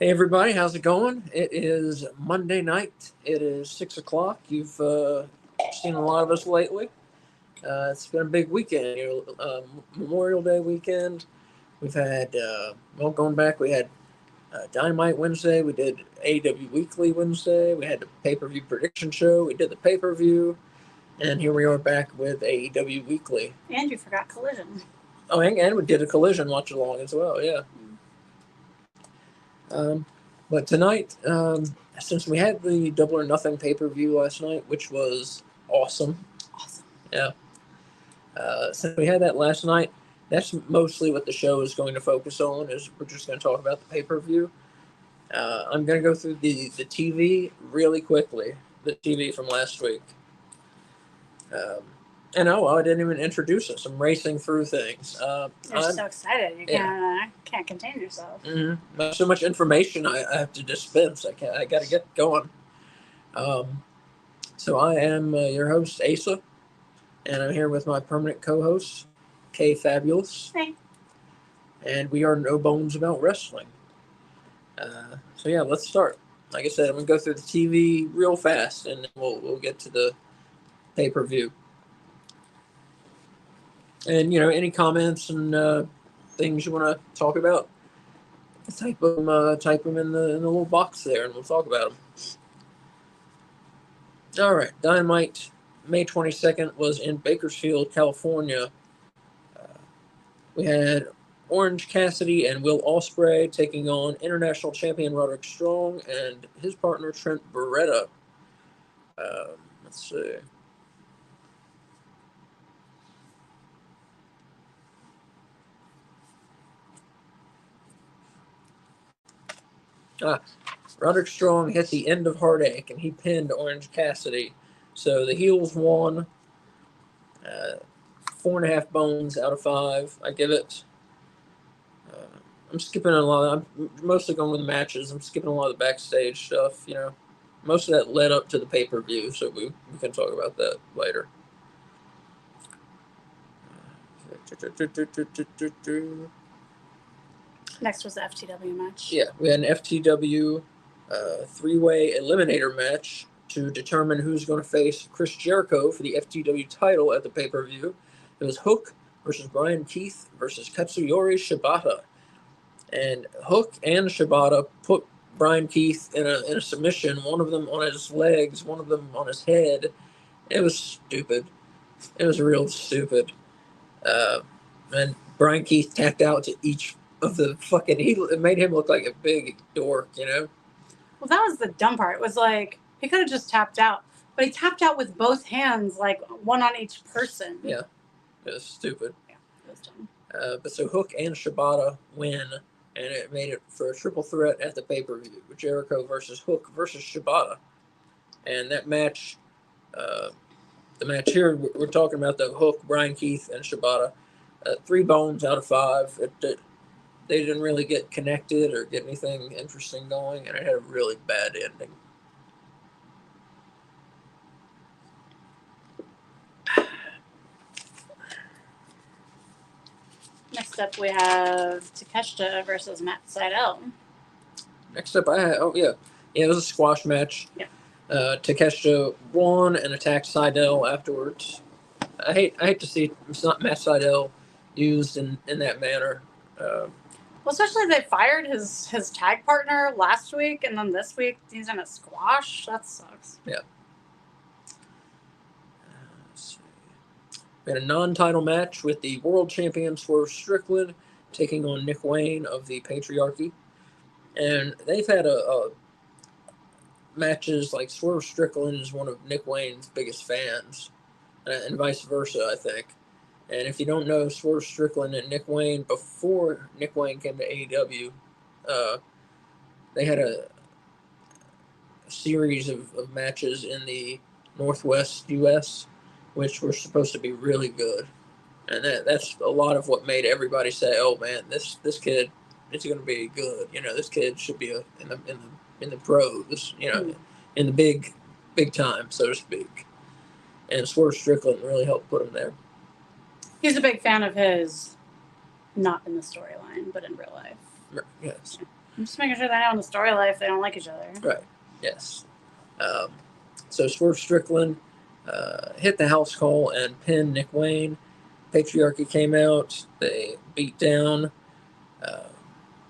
Hey everybody, how's it going? It is Monday night. It is 6 o'clock. You've seen a lot of us lately. It's been a big weekend. Memorial Day weekend. We've had going back. We had Dynamite Wednesday. We did AEW Weekly Wednesday. We had the pay-per-view prediction show. We did the pay-per-view, and here we are back with AEW Weekly. And you forgot Collision. Oh, and we did a Collision watch along as well. Yeah. But tonight, since we had the Double or Nothing pay-per-view last night, which was awesome. Yeah. Since we had that last night, that's mostly what the show is going to focus on, is we're just going to talk about the pay-per-view. I'm going to go through the TV really quickly, the TV from last week. And I didn't even introduce us. I'm racing through things. You're so excited. You can't contain yourself. Mm-hmm. So much information I have to dispense. I got to get going. So I am your host, Asa, and I'm here with my permanent co-host, Kay Fabulous. Hey. And we are no bones about wrestling. So yeah, let's start. Like I said, I'm gonna go through the TV real fast, and then we'll get to the pay-per-view. And, any comments and things you want to talk about, type them in the little box there, and we'll talk about them. All right, Dynamite, May 22nd, was in Bakersfield, California. We had Orange Cassidy and Will Ospreay taking on international champion Roderick Strong and his partner Trent Beretta. Let's see. Roderick Strong hit the end of Heartache, and he pinned Orange Cassidy. So the heels won. 4.5 bones out of 5. I give it. I'm skipping a lot. I'm mostly going with the matches. I'm skipping a lot of the backstage stuff. Most of that led up to the pay-per-view, so we can talk about that later. Next was the FTW match. Yeah, we had an FTW three-way eliminator match to determine who's going to face Chris Jericho for the FTW title at the pay-per-view. It was Hook versus Brian Keith versus Katsuyori Shibata. And Hook and Shibata put Brian Keith in a submission, one of them on his legs, one of them on his head. It was stupid. It was real stupid. And Brian Keith tapped out to each of the fucking... It made him look like a big dork, Well, that was the dumb part. It was like, he could have just tapped out. But he tapped out with both hands, like one on each person. Yeah. It was stupid. Yeah, it was dumb. But so Hook and Shibata win, and it made it for a triple threat at the pay-per-view with Jericho versus Hook versus Shibata. And that match, the match here, we're talking about the Hook, Brian Keith, and Shibata. 3 bones out of 5. They didn't really get connected or get anything interesting going, and it had a really bad ending. Next up, we have Takeshita versus Matt Sydal. Next up, it was a squash match. Yeah. Takeshita won and attacked Sydal afterwards. I hate to see Matt Sydal used in that manner. Well, especially they fired his tag partner last week, and then this week he's in a squash. That sucks. Yeah. Let's see. We had a non-title match with the world champion Swerve Strickland taking on Nick Wayne of the Patriarchy. And they've had matches like Swerve Strickland is one of Nick Wayne's biggest fans, and vice versa, I think. And if you don't know, Swerve Strickland and Nick Wayne, before Nick Wayne came to AEW, they had a series of matches in the Northwest U.S., which were supposed to be really good. And that's a lot of what made everybody say, "Oh man, this kid is going to be good. This kid should be in the pros. In the big time, so to speak." And Swerve Strickland really helped put him there. He's a big fan of his, not in the storyline, but in real life. Yes. I'm just making sure they know in the story life they don't like each other. Right. Yes. So Swerve Strickland hit the house call and pinned Nick Wayne. Patriarchy came out. They beat down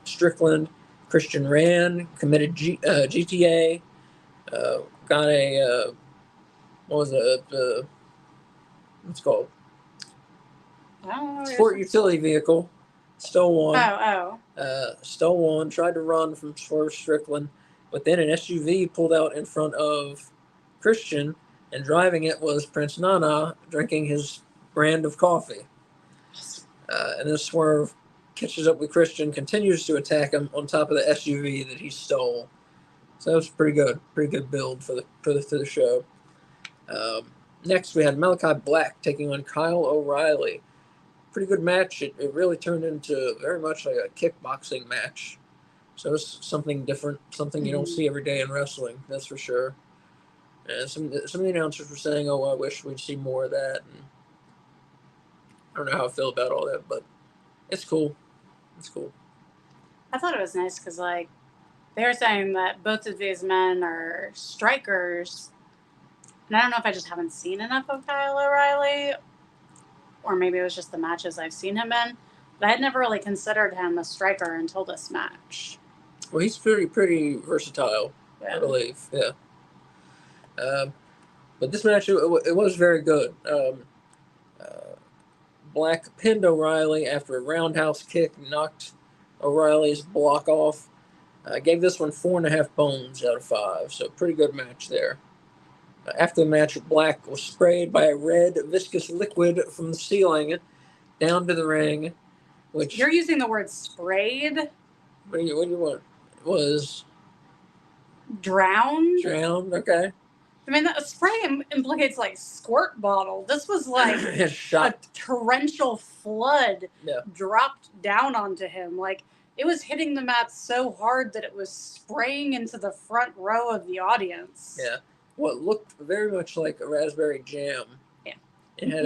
Strickland. Christian ran, committed GTA, got a what was it? What's it called? Sport utility vehicle. Stole one. Stole one. Tried to run from Swerve Strickland, but then an SUV pulled out in front of Christian, and driving it was Prince Nana drinking his brand of coffee. And then Swerve catches up with Christian, continues to attack him on top of the SUV that he stole. So that was pretty good build for the show. Next, we had Malachi Black taking on Kyle O'Reilly. Pretty good match. It really turned into very much like a kickboxing match. So it's something different, something you don't see every day in wrestling, that's for sure. And some of the announcers were saying, "Oh, I wish we'd see more of that." And I don't know how I feel about all that, but it's cool. It's cool. I thought it was nice because, like, they were saying that both of these men are strikers. And I don't know if I just haven't seen enough of Kyle O'Reilly, or maybe it was just the matches I've seen him in. But I had never really considered him a striker until this match. Well, he's pretty versatile, Yeah. I believe. Yeah. But this match, it was very good. Black pinned O'Reilly after a roundhouse kick, knocked O'Reilly's block off. Gave this one 4.5 bones out of 5, so pretty good match there. After the match, Black was sprayed by a red viscous liquid from the ceiling down to the ring. Which you're using the word sprayed? What do you want? It was drowned? Drowned, okay. I mean, that spray implicates like squirt bottle. This was like a torrential flood dropped down onto him. Like, it was hitting the mat so hard that it was spraying into the front row of the audience. Yeah. What looked very much like a raspberry jam. Yeah. It had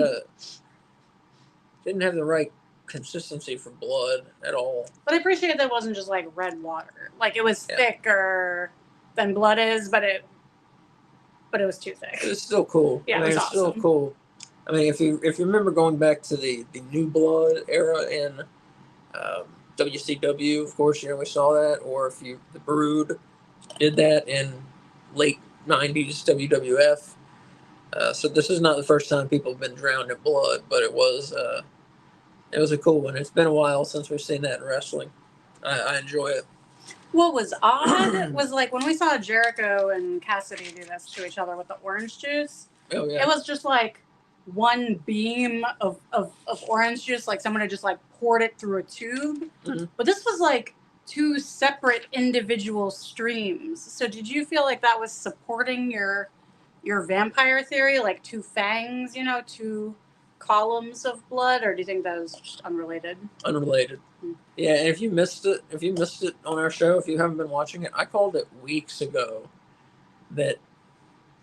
didn't have the right consistency for blood at all. But I appreciate that it wasn't just like red water. Like, it was thicker than blood is, but it was too thick. It was still cool. Yeah, it was awesome. Still cool. I mean, if you remember going back to the New Blood era in WCW, of course, we saw that. Or if the Brood did that in late 90s WWF. So this is not the first time people have been drowned in blood, but it was a cool one. It's been a while since we've seen that in wrestling. I enjoy it. What was odd was, like, when we saw Jericho and Cassidy do this to each other with the orange juice. Oh, yeah. It was just like one beam of orange juice, like someone had just like poured it through a tube. Mm-hmm. But this was like 2 separate individual streams. So did you feel like that was supporting your vampire theory, like 2 fangs, 2 columns of blood, or do you think that was just unrelated? Unrelated. Yeah, and if you missed it on our show, if you haven't been watching it, I called it weeks ago that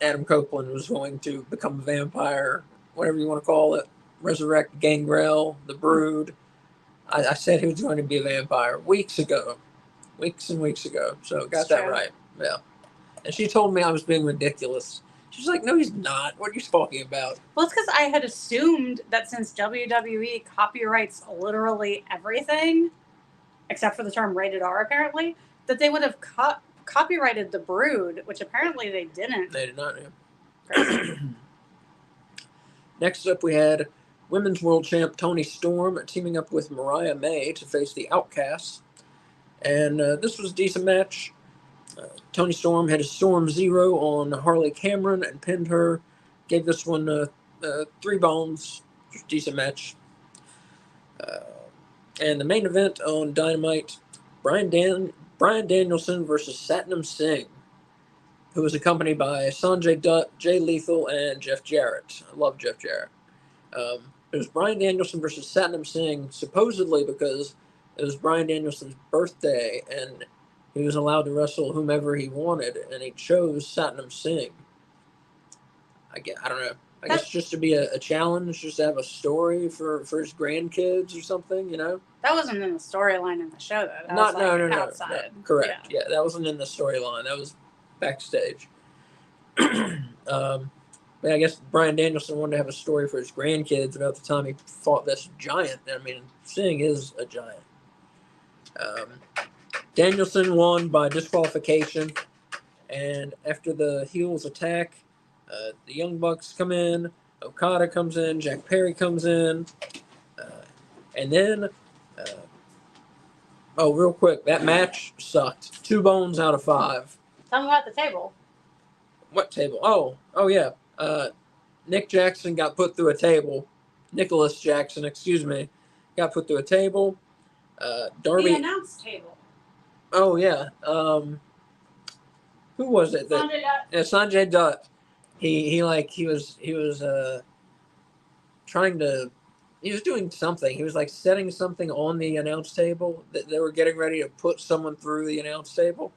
Adam Copeland was going to become a vampire, whatever you want to call it, resurrect Gangrel, the Brood. I said he was going to be a vampire weeks and weeks ago. So got that right. Yeah. And she told me I was being ridiculous. She's like, "No, he's not. What are you talking about?" Well, it's because I had assumed that since WWE copyrights literally everything, except for the term rated R, apparently, that they would have copyrighted the Brood, which apparently they didn't. They did not. Next up, we had Women's World Champ Toni Storm teaming up with Mariah May to face the Outcasts. And this was a decent match. Toni Storm had a Storm Zero on Harley Cameron and pinned her. Gave this one 3 bones. Just decent match. And the main event on Dynamite, Bryan Danielson versus Satnam Singh, who was accompanied by Sanjay Dutt, Jay Lethal, and Jeff Jarrett. I love Jeff Jarrett. It was Bryan Danielson versus Satnam Singh, supposedly because it was Bryan Danielson's birthday, and he was allowed to wrestle whomever he wanted, and he chose Satnam Singh. I don't know. I guess just to be a challenge, just to have a story for his grandkids or something, you know? That wasn't in the storyline in the show, though. That Not, was like no, outside. correct. Yeah, that wasn't in the storyline. That was backstage. But I guess Bryan Danielson wanted to have a story for his grandkids about the time he fought this giant. I mean, Singh is a giant. Danielson won by disqualification, and after the heels attack, the Young Bucks come in, Okada comes in, Jack Perry comes in, and then, real quick, that match sucked. 2 bones out of 5. Tell me about the table. What table? Oh yeah. Nick Jackson got put through a table. Nicholas Jackson, excuse me, got put through a table. Darby. The announce table. Oh yeah. Who was it? Sanjay Dutt. Yeah, Sanjay Dutt. He was trying to. He was doing something. He was like setting something on the announce table that they were getting ready to put someone through the announce table,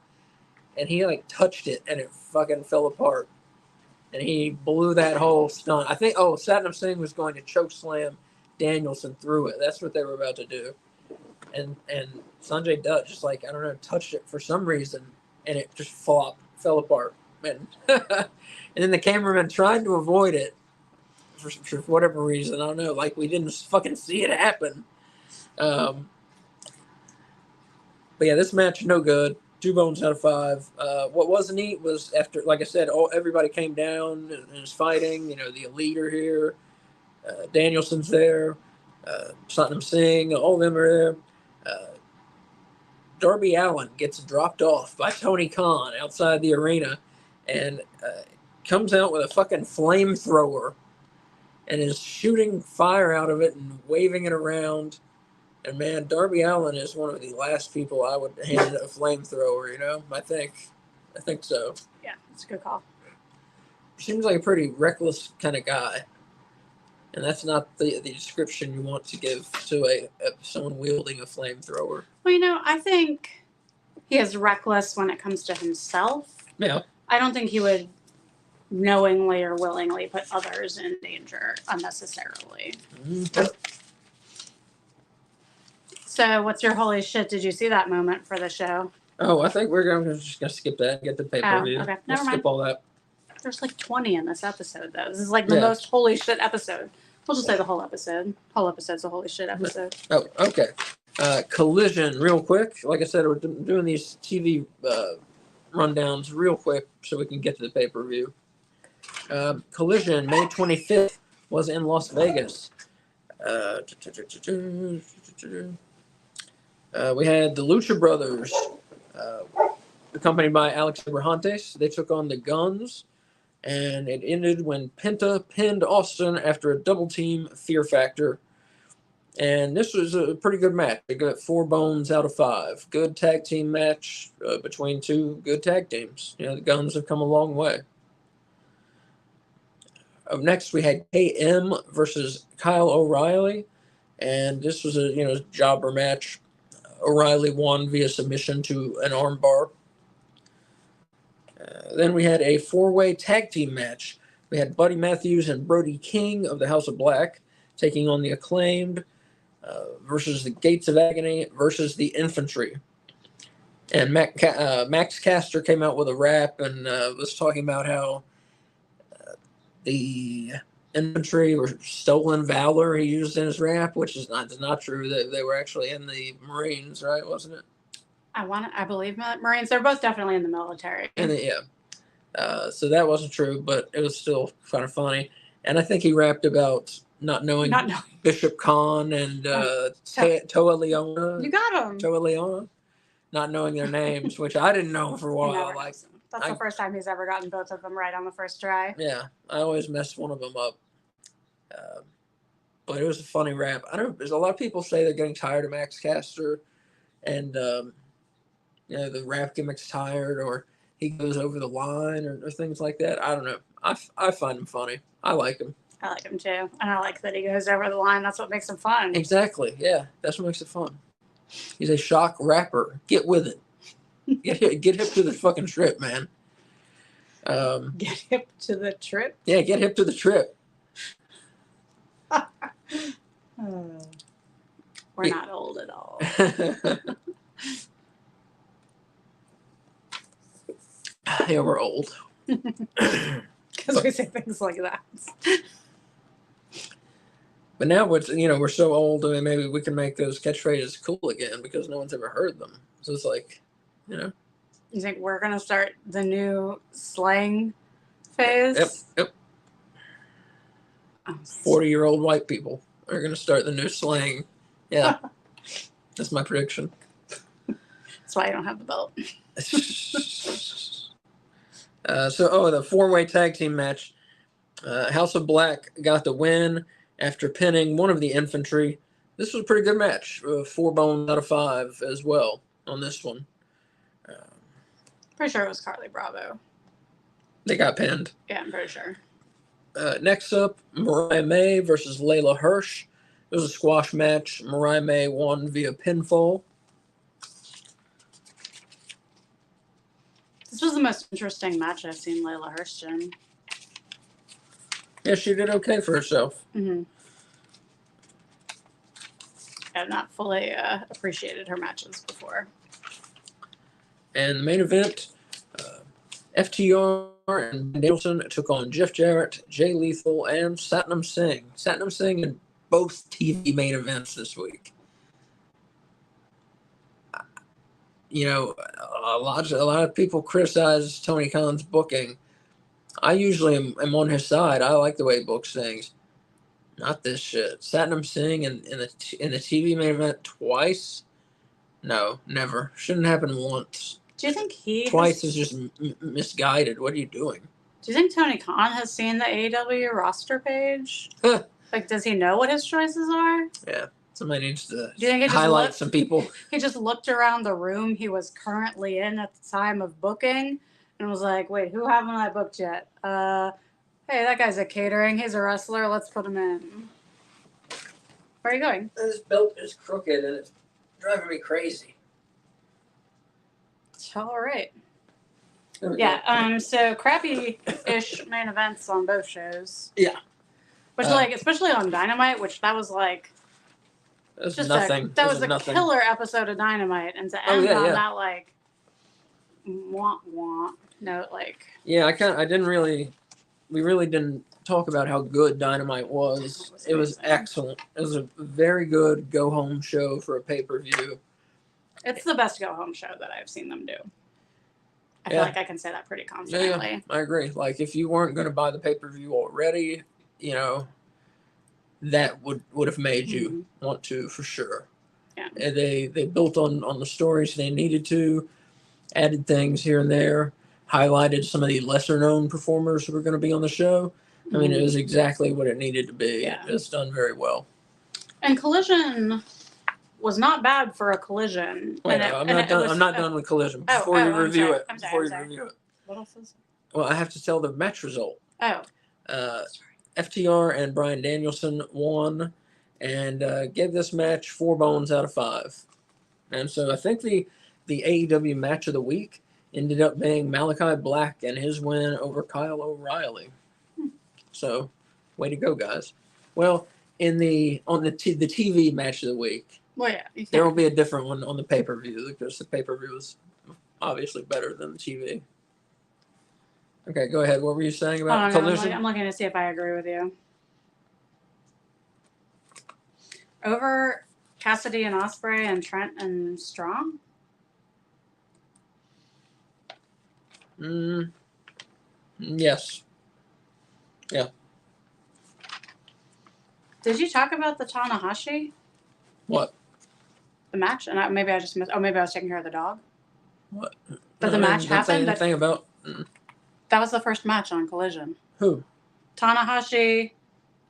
and he like touched it and it fucking fell apart. And he blew that whole stunt. I think, Satnam Singh was going to choke slam Danielson through it. That's what they were about to do. And Sanjay Dutt just like, I don't know, touched it for some reason, and it just fell apart. And, and then the cameraman tried to avoid it for whatever reason. I don't know, like we didn't fucking see it happen. But yeah, this match, no good. 2 bones out of 5. What was neat was after, like I said, everybody came down and was fighting. You know, the Elite are here. Danielson's there. Satnam Singh, all of them are there. Darby Allin gets dropped off by Tony Khan outside the arena and comes out with a fucking flamethrower and is shooting fire out of it and waving it around. And man, Darby Allin is one of the last people I would hand a flamethrower, you know? I think so. Yeah, it's a good call. Seems like a pretty reckless kind of guy. And that's not the description you want to give to someone wielding a flamethrower. Well, you know, I think he is reckless when it comes to himself. Yeah. I don't think he would knowingly or willingly put others in danger unnecessarily. Mm-hmm. So, what's your holy shit? Did you see that moment for the show? Oh, I think we're just gonna skip that and get the pay-per-view. Okay, We'll never mind. skip all that. There's like 20 in this episode, though. This is like the most holy shit episode. We'll just say the whole episode. Whole episode's a holy shit episode. Oh, okay. Collision, real quick. Like I said, we're doing these TV rundowns real quick so we can get to the pay-per-view. Collision, May 25th, was in Las Vegas. We had the Lucha Brothers, accompanied by Alex Abrahantes. They took on the Guns, and it ended when Penta pinned Austin after a double team Fear Factor. And this was a pretty good match. They got 4 bones out of 5. Good tag team match between 2 good tag teams. You know, the Guns have come a long way. Up next, we had KM versus Kyle O'Reilly, and this was a jobber match. O'Reilly won via submission to an armbar. Then we had a 4-way tag team match. We had Buddy Matthews and Brody King of the House of Black taking on the Acclaimed versus the Gates of Agony versus the Infantry. And Max Caster came out with a rap and was talking about how the Infantry were stolen valor he used in his rap, which is not true. They were actually in the Marines, right? Wasn't it? I believe Marines. They're both definitely in the military. And so that wasn't true, but it was still kind of funny. And I think he rapped about not knowing Bishop Khan and Toa Leona. You got him. Toa Leona. Not knowing their names, which I didn't know for a while. That's the first time he's ever gotten both of them right on the first try. Yeah, I always messed one of them up. But it was a funny rap. I don't. There's a lot of people say they're getting tired of Max Caster, and the rap gimmick's tired, or he goes over the line, or things like that. I don't know. I find him funny. I like him. I like him too, and I like that he goes over the line. That's what makes him fun. Exactly. Yeah, that's what makes it fun. He's a shock rapper. Get with it. Get hip to the fucking trip, man. Get hip to the trip? Yeah, get hip to the trip. We're not old at all. Yeah, we're old. Because we say things like that. But now we're so old. I mean, maybe we can make those catchphrases cool again because no one's ever heard them. So it's like, You think we're gonna start the new slang phase? Yep. 40-year-old white people are gonna start the new slang. Yeah, that's my prediction. That's why I don't have the belt. The 4-way tag team match. House of Black got the win after pinning one of the infantry. This was a pretty good match. 4 bones out of 5 as well on this one. Pretty sure it was Carly Bravo. They got pinned. Yeah, I'm pretty sure. Next up, Mariah May versus Layla Hirsch. It was a squash match. Mariah May won via pinfall. This was the most interesting match I've seen Layla Hirsch in. Yeah, she did okay for herself. Mm-hmm. I've not fully appreciated her matches before. And the main event, FTR and Danielson took on Jeff Jarrett, Jay Lethal, and Satnam Singh. Satnam Singh in both TV main events this week. A lot of people criticize Tony Khan's booking. I usually am on his side. I like the way he books things. Not this shit. Satnam Singh in the TV main event twice? No, never. Shouldn't happen once. Do you think Twice is just misguided. What are you doing? Do you think Tony Khan has seen the AEW roster page? Like, does he know what his choices are? Yeah. Somebody needs to highlight some people. He just looked around the room he was currently in at the time of booking and was like, wait, who haven't I booked yet? Hey, that guy's at catering. He's a wrestler. Let's put him in. Where are you going? This belt is crooked and it's driving me crazy. All right. Yeah, so crappy-ish main events on both shows. Yeah. Which, especially on Dynamite, which that was like... That was nothing. That was a killer episode of Dynamite, and to end on that, like, wah note, like... Yeah, we really didn't talk about how good Dynamite was. It was excellent. It was a very good go-home show for a pay-per-view. It's the best go-home show that I've seen them do. I feel like I can say that pretty confidently. Yeah, I agree. Like, if you weren't going to buy the pay-per-view already, that would have made you want to, for sure. Yeah. And they built on the stories they needed to, added things here and there, highlighted some of the lesser-known performers who were going to be on the show. I mean, it was exactly what it needed to be. Yeah. It's done very well. And Collision was not bad for a Collision. Wait, I'm not done with Collision. Before you review it. What else is it? Well, I have to tell the match result. Oh. FTR and Bryan Danielson won and gave this match 4 bones out of 5. And so I think the AEW match of the week ended up being Malachi Black and his win over Kyle O'Reilly. So, way to go, guys. Well, on the TV match of the week, there will be a different one on the pay-per-view because the pay-per-view is obviously better than the TV. Okay, go ahead. What were you saying about Collision? I'm looking to see if I agree with you. Over Cassidy and Ospreay and Trent and Strong? Yes. Yeah. Did you talk about the Tanahashi? What? The match? And maybe I just missed. Oh, maybe I was taking care of the dog. What? But the match happened. Anything about? That was the first match on Collision. Who? Tanahashi,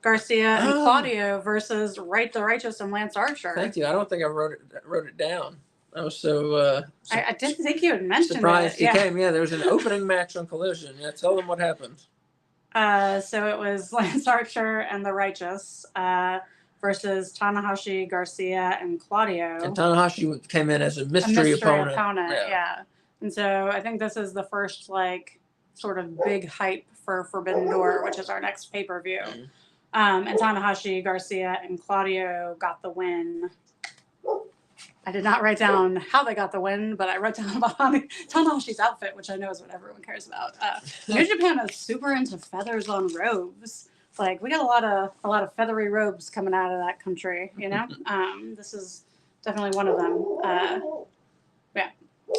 Garcia, and Claudio versus the Righteous and Lance Archer. Thank you. I don't think I wrote it down. I was so. I didn't think you had mentioned surprised it. Came. Yeah, there was an opening match on Collision. Yeah, tell them what happened. So it was Lance Archer and the Righteous versus Tanahashi, Garcia, and Claudio. And Tanahashi came in as a mystery opponent. Yeah. And so I think this is the first sort of big hype for Forbidden Door, which is our next pay-per-view. And Tanahashi, Garcia, and Claudio got the win. I did not write down how they got the win, but I wrote down about Tanahashi's outfit, which I know is what everyone cares about. New Japan is super into feathers on robes. Like, we got a lot of feathery robes coming out of that country, you know? This is definitely one of them. Yeah.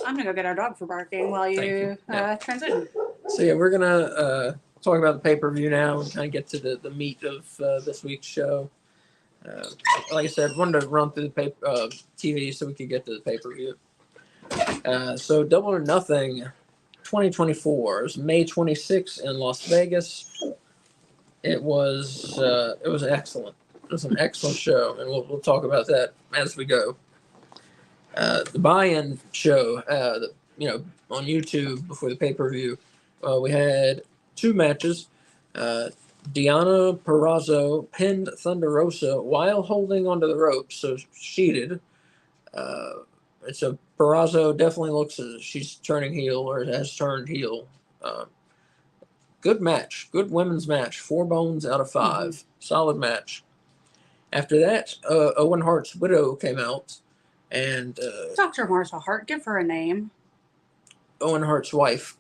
I'm going to go get our dog for barking while you transition. So, yeah, we're going to talk about the pay-per-view now and kind of get to the meat of this week's show. Like I said, wanted to run through the TV so we could get to the pay-per-view. So Double or Nothing 2024 is May 26th in Las Vegas. It was excellent. It was an excellent show, and we'll talk about that as we go. The buy-in show, on YouTube before the pay-per-view, we had two matches. Diana Purrazzo pinned Thunder Rosa while holding onto the ropes, so cheated. And so Purrazzo definitely looks as she's turning heel or has turned heel. Good match. Good women's match. 4 bones out of 5. Mm-hmm. Solid match. After that, Owen Hart's widow came out. And Dr. Martha Hart, give her a name. Owen Hart's wife.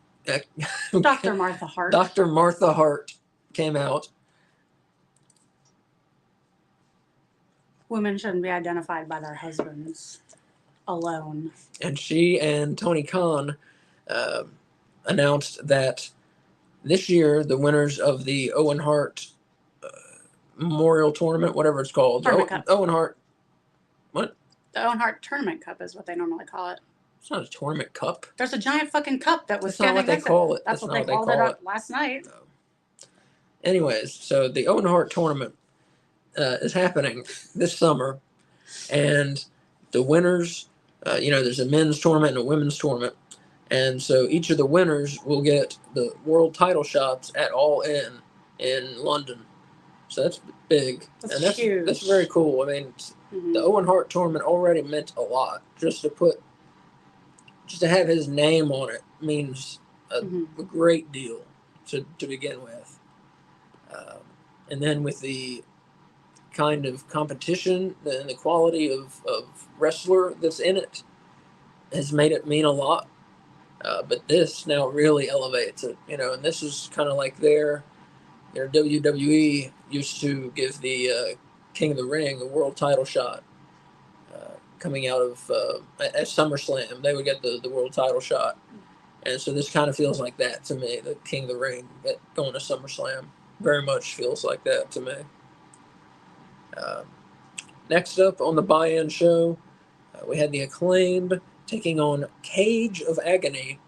Dr. Martha Hart. Dr. Martha Hart came out. Women shouldn't be identified by their husbands alone. And she and Tony Khan announced that this year the winners of the Owen Hart Memorial Tournament, whatever it's called, Owen Hart. What? The Owen Hart Tournament Cup is what they normally call it. It's not a tournament cup. There's a giant fucking cup that was standing next to it. That's what they called it last night. No. Anyways, so the Owen Hart Tournament is happening this summer, and the winners, there's a men's tournament and a women's tournament, and so each of the winners will get the world title shots at All in London. So that's big. That's huge. That's very cool. I mean, the Owen Hart Tournament already meant a lot. Just to have his name on it means a great deal to begin with. And then with the kind of competition and the quality of wrestler that's in it has made it mean a lot. But this now really elevates it, and this is kind of like their WWE used to give the King of the Ring a world title shot. Coming out of at SummerSlam, they would get the world title shot. And so this kind of feels like that to me, the King of the Ring going to SummerSlam. Very much feels like that to me. Next up on the buy-in show, we had the Acclaimed taking on Cage of Agony,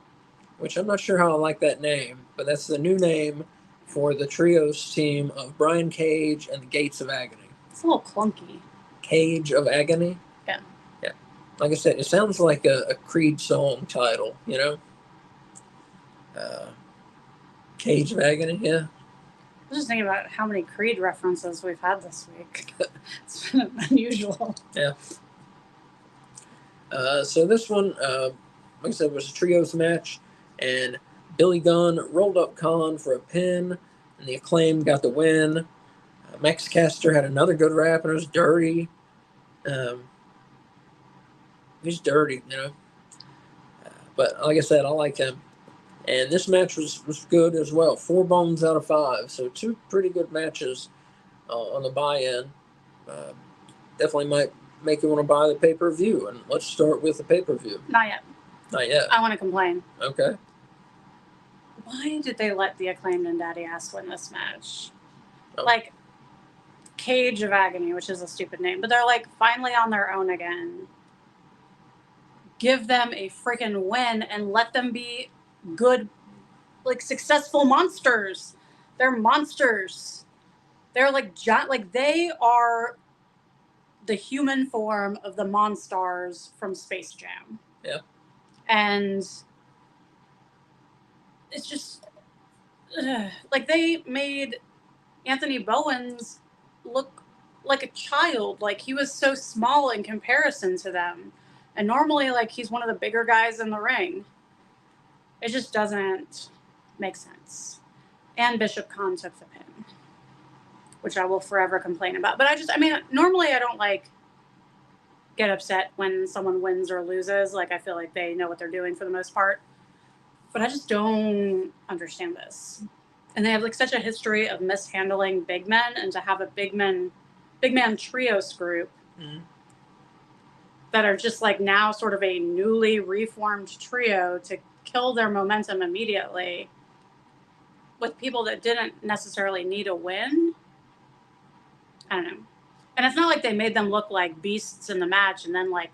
which I'm not sure how I like that name, but that's the new name for the trios team of Brian Cage and the Gates of Agony. It's a little clunky. Cage of Agony? Yeah. Yeah. Like I said, it sounds like a Creed song title, Cage of Agony, yeah. I was just thinking about how many Creed references we've had this week. It's been unusual. Yeah. So this one, like I said, was a trios match, and Billy Gunn rolled up Khan for a pin, and the Acclaimed got the win. Max Caster had another good rap, and it was dirty. He's dirty, but like I said, I like him. And this match was good as well. 4 bones out of 5. So 2 pretty good matches on the buy-in. Definitely might make you want to buy the pay-per-view. And let's start with the pay-per-view. Not yet. Not yet. I want to complain. Okay. Why did they let the Acclaimed and Daddy Ass win this match? Oh. Like, Cage of Agony, which is a stupid name. But they're, finally on their own again. Give them a freaking win and let them be good, successful monsters. They're monsters. They're they are the human form of the Monstars from Space Jam. Yeah. And it's just they made Anthony Bowens look like a child. He was so small in comparison to them. And normally he's one of the bigger guys in the ring. It just doesn't make sense. And Bishop Khan took the pin. which I will forever complain about. But I mean, normally I don't like get upset when someone wins or loses. Like, I feel like they know what they're doing for the most part. But I just don't understand this. And they have like such a history of mishandling big men, and to have a big man trios group that are just like now sort of a newly reformed trio to kill their momentum immediately with people that didn't necessarily need a win. I don't know. And it's not like they made them look like beasts in the match and then like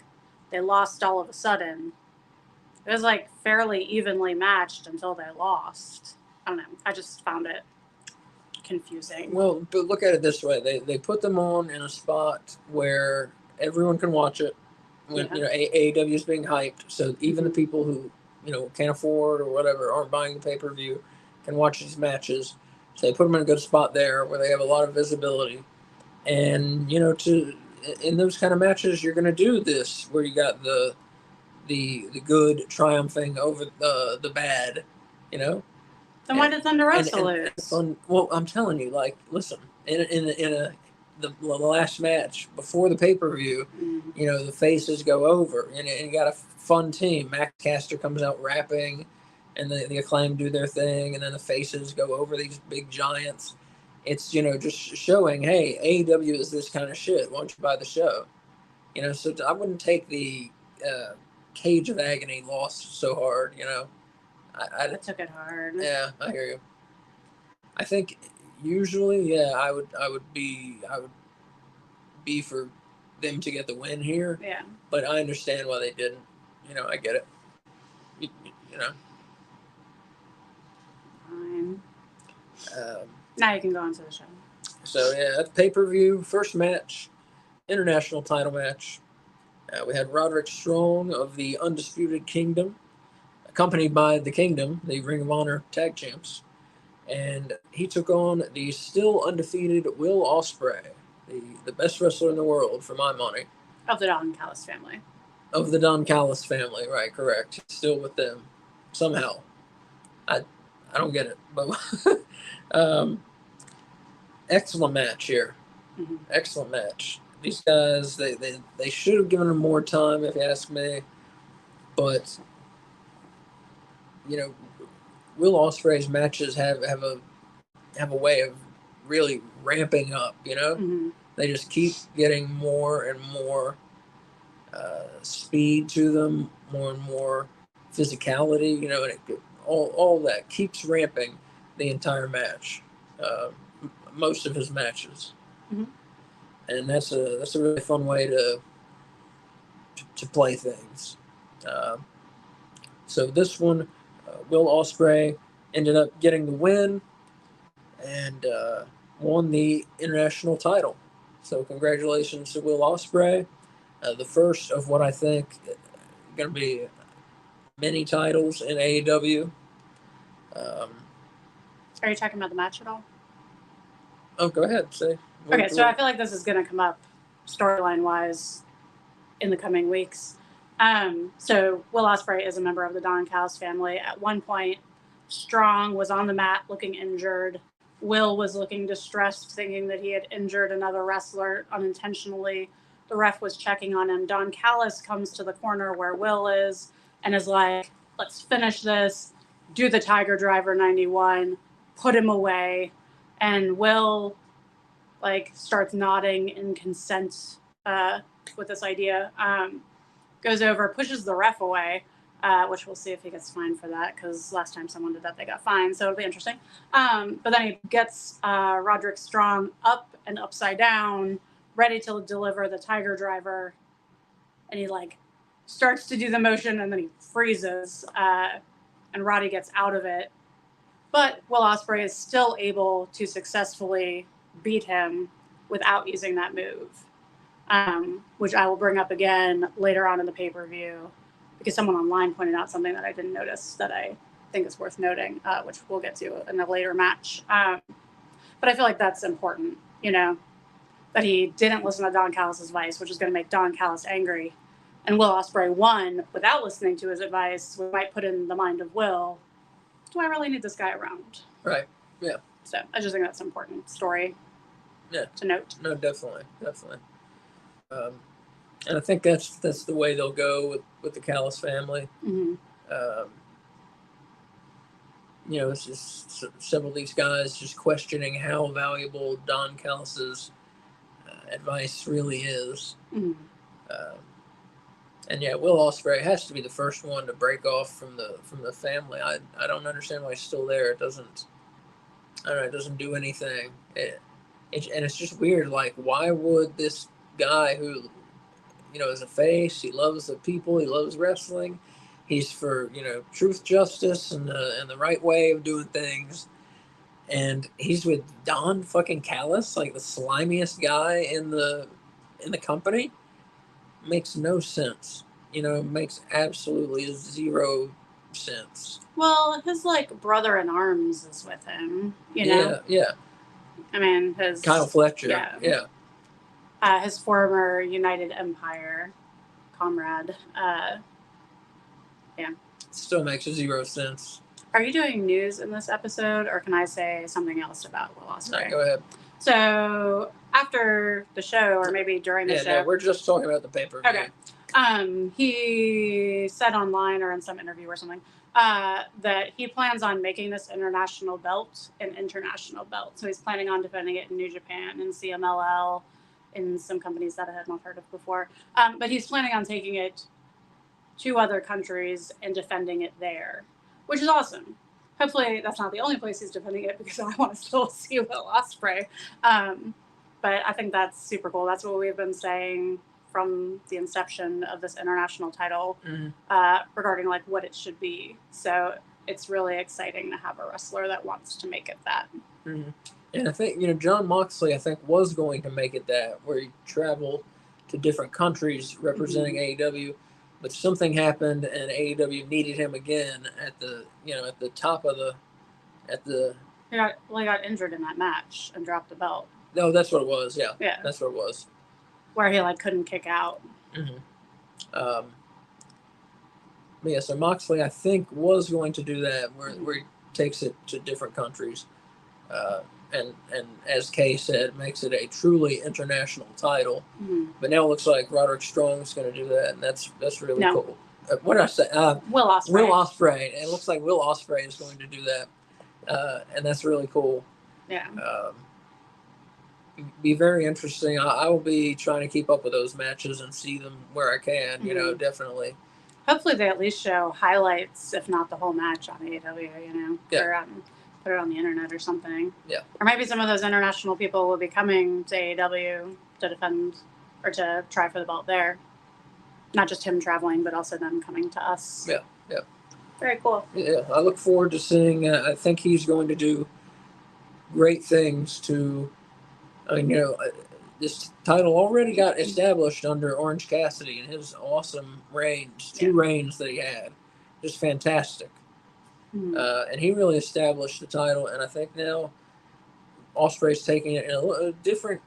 they lost all of a sudden. It was like fairly evenly matched until they lost. I don't know. I just found it confusing. Well, but look at it this way: they put them on in a spot where everyone can watch it. When AEW is being hyped, so even the people who can't afford or whatever aren't buying the pay-per-view can watch these matches. So they put them in a good spot there where they have a lot of visibility, and in those kind of matches you're going to do this where you got the good triumphing over the bad, Then why did Thunder Rosa lose? Well, I'm telling you, like, listen, in the last match before the pay-per-view, the faces go over, and you got a fun team. Max Caster comes out rapping, and the Acclaim do their thing, and then the faces go over these big giants. It's just showing, hey, AEW is this kind of shit. Why don't you buy the show? So I wouldn't take the Cage of Agony loss so hard. I took it hard. Yeah, I hear you. I think usually, I would be be for them to get the win here. Yeah. But I understand why they didn't. I get it. Fine. Now you can go on to the show. So that's pay-per-view first match, international title match. We had Roderick Strong of the Undisputed Kingdom, accompanied by the Kingdom, the Ring of Honor Tag Champs, and he took on the still undefeated Will Ospreay, the best wrestler in the world, for my money. Of the Don Callis family. Of the Don Callis family, right, correct. He's still with them, somehow. I don't get it, but excellent match here. Mm-hmm. Excellent match. These guys, they should have given him more time, if you ask me, but Will Ospreay's matches have a way of really ramping up. Mm-hmm. They just keep getting more and more speed to them, more and more physicality. And all that keeps ramping the entire match. Most of his matches, and that's a really fun way to play things. So this one, Will Ospreay ended up getting the win and won the international title. So congratulations to Will Ospreay, the first of what I think going to be many titles in AEW. Are you talking about the match at all? Oh, go ahead. Say. Okay, so I feel like this is going to come up storyline-wise in the coming weeks. So Will Ospreay is a member of the Don Callis family. At one point, Strong was on the mat looking injured. Will was looking distressed, thinking that he had injured another wrestler unintentionally. The ref was checking on him. Don Callis comes to the corner where Will is and is like, let's finish this, do the Tiger Driver 91, put him away. And Will starts nodding in consent with this idea. Goes over, pushes the ref away, which we'll see if he gets fined for that, because last time someone did that, they got fined, so it'll be interesting. But then he gets Roderick Strong up and upside down, ready to deliver the Tiger Driver, and he starts to do the motion, and then he freezes, and Roddy gets out of it. But Will Ospreay is still able to successfully beat him without using that move. Which I will bring up again later on in the pay-per-view, because someone online pointed out something that I didn't notice that I think is worth noting, which we'll get to in a later match. But I feel like that's important, that he didn't listen to Don Callis' advice, which is going to make Don Callis angry. And Will Ospreay won without listening to his advice, which might put in the mind of Will, do I really need this guy around? Right, yeah. So I just think that's an important story. to note. No, definitely. And I think that's the way they'll go with the Callis family. Mm-hmm. It's just several of these guys just questioning how valuable Don Callis's advice really is. Mm-hmm. And Will Ospreay has to be the first one to break off from the family. I don't understand why he's still there. It doesn't do anything. And it's just weird. Like, why would this guy who, is a face, he loves the people, he loves wrestling, he's for truth, justice, and the right way of doing things, and he's with Don fucking Callis, like the slimiest guy in the company. Makes no sense. Makes absolutely zero sense. Well, his brother in arms is with him. Yeah. I mean, his Kyle Fletcher. Yeah. His former United Empire comrade. Yeah. Still makes zero sense. Are you doing news in this episode, or can I say something else about Will Ospreay? No, go ahead. So after the show, or maybe during the show, no, we're just talking about the pay-per-view. Okay. He said online or in some interview or something that he plans on making this international belt an international belt. So he's planning on defending it in New Japan and CMLL, in some companies that I had not heard of before. But he's planning on taking it to other countries and defending it there, which is awesome. Hopefully that's not the only place he's defending it, because I want to still see Will Ospreay. But I think that's super cool. That's what we've been saying from the inception of this international title, regarding what it should be. So it's really exciting to have a wrestler that wants to make it that. Mm-hmm. And I think, John Moxley, was going to make it that, where he traveled to different countries representing AEW, but something happened and AEW needed him again at the top of the. He got injured in that match and dropped the belt. No, that's what it was. Yeah. Yeah. That's what it was. Where he couldn't kick out. Mm-hmm. So Moxley, I think, was going to do that, where he takes it to different countries, and as Kay said, makes it a truly international title. But now it looks like Roderick Strong is going to do that, and that's really cool. What did I say? Will Ospreay. Will Ospreay. It looks like Will Ospreay is going to do that, and that's really cool. Yeah. Be very interesting. I will be trying to keep up with those matches and see them where I can. Definitely. Hopefully they at least show highlights, if not the whole match, on AEW. Yeah. Or put it on the internet or something. Yeah. Or maybe some of those international people will be coming to AEW to defend or to try for the belt there. Not just him traveling, but also them coming to us. Yeah. Very cool. Yeah, I look forward to seeing. I think he's going to do great things to. This title already got established under Orange Cassidy and his awesome reigns, two reigns that he had, just fantastic. And he really established the title, and I think now Ospreay's taking it in a different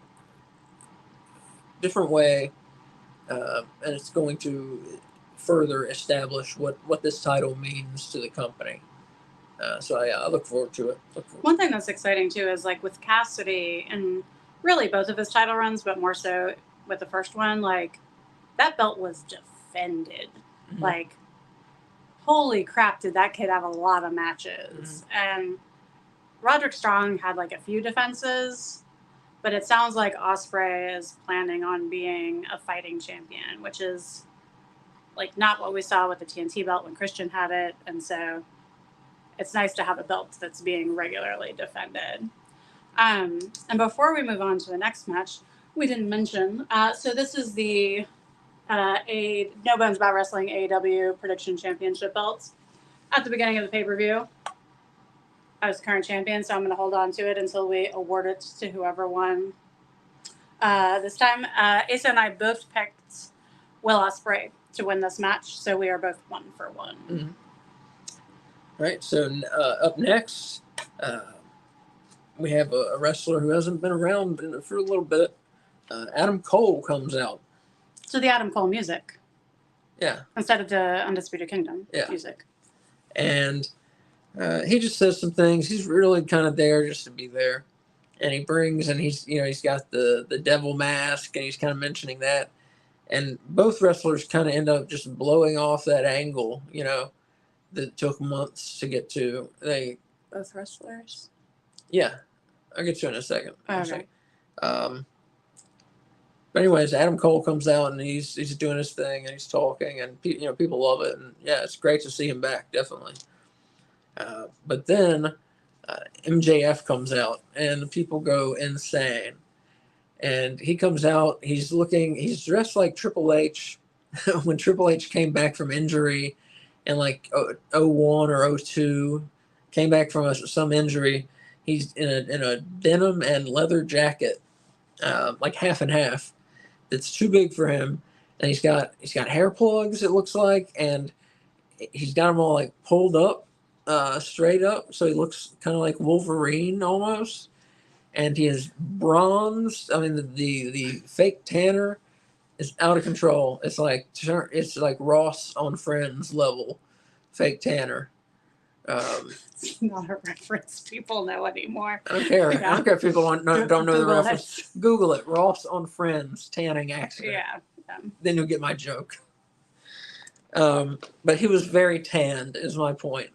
way, and it's going to further establish what this title means to the company. So I look forward to it. One thing that's exciting too is with Cassidy and really both of his title runs, but more so with the first one, that belt was defended. Holy crap, did that kid have a lot of matches. And Roderick Strong had a few defenses, but it sounds like Ospreay is planning on being a fighting champion, which is not what we saw with the TNT belt when Christian had it. And so it's nice to have a belt that's being regularly defended. And before we move on to the next match, we didn't mention, so this is the No Bones About Wrestling AEW Prediction Championship belts. At the beginning of the pay-per-view, I was current champion, so I'm going to hold on to it until we award it to whoever won. This time, Asa and I both picked Will Ospreay to win this match, so we are both 1 for 1. All right, so up next, we have a wrestler who hasn't been around for a little bit. Adam Cole comes out. So the Adam Cole music. Yeah. Instead of the Undisputed Kingdom music. And he just says some things. He's really kind of there just to be there. and he's got the devil mask, and he's kind of mentioning that, and both wrestlers kind of end up just blowing off that angle, that took months to get to. Both wrestlers. Yeah, I'll get to it in a second. Okay. But anyways, Adam Cole comes out and he's doing his thing and he's talking, and people love it, and yeah, it's great to see him back, definitely. But then MJF comes out and people go insane, and he comes out. He's dressed like Triple H when Triple H came back from injury in like 01 or 02, came back from some injury. He's in a denim and leather jacket, like half and half. It's too big for him, and he's got hair plugs, it looks like, and he's got them all like pulled up, straight up, so he looks kind of like Wolverine almost. And he is bronzed. I mean, the fake tanner is out of control. It's like Ross on Friends level fake tanner. It's not a reference people know anymore. I don't care. Yeah. I don't care if people don't know the reference. It. Google it. Ross on Friends tanning accident. Yeah. Then you'll get my joke. But he was very tanned, is my point.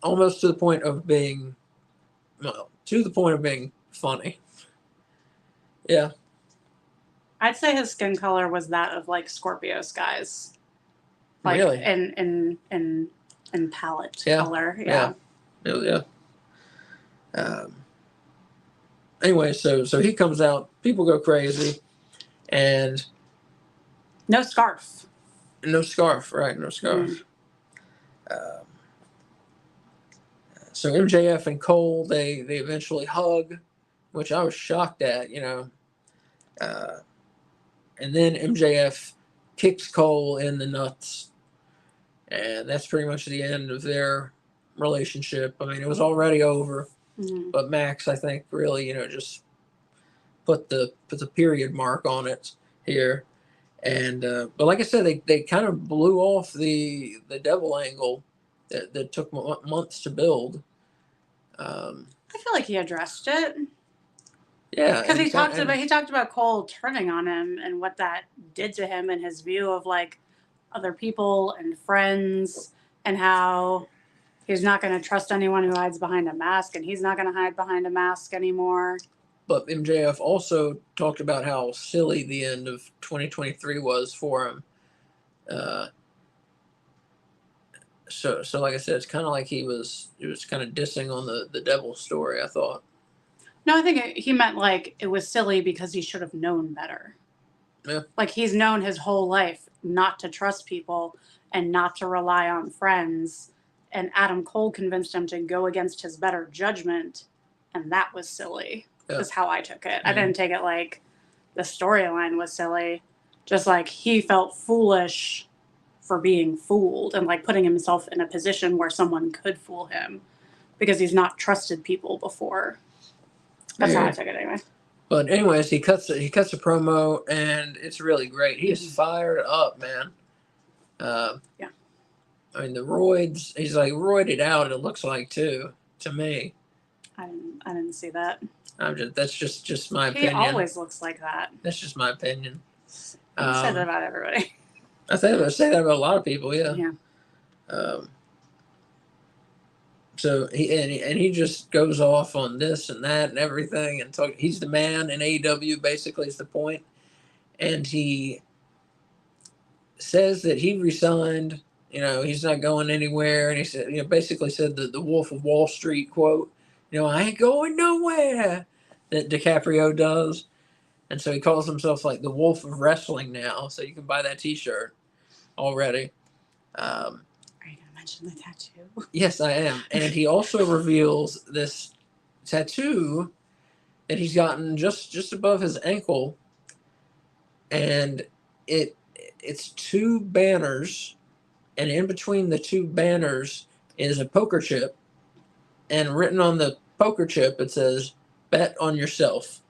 Almost to the point of being, funny. Yeah. I'd say his skin color was that of like Scorpio Sky's. Like Really? In palette color. Yeah. Anyway, so he comes out, people go crazy, and no scarf. No scarf, right? No scarf. So MJF and Cole, they eventually hug, which I was shocked at, and then MJF kicks Cole in the nuts, and that's pretty much the end of their relationship. I mean, it was already over, but Max, I think, really, just put the period mark on it here. And but like I said, they kind of blew off the devil angle that took months to build. I feel like he addressed it. Yeah, because he talked about Cole turning on him and what that did to him and his view of like other people and friends, and how he's not going to trust anyone who hides behind a mask, and he's not going to hide behind a mask anymore. But MJF also talked about how silly the end of 2023 was for him. So like I said, it's kind of like he was kind of dissing on the devil story, I thought. No, I think he meant like it was silly because he should have known better. Yeah. Like he's known his whole life not to trust people and not to rely on friends. And Adam Cole convinced him to go against his better judgment. And that was silly. Yeah. Is how I took it. Mm-hmm. I didn't take it like the storyline was silly. Just like he felt foolish for being fooled and like putting himself in a position where someone could fool him because he's not trusted people before. That's how I took it anyway. But anyways, he cuts a promo, and it's really great. He is fired up, man. Yeah. I mean, the roids, he's like roided out, it looks like, too, to me. I didn't see that. That's just my opinion. He always looks like that. That's just my opinion. You say that about everybody. I say that about a lot of people, yeah. Yeah. So he just goes off on this and that and everything, and he's the man in AEW, basically, is the point. And he says that he resigned, he's not going anywhere, and he said, basically said the Wolf of Wall Street quote, I ain't going nowhere, that DiCaprio does. And so he calls himself like the Wolf of Wrestling now, so you can buy that t-shirt already. Are you going to mention the tattoo? Yes, I am. And he also reveals this tattoo that he's gotten just above his ankle, and it's two banners, and in between the two banners is a poker chip, and written on the poker chip it says, "Bet on yourself."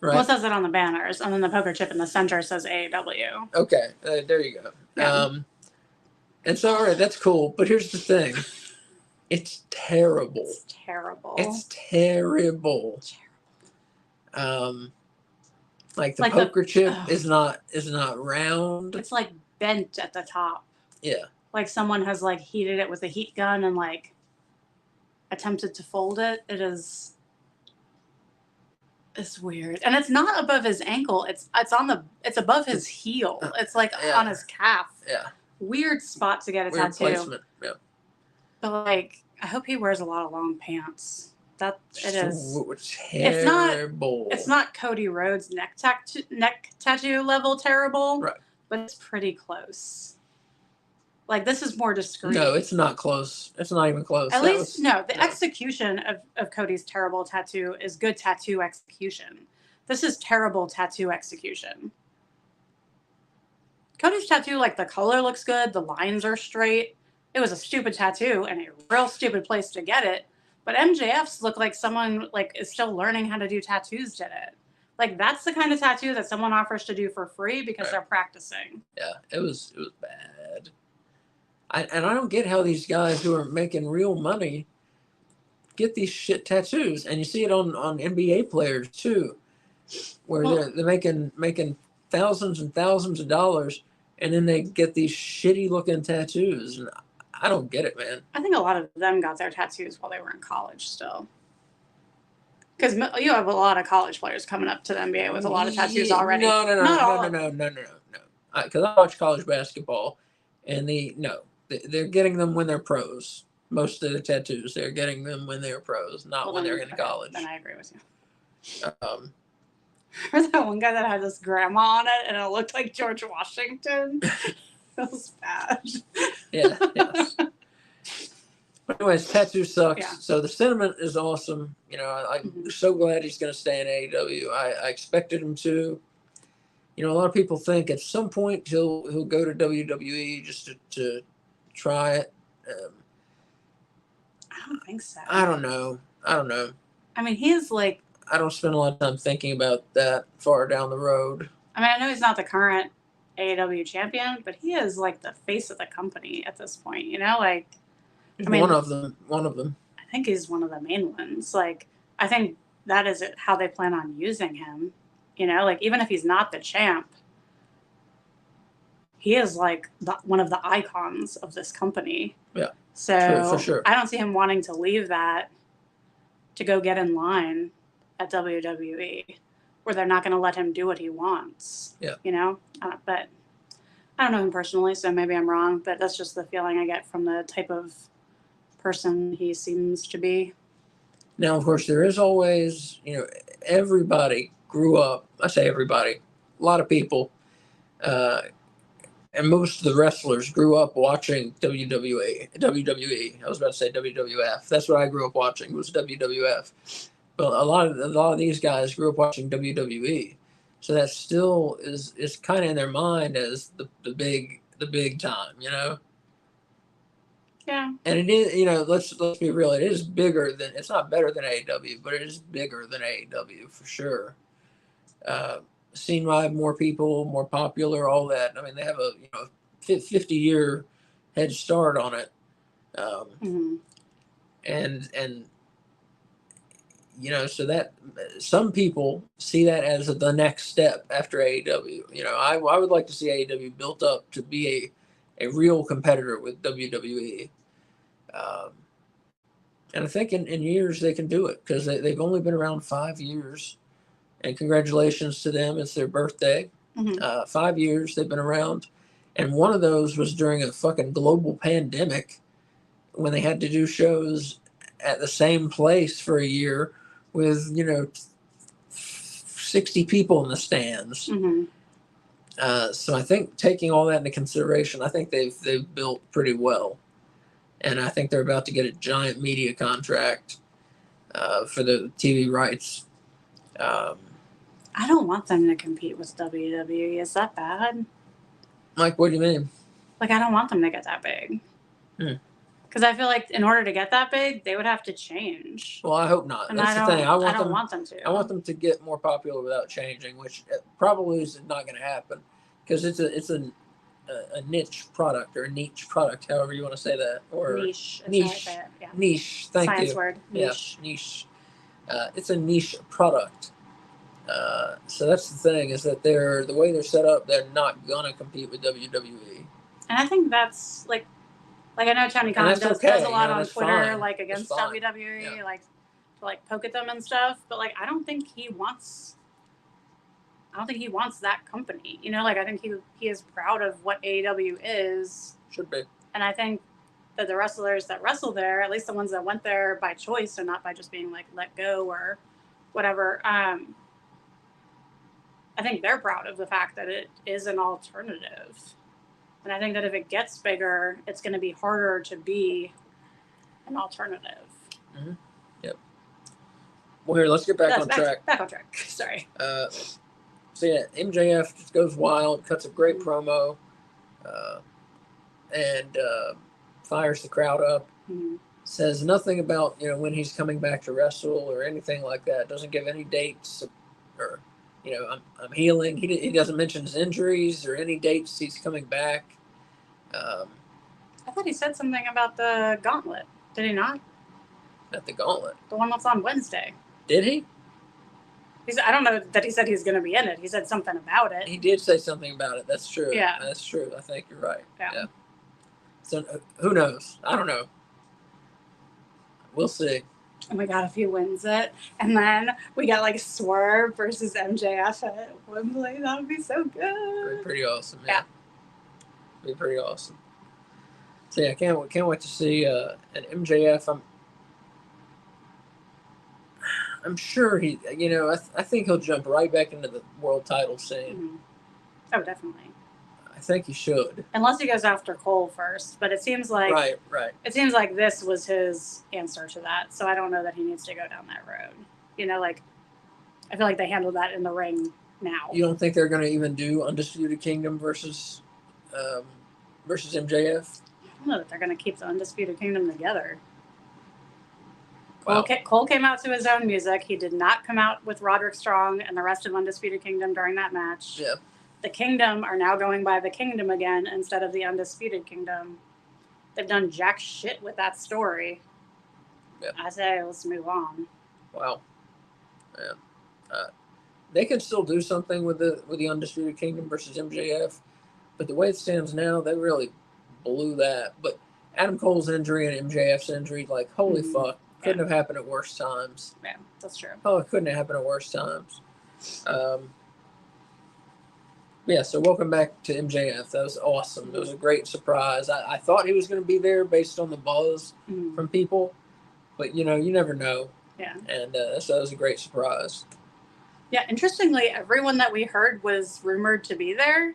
Right? Well, it says it on the banners, and then the poker chip in the center says AEW. Okay, there you go. Yeah. And so, all right, that's cool. But here's the thing. It's terrible. It's terrible. It's terrible. Like the Like poker chip is not round. It's like bent at the top. Yeah. Like someone has like heated it with a heat gun and like attempted to fold it. It's weird. And it's not above his ankle. It's above his heel. It's like on his calf. Yeah. Weird spot to get a Weird tattoo. Placement. Yeah. But like, I hope he wears a lot of long pants. That it is terrible. It's not Cody Rhodes neck tattoo level terrible. Right. But it's pretty close. Like, this is more discreet. No, it's not close. It's not even close. The execution of Cody's terrible tattoo is good tattoo execution. This is terrible tattoo execution. Cody's tattoo, like, the color looks good. The lines are straight. It was a stupid tattoo and a real stupid place to get it. But MJF's look like someone, like, is still learning how to do tattoos did it. Like, that's the kind of tattoo that someone offers to do for free because they're practicing. Yeah, it was bad. I don't get how these guys who are making real money get these shit tattoos. And you see it on NBA players, too, where they're making thousands and thousands of dollars, and then they get these shitty-looking tattoos. And I don't get it, man. I think a lot of them got their tattoos while they were in college still. Because you have a lot of college players coming up to the NBA with a lot of tattoos already. No. Because I watch college basketball, and they're getting them when they're pros. Most of the tattoos, they're getting them when they're pros, not when they're in college. Then I agree with you. Remember that one guy that had this grandma on it, and it looked like George Washington? That was bad. Yeah. But anyways, tattoo sucks. Yeah. So the sentiment is awesome. I'm so glad he's going to stay in AEW. I expected him to. A lot of people think at some point he'll go to WWE just to try it. I don't think so. I don't know. I mean, he is like. I don't spend a lot of time thinking about that far down the road. I mean, I know he's not the current AEW champion, but he is like the face of the company at this point. Like. One of them. I think he's one of the main ones. Like, I think that is how they plan on using him. Like, even if he's not the champ, he is like one of the icons of this company. Yeah. So for sure. I don't see him wanting to leave that to go get in line at WWE, where they're not going to let him do what he wants. Yeah. But I don't know him personally, so maybe I'm wrong. But that's just the feeling I get from the type of person he seems to be. Now, of course, there is always, everybody grew up. I say everybody, a lot of people, and most of the wrestlers grew up watching WWE. I was about to say WWF. That's what I grew up watching, was WWF. But a lot of these guys grew up watching WWE, so that still is kind of in their mind as the big time, Yeah. And it is, let's be real. It is bigger than. It's not better than AEW, but it is bigger than AEW for sure. Seen by more people, more popular, all that. I mean, they have a 50-year head start on it, and so that some people see that as the next step after AEW. I would like to see AEW built up to be a real competitor with WWE. And I think in years they can do it because they've only been around 5 years. And congratulations to them. It's their birthday. 5 years they've been around. And one of those was during a fucking global pandemic when they had to do shows at the same place for a year with, 60 people in the stands. So I think taking all that into consideration, I think they've built pretty well. And I think they're about to get a giant media contract for the TV rights. I don't want them to compete with WWE. Is that bad? Like, what do you mean? Like, I don't want them to get that big. Because I feel like in order to get that big, they would have to change. Well, I hope not. And That's the thing. I don't want them to. I want them to get more popular without changing, which probably is not going to happen because it's a niche product or a niche product, however you want to say that, or Niche. Is how I say it. Yeah. Niche. Thank Science you. word. Niche. Yeah, niche. It's a niche product. So that's the thing, is that the way they're set up, they're not gonna compete with WWE. And I think that's like I know Tony And Khan that's does okay, a lot on that's Twitter, fine. like That's against fine. WWE, Yeah. like to like poke at them and stuff. But like I don't think he wants that company. You know, like I think he is proud of what AEW is. Should be. And I think that the wrestlers that wrestle there, at least the ones that went there by choice and not by just being like let go or whatever, I think they're proud of the fact that it is an alternative. And I think that if it gets bigger, it's going to be harder to be an alternative. Mm-hmm. Yep. Well, here, let's get back on track. Back on track. Sorry. So yeah, MJF just goes wild, cuts a great promo, and fires the crowd up. Mm-hmm. Says nothing about when he's coming back to wrestle or anything like that. Doesn't give any dates or I'm healing. He doesn't mention his injuries or any dates he's coming back. I thought he said something about the gauntlet. Did he not? Not the gauntlet. The one that's on Wednesday. Did he? I don't know that he said he's going to be in it. He said something about it. He did say something about it. That's true. Yeah. That's true. I think you're right. Yeah. So who knows? I don't know. We'll see. Oh my God, if he wins it. And then we got like Swerve versus MJF at Wembley. That would be so good. Be pretty awesome. Yeah. Be pretty awesome. So yeah, can't wait to see an MJF. I'm sure he, I think he'll jump right back into the world title scene. Mm-hmm. Oh, definitely. I think he should. Unless he goes after Cole first, but it seems like right. It seems like this was his answer to that, so I don't know that he needs to go down that road. I feel like they handled that in the ring now. You don't think they're going to even do Undisputed Kingdom versus MJF? I don't know that they're going to keep the Undisputed Kingdom together. Wow. Cole came out to his own music. He did not come out with Roderick Strong and the rest of Undisputed Kingdom during that match. Yeah. The Kingdom are now going by the Kingdom again instead of the Undisputed Kingdom. They've done jack shit with that story. Yeah. I say let's move on. Wow. Yeah. They can still do something with the Undisputed Kingdom versus MJF, but the way it stands now, they really blew that. But Adam Cole's injury and MJF's injury, like, holy fuck, couldn't have happened at worse times. Yeah, that's true. Oh, it couldn't have happened at worse times. Yeah, so welcome back to MJF. That was awesome. It was a great surprise. I thought he was going to be there based on the buzz from people, but you never know. Yeah. And so that was a great surprise. Yeah, interestingly, everyone that we heard was rumored to be there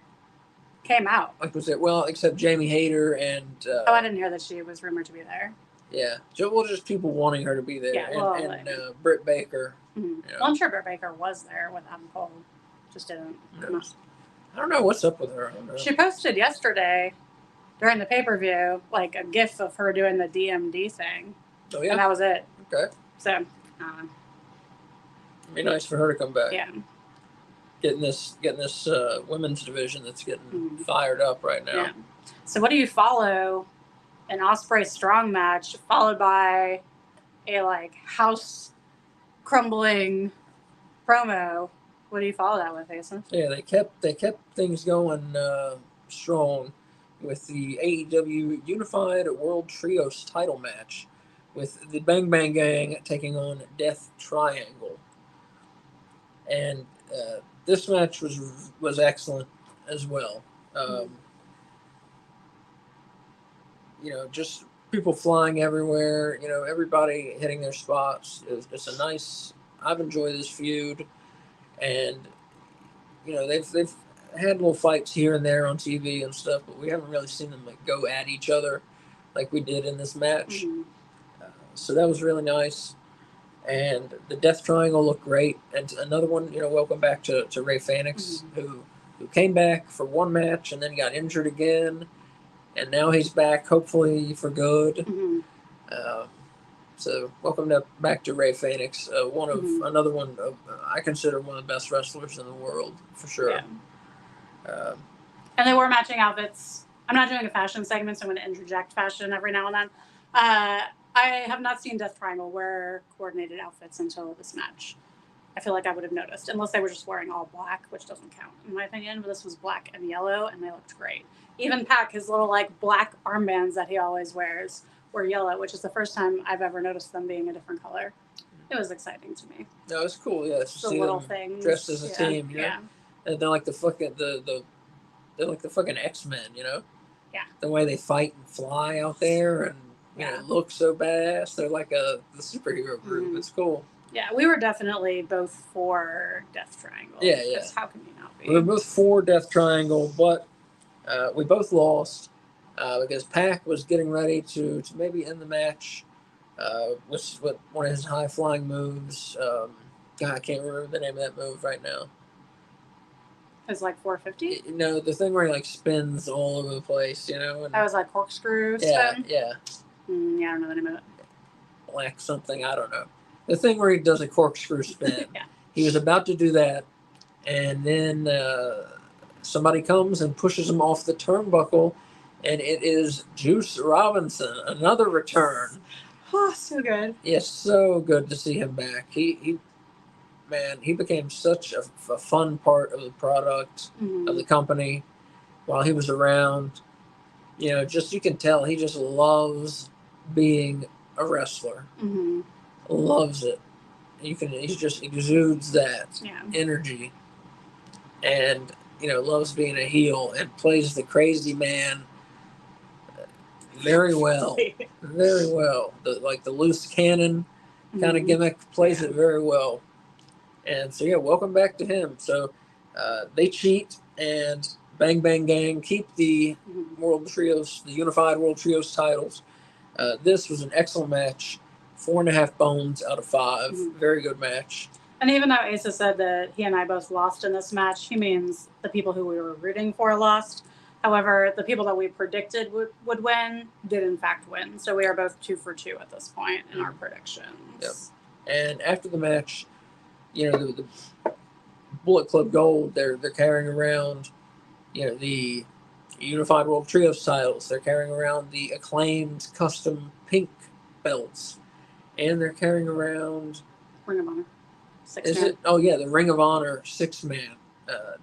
came out. Like was it? Well, except Jamie Hayter and. I didn't hear that she was rumored to be there. Yeah, well, just people wanting her to be there. Yeah, well, and Britt Baker. Mm-hmm. Well, I'm sure Britt Baker was there with Adam Cole. Just didn't. No. I don't know what's up with her. She posted yesterday during the pay-per-view like a gif of her doing the DMD thing. Oh yeah. And that was it. Okay. So. It'd be nice for her to come back. Yeah. Getting this women's division that's getting fired up right now. Yeah. So what do you follow? An Ospreay Strong match followed by a house crumbling promo. What do you follow that with, Asa? Yeah, they kept things going strong with the AEW Unified World Trios title match with the Bang Bang Gang taking on Death Triangle. And this match was excellent as well. Just people flying everywhere. Everybody hitting their spots. It's a nice. I've enjoyed this feud, and they've had little fights here and there on TV and stuff, but we haven't really seen them go at each other like we did in this match. So that was really nice. And the Death Triangle looked great. And another one, welcome back to Ray Phoenix, who came back for one match and then got injured again. And now he's back, hopefully for good. So welcome back to Ray Phoenix, another one I consider one of the best wrestlers in the world, for sure. Yeah. And they wore matching outfits. I'm not doing a fashion segment, so I'm going to interject fashion every now and then. I have not seen Death Triangle wear coordinated outfits until this match. I feel like I would have noticed, unless they were just wearing all black, which doesn't count in my opinion. But this was black and yellow, and they looked great. Even Pac, his little like black armbands that he always wears, were yellow, which is the first time I've ever noticed them being a different color. It was exciting to me. No, it's cool. Yeah, to The see little them things dressed as a team. You know? Yeah. And they're like the fucking they're like the fucking X-Men. You know. Yeah. The way they fight and fly out there, and you know, look so badass. They're like the superhero group. Mm-hmm. It's cool. Yeah, we were definitely both for Death Triangle. Yeah, yeah. How can you not be? We were both for Death Triangle, but we both lost because Pac was getting ready to maybe end the match with one of his high flying moves. God, I can't remember the name of that move right now. It's like 450? No, the thing where he like spins all over the place, you know. And, that was like corkscrew spin? Yeah. Yeah, I don't know the name of it. Black something, I don't know. The thing where he does a corkscrew spin. Yeah. He was about to do that, and then somebody comes and pushes him off the turnbuckle, and it is Juice Robinson, another return. Oh, so good. Yes, so good to see him back. He became such a fun part of the product, of the company while he was around. You know, just you can tell he just loves being a wrestler. Mm-hmm. Loves it. He just exudes that energy, and you know, loves being a heel and plays the crazy man very well. Very well. The loose cannon kind of gimmick, plays it very well. And so welcome back to him. So they cheat, and Bang Bang Gang keep the World Trios, the Unified World Trios titles. This was an excellent match. 4.5 bones out of 5. Very good match. And even though Asa said that he and I both lost in this match, he means the people who we were rooting for lost. However, the people that we predicted would win did in fact win. So we are both 2 for 2 at this point in our predictions. Yep. And after the match, you know, the Bullet Club Gold, they're carrying around, you know, the Unified World Trios titles. They're carrying around the Acclaimed custom pink belts. And they're carrying around Ring of Honor. 6-man. Is it? Oh yeah, the Ring of Honor 6-man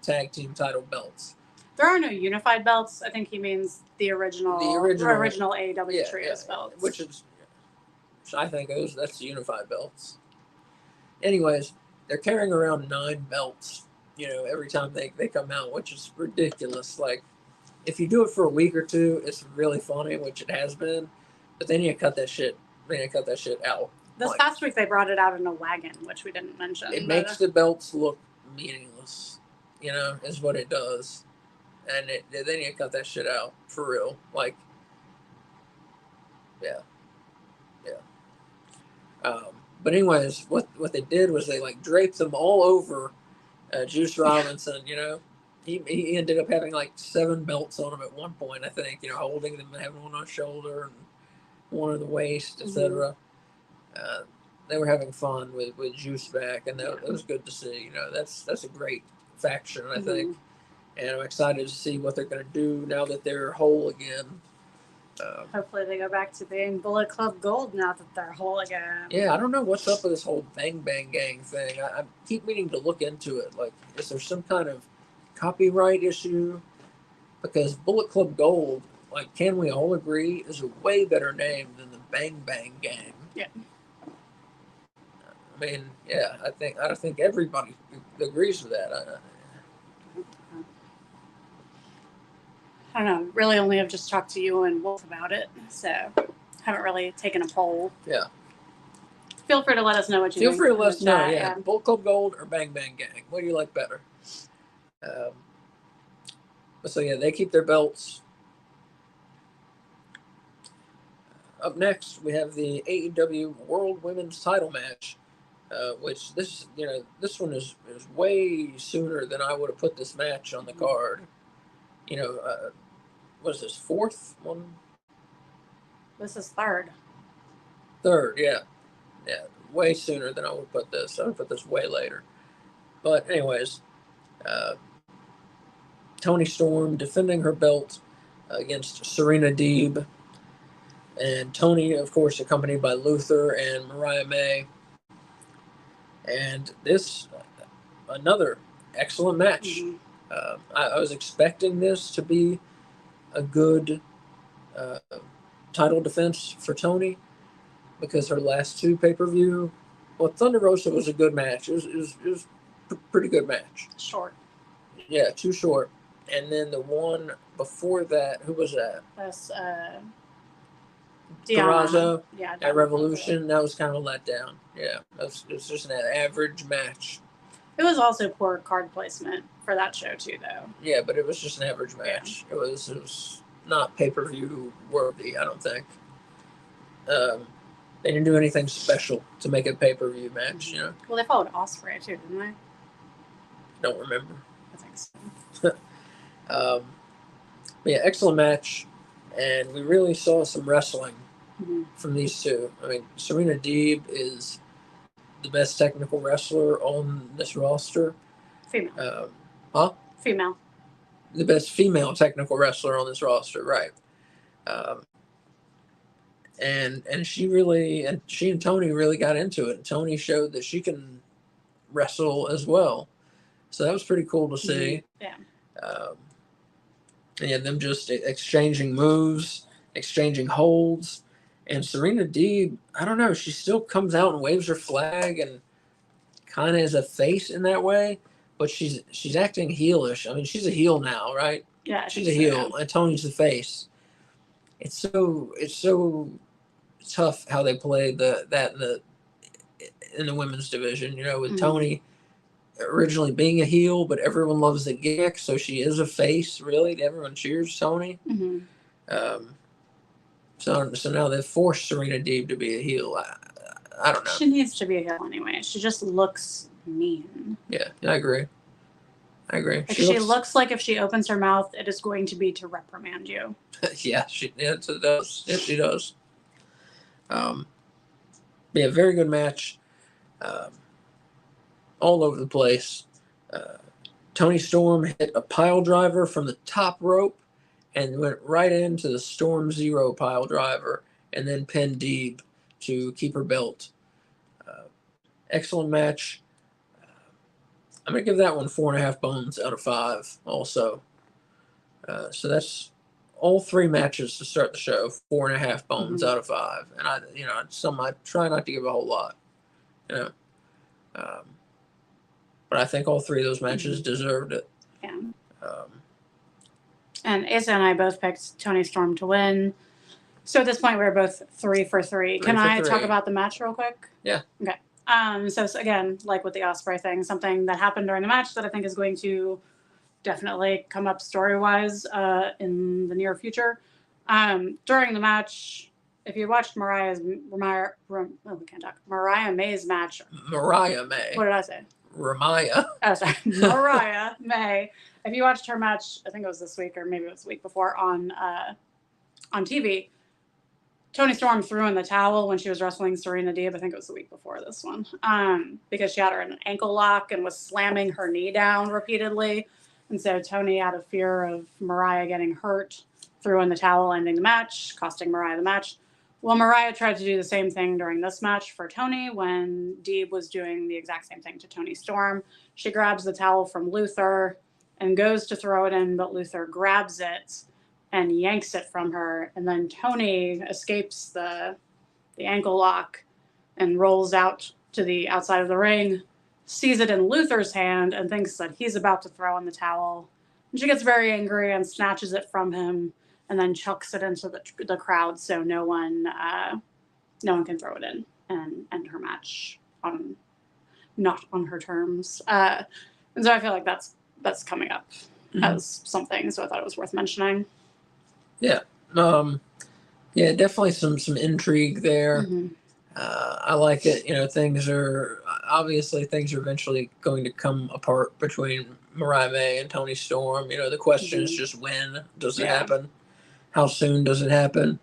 tag team title belts. There are no unified belts. I think he means the original AEW Trios belts. Which I think that's the unified belts. Anyways, they're carrying around 9 belts, you know, every time they come out, which is ridiculous. Like, if you do it for a week or two, it's really funny, which it has been. But then you cut that shit. Out. This past week they brought it out in a wagon, which we didn't mention. It makes the belts look meaningless, you know, is what it does. And then you cut that shit out for real. Like, yeah. But anyways, what they did was they like draped them all over Juice Robinson. You know, he ended up having like 7 belts on him at one point. I think, you know, holding them, having one on his shoulder and one on the waist, etc. They were having fun with Juice back, and that was good to see. You know, that's a great faction, I think, and I'm excited to see what they're going to do now that they're whole again. Hopefully they go back to being Bullet Club Gold now that they're whole again. Yeah, I don't know what's up with this whole Bang Bang Gang thing. I keep meaning to look into it. Like, is there some kind of copyright issue? Because Bullet Club Gold, like, can we all agree, is a way better name than the Bang Bang Gang. Yeah. I mean, yeah, I think everybody agrees with that. I don't know. Really, only have just talked to you and Wolf about it, so haven't really taken a poll. Yeah. Feel free to let us know what you think. Feel free to let us know. Yeah. Bullet Club Gold or Bang Bang Gang? What do you like better? So yeah, they keep their belts. Up next, we have the AEW World Women's Title match, which this one is way sooner than I would have put this match on the card. You know, what is this, 4th one? This is 3rd. 3rd, yeah, way sooner than I would put this. I would put this way later. But anyways, Toni Storm defending her belt against Serena Deeb. And Toni, of course, accompanied by Luther and Mariah May. And this, another excellent match. Mhm. I was expecting this to be a good title defense for Toni because her last two pay-per-view, well, Thunder Rosa was a good match. It was a pretty good match. Short. Yeah, too short. And then the one before that, who was that? That's Peraza Yeah, at Revolution. That was kind of a letdown. Yeah, it was just an average match. It was also poor card placement for that show too, though. Yeah, but it was just an average match. Yeah. It was not pay-per-view worthy, I don't think. They didn't do anything special to make it a pay-per-view match, you know. Well, they followed Ospreay too, didn't they? Don't remember. I think so. But yeah, excellent match, and we really saw some wrestling from these two. I mean, Serena Deeb is the best technical wrestler on this roster. Female. Female. The best female technical wrestler on this roster, right? And she and Toni really got into it. And Toni showed that she can wrestle as well, so that was pretty cool to see. Yeah. And them just exchanging moves, exchanging holds. And Serena Deeb, I don't know, she still comes out and waves her flag and kind of is a face in that way, but she's acting heelish. I mean, she's a heel now, right? Yeah, she's a heel, and Toni's the face. It's so tough how they play that in the women's division. You know, with Toni originally being a heel, but everyone loves the gimmick, so she is a face. Really, everyone cheers Toni. So now they've forced Serena Deeb to be a heel. I don't know. She needs to be a heel anyway. She just looks mean. Yeah, I agree. Like she looks like if she opens her mouth, it is going to be to reprimand you. Yeah, she does. Yes, she does. Yeah, very good match. All over the place. Toni Storm hit a pile driver from the top rope and went right into the Storm Zero pile driver and then pinned Deeb to keep her belt. Excellent match. I'm going to give that one 4.5 bones out of 5 also. So that's all 3 matches to start the show, 4.5 bones out of 5. And I try not to give a whole lot, you know. But I think all 3 of those matches deserved it. Yeah. And Asa and I both picked Toni Storm to win. So at this point, we're both 3 for 3. Can I talk about the match real quick? Yeah. Okay. So again, like with the Ospreay thing, something that happened during the match that I think is going to definitely come up story-wise in the near future. During the match, if you watched Mariah May's match. Mariah May. What did I say? Mariah. Oh, sorry. Mariah May. If you watched her match, I think it was this week or maybe it was the week before on TV, Toni Storm threw in the towel when she was wrestling Serena Deeb. I think it was the week before this one, because she had her in an ankle lock and was slamming her knee down repeatedly. And so Toni, out of fear of Mariah getting hurt, threw in the towel, ending the match, costing Mariah the match. Well, Mariah tried to do the same thing during this match for Toni when Deeb was doing the exact same thing to Toni Storm. She grabs the towel from Luther and goes to throw it in, but Luther grabs it and yanks it from her. And then Toni escapes the ankle lock and rolls out to the outside of the ring, sees it in Luther's hand and thinks that he's about to throw in the towel. And she gets very angry and snatches it from him and then chucks it into the crowd so no one can throw it in and end her match not on her terms. And so I feel like that's coming up as something, so I thought it was worth mentioning. Yeah. Yeah, definitely some intrigue there. I like it. You know, things are eventually going to come apart between Mariah May and Toni Storm. You know, the question is just when does it happen? How soon does it happen?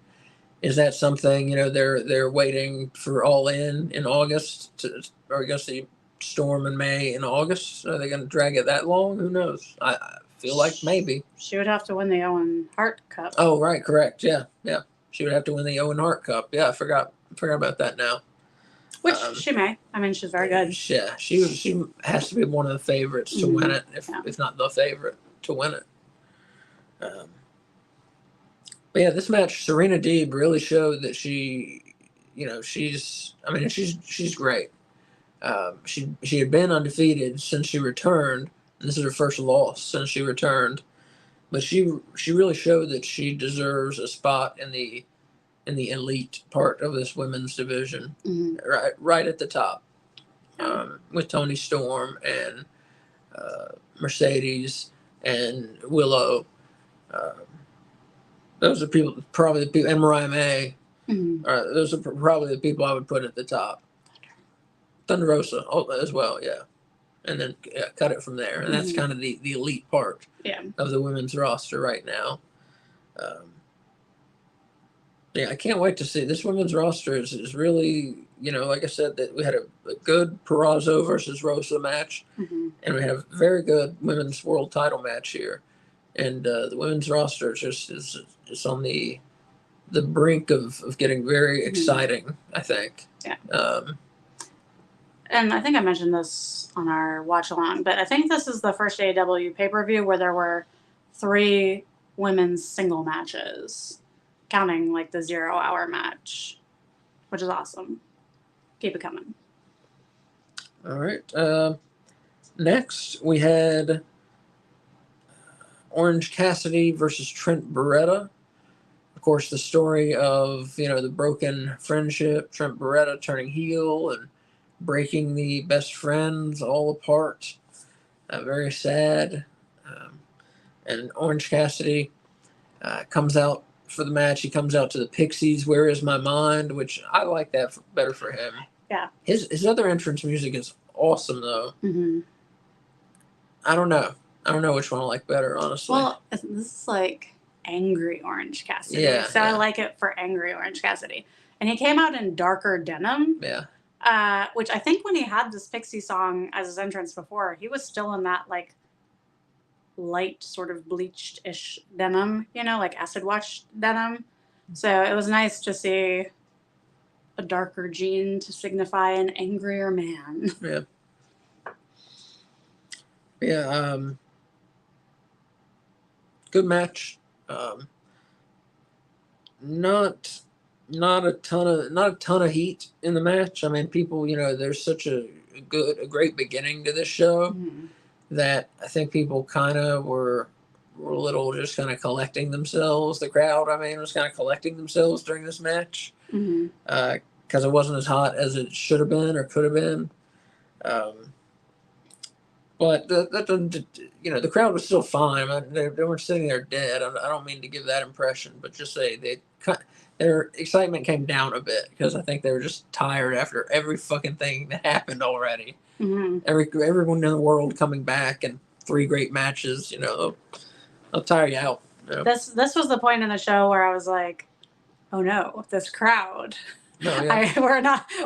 Is that something, you know, they're waiting for All In August or I guess the Storm in May in August? Are they going to drag it that long? Who knows? feel like maybe. She would have to win the Owen Hart Cup. Oh, right, correct. Yeah. She would have to win the Owen Hart Cup. Yeah, I forgot about that now. Which she may. I mean, she's very good. Yeah, she has to be one of the favorites to win it, if not the favorite to win it. But yeah, this match, Serena Deeb really showed that she's great. She had been undefeated since she returned. And this is her first loss since she returned, but she really showed that she deserves a spot in the elite part of this women's division, right at the top, with Toni Storm and Mercedes and Willow. Those are probably the people, and Mariah May. Those are probably the people I would put at the top. Thunder Rosa as well, yeah. And then cut it from there. And that's kind of the elite part of the women's roster right now. I can't wait to see. This women's roster is really, like I said, that we had a good Purrazzo versus Rosa match. And we had a very good women's world title match here. And the women's roster is on the brink of getting very exciting, I think. Yeah. And I think I mentioned this on our watch along, but I think this is the first AEW pay-per-view where there were 3 women's single matches, counting like the 0 hour match, which is awesome. Keep it coming. All right. Next, we had Orange Cassidy versus Trent Beretta. Of course, the story of, the broken friendship, Trent Beretta turning heel and breaking the best friends all apart. Very sad. And Orange Cassidy comes out for the match. He comes out to the Pixies, Where Is My Mind, which I like that better for him. Yeah. His other entrance music is awesome, though. I don't know which one I like better, honestly. Well, this is like angry Orange Cassidy. Yeah. So I like it for angry Orange Cassidy. And he came out in darker denim. Yeah. Which I think when he had this Pixie song as his entrance before, he was still in that like light sort of bleached-ish denim, like acid wash denim. So it was nice to see a darker jean to signify an angrier man. Yeah. Yeah. Good match. Not a ton of heat in the match. I mean, people, there's such a great beginning to this show that I think people kind of were a little just kind of collecting themselves. The crowd, was kind of collecting themselves during this match because it wasn't as hot as it should have been or could have been. But the crowd was still fine. They weren't sitting there dead. I don't mean to give that impression, but just say their excitement came down a bit because I think they were just tired after every fucking thing that happened already. Everyone in the world coming back and 3 great matches. They'll tire you out. This was the point in the show where I was like, oh no, this crowd. No, yeah.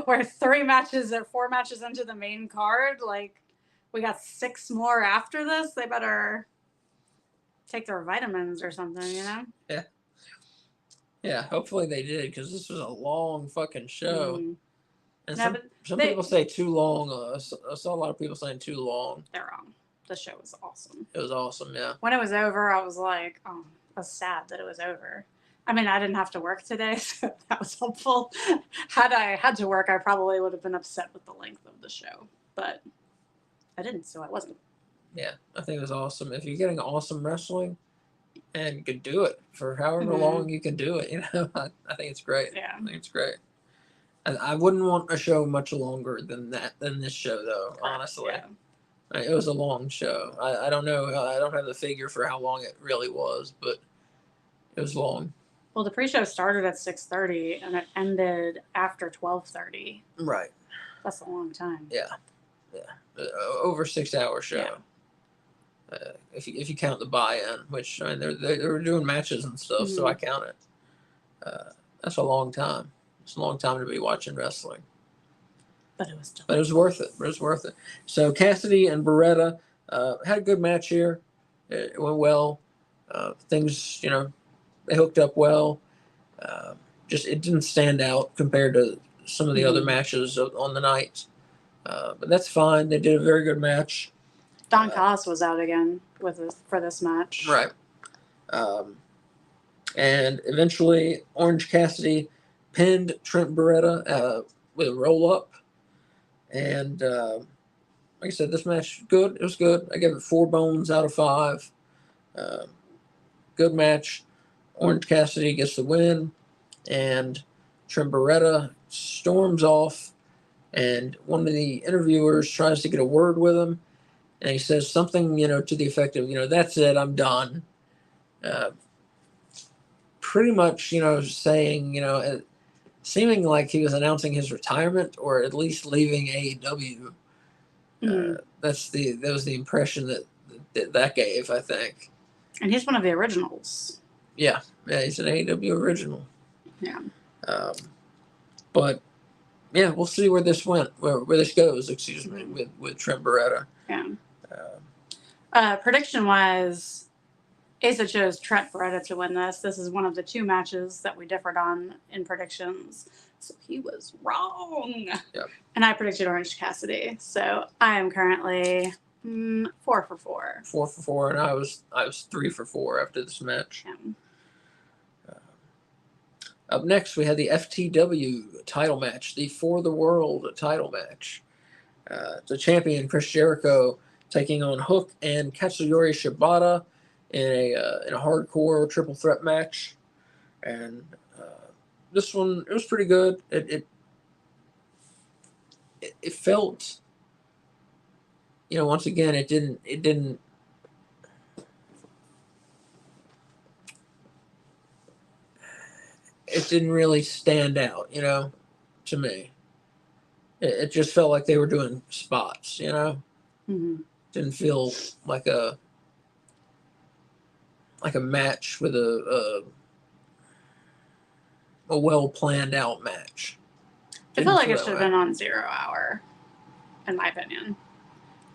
We're 4 matches into the main card. Like, we got 6 more after this. They better take their vitamins or something, Yeah. Yeah, hopefully they did, because this was a long fucking show. And some people say too long. I saw a lot of people saying too long. They're wrong. The show was awesome. It was awesome, yeah. When it was over, I was like, oh, I was sad that it was over. I mean, I didn't have to work today, so that was helpful. Had I had to work, I probably would have been upset with the length of the show. But I didn't, so I wasn't. Yeah, I think it was awesome. If you're getting awesome wrestling and you can do it for however long you can do it, I think it's great. Yeah. I think it's great. I wouldn't want a show much longer than this show, though, honestly. Yeah. It was a long show. I don't know. I don't have the figure for how long it really was, but it was long. Well, the pre-show started at 6:30 and it ended after 12:30. Right. That's a long time. Yeah. Over 6-hour show. Yeah. If you count the buy-in, which they were doing matches and stuff, so I count it. That's a long time. It's a long time to be watching wrestling. But it was worth it. So Cassidy and Beretta had a good match here. It went well. Things, they hooked up well. Just it didn't stand out compared to some of the other matches on the night. But that's fine. They did a very good match. Don Callis was out again for this match. Right. And eventually, Orange Cassidy pinned Trent Beretta with a roll up. And like I said, this match good. It was good. I gave it 4 bones out of 5. Good match. Orange Cassidy gets the win, and Trent Beretta storms off. And one of the interviewers tries to get a word with him, and he says something, to the effect of, that's it, I'm done. Pretty much, saying, seeming like he was announcing his retirement or at least leaving AEW. That was the impression that gave, I think. And he's one of the originals. Yeah, he's an AEW original. Yeah. But yeah, we'll see where this goes. Excuse me, with Trent Beretta. Yeah. Prediction wise, Asa chose Trent Beretta to win this. This is one of the 2 matches that we differed on in predictions. So he was wrong. Yep. And I predicted Orange Cassidy. So I am currently 4 for 4. 4 for 4, and I was 3 for 4 after this match. Yeah. Up next, we had the FTW title match, the For the World title match. The champion Chris Jericho taking on Hook and Katsuyori Shibata in a hardcore triple threat match, and this one, it was pretty good. It felt, once again, it didn't really stand out, to me. It just felt like they were doing spots, Didn't feel like a match with a well planned out match. I feel like it should have been on 0 Hour, in my opinion.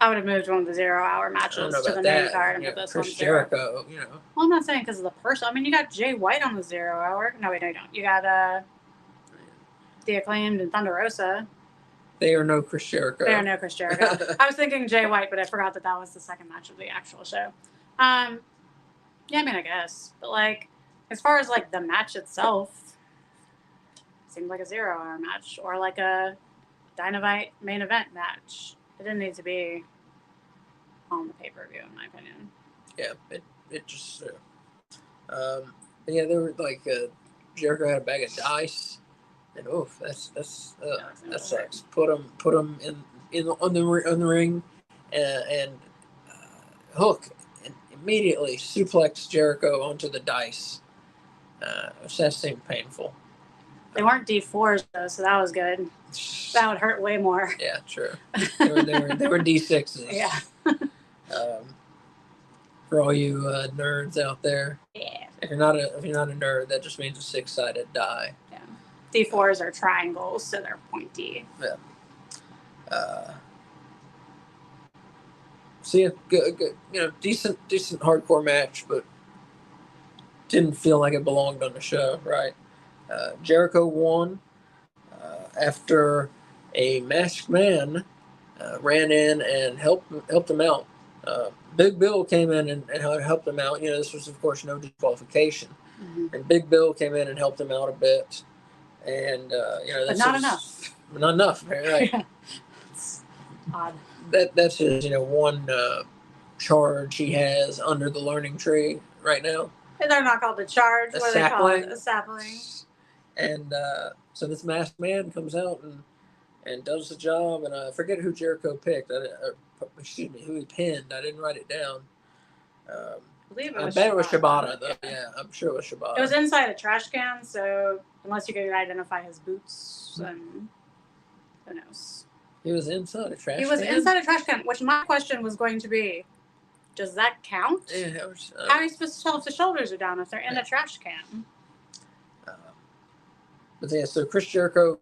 I would have moved one of the 0 Hour matches to the main card and put this Chris one Jericho, Well, I'm not saying because of the person. I mean, you got Jay White on the 0 Hour. No, wait, no, you don't. You got the Acclaimed and Thunder Rosa. They are no Chris Jericho. They are no Chris Jericho. I was thinking Jay White, but I forgot that was the second match of the actual show. Yeah, I mean, I guess. But, as far as, the match itself, it seemed like a 0 Hour match or like a Dynamite main event match. It didn't need to be on the pay-per-view, in my opinion. Yeah, it just... yeah, they were, Jericho had a bag of dice. And that sucks. Put him on the ring, and Hook and immediately suplex Jericho onto the dice. That seemed painful. They weren't D4s though, so that was good. That would hurt way more. Yeah, true. They were D6s. Yeah. For all you nerds out there. Yeah. If you're not a nerd, that just means a 6-sided die. Yeah. D4s are triangles, so they're pointy. Yeah. So yeah, good, decent hardcore match, but didn't feel like it belonged on the show, right? Jericho won after a masked man ran in and helped him out. Big Bill came in and helped him out. This was, of course, no disqualification. Mm-hmm. And Big Bill came in and helped him out a bit. And, but not enough. Not enough, right? Yeah. It's odd. That's his, one charge he has under the learning tree right now. And they're not called a charge. What are they called? A sapling. And so this masked man comes out and does the job. And I forget who Jericho picked. Who he pinned. I didn't write it down. I believe it was bet it was Shibata, though. Yeah, I'm sure it was Shibata. It was inside a trash can, so unless you can identify his boots, then who knows? He was inside a trash can? He was inside a trash can, which my question was going to be, does that count? Yeah, how are you supposed to tell if the shoulders are down if they're in a trash can? But yeah, so Chris Jericho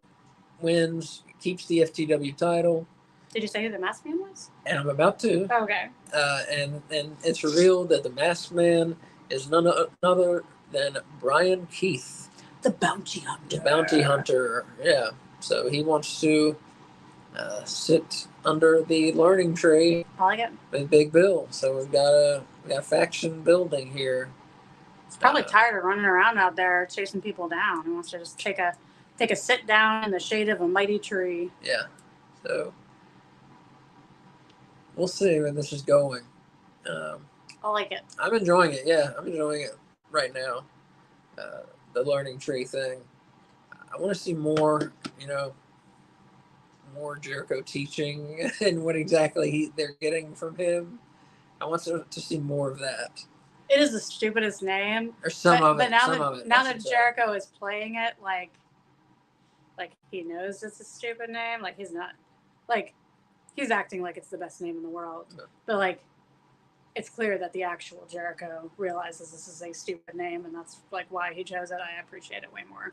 wins, keeps the FTW title. Did you say who the Masked Man was? And I'm about to. Oh, okay. And it's revealed that the Masked Man is none other than Brian Keith, the bounty hunter. The bounty hunter, yeah. So he wants to sit under the learning tree. I like it. With Big Bill. So we got faction building here. He's probably tired of running around out there chasing people down. He wants to just take a sit down in the shade of a mighty tree. Yeah. So we'll see where this is going. I like it. I'm enjoying it. Yeah, I'm enjoying it right now. The learning tree thing. I want to see more, more Jericho teaching and what exactly they're getting from him. I want to see more of that. It is the stupidest name. Or some of it. But now that Jericho is playing it, like he knows it's a stupid name. Like he's not, like he's acting like it's the best name in the world. No. But like, it's clear that the actual Jericho realizes this is a stupid name, and that's like why he chose it. I appreciate it way more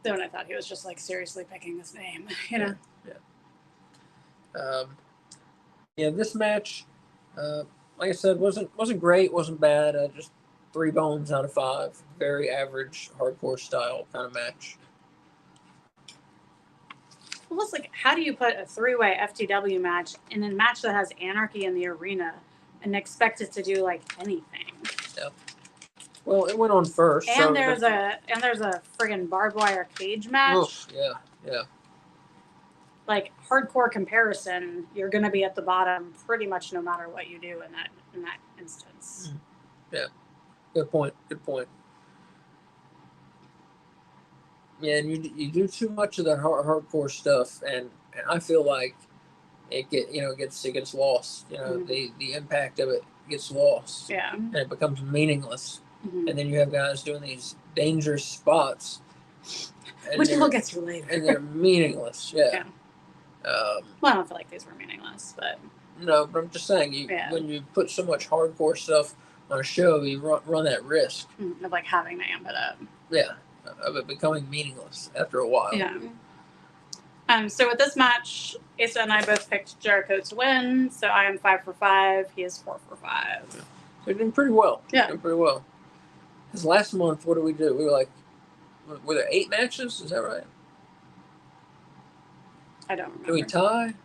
than I thought he was just like seriously picking this name. Yeah. This match, like I said, wasn't great, wasn't bad. Just 3 bones out of 5. Very average, hardcore style kind of match. Well, it's like, how do you put a 3-way FTW match in a match that has anarchy in the arena and expect it to do like anything? Yeah. Well, it went on first. And there's a friggin' barbed wire cage match. Oof, yeah. Like hardcore comparison, you're gonna be at the bottom pretty much no matter what you do in that instance. Yeah. Good point. Yeah, and you do too much of that hardcore stuff, and I feel like it gets lost. The impact of it gets lost. Yeah, and it becomes meaningless. Mm-hmm. And then you have guys doing these dangerous spots, which all gets related, and they're meaningless. Yeah. Well, I don't feel like these were meaningless, but no. But I'm just saying, when you put so much hardcore stuff on a show, you run that risk of like having to amp it up. Yeah. Of it becoming meaningless after a while. Yeah. So with this match, Asa and I both picked Jericho to win. So I am 5 for 5. He is 4 for 5. They're doing pretty well. Yeah. Doing pretty well. Because last month, what did we do? We were like, were there 8 matches? Is that right? I don't remember. Did we tie?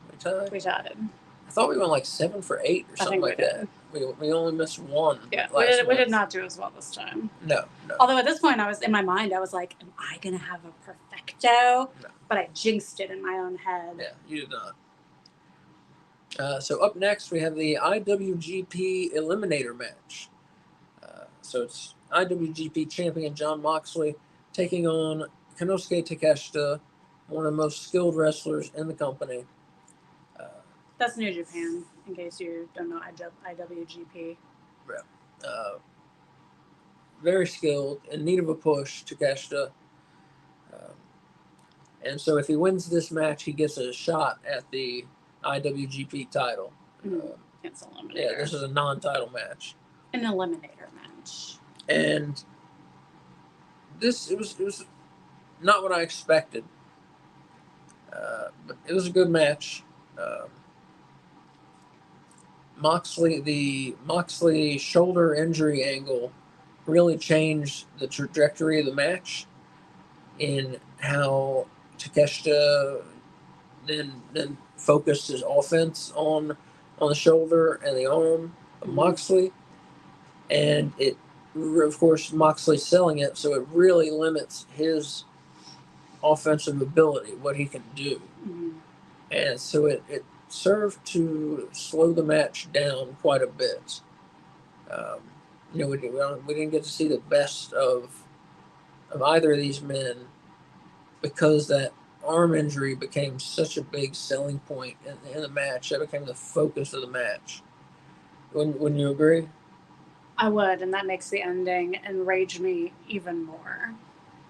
We tied. I thought we went like 7 for 8 or something like that. We only missed 1. Yeah, we did not do as well this time. No. Although at this point, I was in my mind, I was like, am I going to have a perfecto? No. But I jinxed it in my own head. Yeah, you did not. So up next, we have the IWGP Eliminator match. So it's IWGP champion Jon Moxley taking on Konosuke Takeshita, one of the most skilled wrestlers in the company. That's New Japan, in case you don't know IWGP. Yeah. Very skilled, in need of a push, Takeshita. And so if he wins this match, he gets a shot at the IWGP title. It's Eliminator. Yeah, this is a non-title match. An Eliminator match. And it was not what I expected. But it was a good match. The Moxley shoulder injury angle really changed the trajectory of the match in how Takeshita then focused his offense on the shoulder and the arm of Moxley. And it, of course, Moxley's selling it, so it really limits his offensive ability, what he can do. Mm-hmm. And so it served to slow the match down quite a bit. We didn't get to see the best of either of these men because that arm injury became such a big selling point in the match. That became the focus of the match. Wouldn't you agree? I would, and that makes the ending enrage me even more.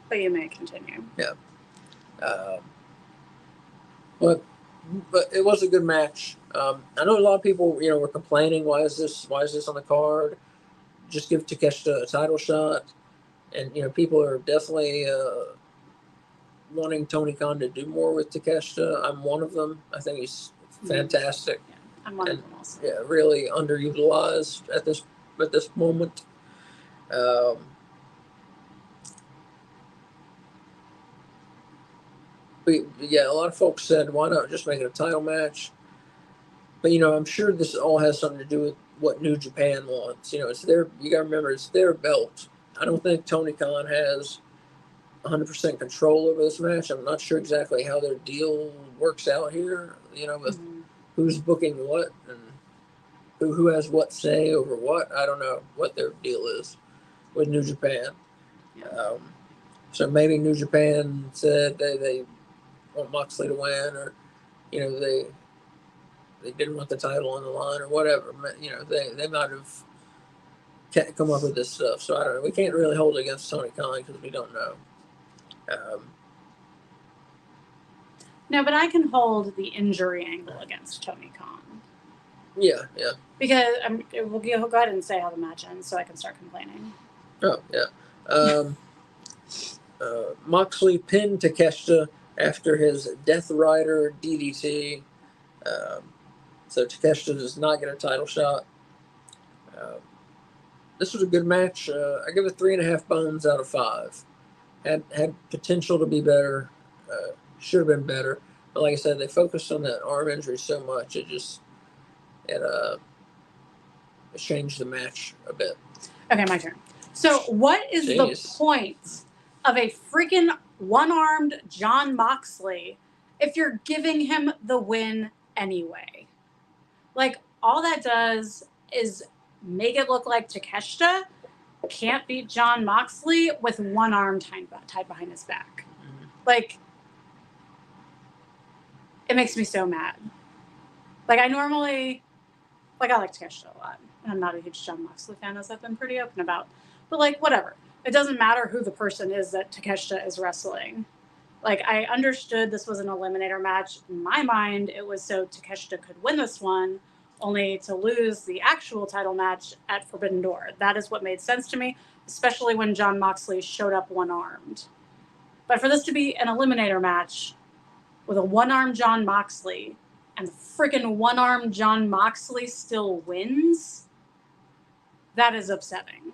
But you may continue. Yeah. But it was a good match. I know a lot of people, were complaining, why is this on the card? Just give Takeshita a title shot. And, people are definitely wanting Tony Khan to do more with Takeshita. I'm one of them. I think he's fantastic. Yeah, I'm one of them also. Yeah, really underutilized at this moment. But yeah, a lot of folks said, why not just make it a title match? But, I'm sure this all has something to do with what New Japan wants. It's their, you got to remember, it's their belt. I don't think Tony Khan has 100% control over this match. I'm not sure exactly how their deal works out here, with who's booking what and who has what say over what. I don't know what their deal is with New Japan. Yeah. So maybe New Japan said they want Moxley to win, or they didn't want the title on the line, or whatever. They might have come up with this stuff. So I don't know. We can't really hold it against Tony Khan because we don't know. No, but I can hold the injury angle against Tony Khan. Yeah. Because we'll go ahead and say how the match ends so I can start complaining. Oh, yeah. Moxley pinned Takeshita after his Death Rider DDT. So Takeshita does not get a title shot. This was a good match. I give it 3.5 bones out of 5. Had potential to be better. Should have been better. But like I said, they focused on that arm injury so much, it changed the match a bit. Okay, my turn. So what is the point of a freaking one-armed Jon Moxley if you're giving him the win anyway? Like, all that does is make it look like Takeshita can't beat Jon Moxley with one arm tied behind his back. Mm-hmm. Like, it makes me so mad. Like, I like Takeshita a lot. I'm not a huge Jon Moxley fan, as I've been pretty open about. But, like, whatever. It doesn't matter who the person is that Takeshita is wrestling. Like, I understood this was an eliminator match. In my mind, it was so Takeshita could win this one, only to lose the actual title match at Forbidden Door. That is what made sense to me, especially when Jon Moxley showed up one-armed. But for this to be an eliminator match with a one-armed Jon Moxley, and the freaking one-armed Jon Moxley still wins, that is upsetting.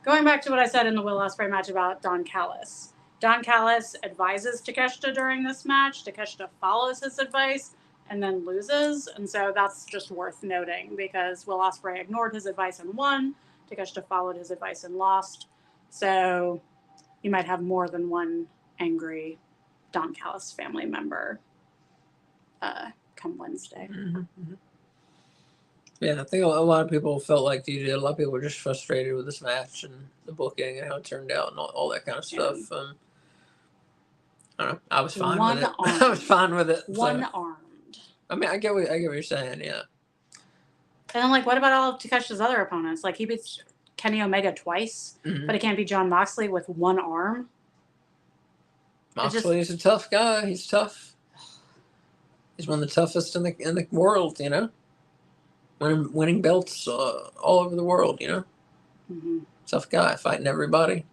Going back to what I said in the Will Ospreay match about Don Callis. Don Callis advises Takeshita during this match. Takeshita follows his advice and then loses. And so that's just worth noting because Will Ospreay ignored his advice and won. Takeshita followed his advice and lost. So you might have more than one angry Don Callis family member come Wednesday. Mm-hmm. Yeah, I think a lot of people felt like you did. A lot of people were just frustrated with this match and the booking and how it turned out and all that kind of stuff. Yeah. I don't know. I was fine with it. I was fine with it. One-armed. I mean, I get what you're saying, yeah. And then, like, what about all of Takeshita's other opponents? Like, he beats Kenny Omega twice, but he can't beat Jon Moxley with one arm. Moxley's a tough guy. He's tough. He's one of the toughest in the world, winning belts all over the world, Mm-hmm. Tough guy, fighting everybody.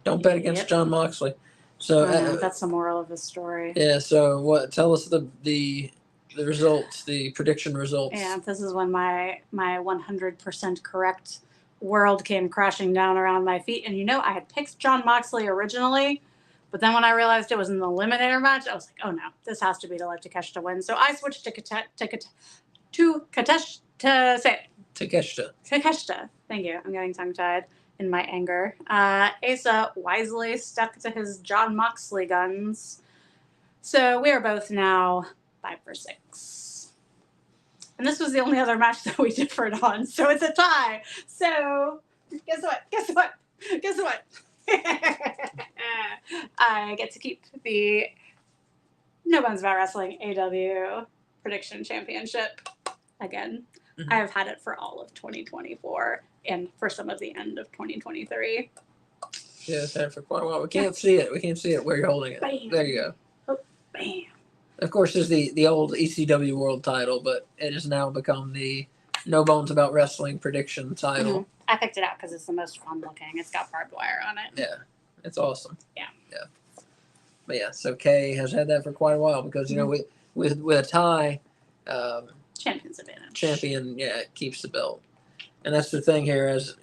Don't bet against Jon Moxley. So that's the moral of the story. Yeah. So what? Tell us the results, the prediction results. Yeah, this is when my 100% correct world came crashing down around my feet, and I had picked Jon Moxley originally. But then when I realized it was an eliminator match, I was like, oh no, this has to be to let Takeshita win. So I switched to Takeshita. Thank you. I'm getting tongue-tied in my anger. Asa wisely stuck to his Jon Moxley guns. So we are both now 5-6. And this was the only other match that we differed on. So it's a tie. So guess what? I get to keep the No Bones About Wrestling AEW Prediction Championship again. Mm-hmm. I have had it for all of 2024 and for some of the end of 2023. Yeah, it's had it for quite a while. We can't see it. We can't see it where you're holding it. Bam. There you go. Oh, bam. Of course, there's the old ECW World title, but it has now become the No Bones About Wrestling Prediction title. Mm-hmm. I picked it out because it's the most fun looking. It's got barbed wire on it. Yeah, it's awesome. Yeah. But yeah, so Kay has had that for quite a while because with a tie, Champion's advantage. Champion keeps the belt, and that's the thing here. As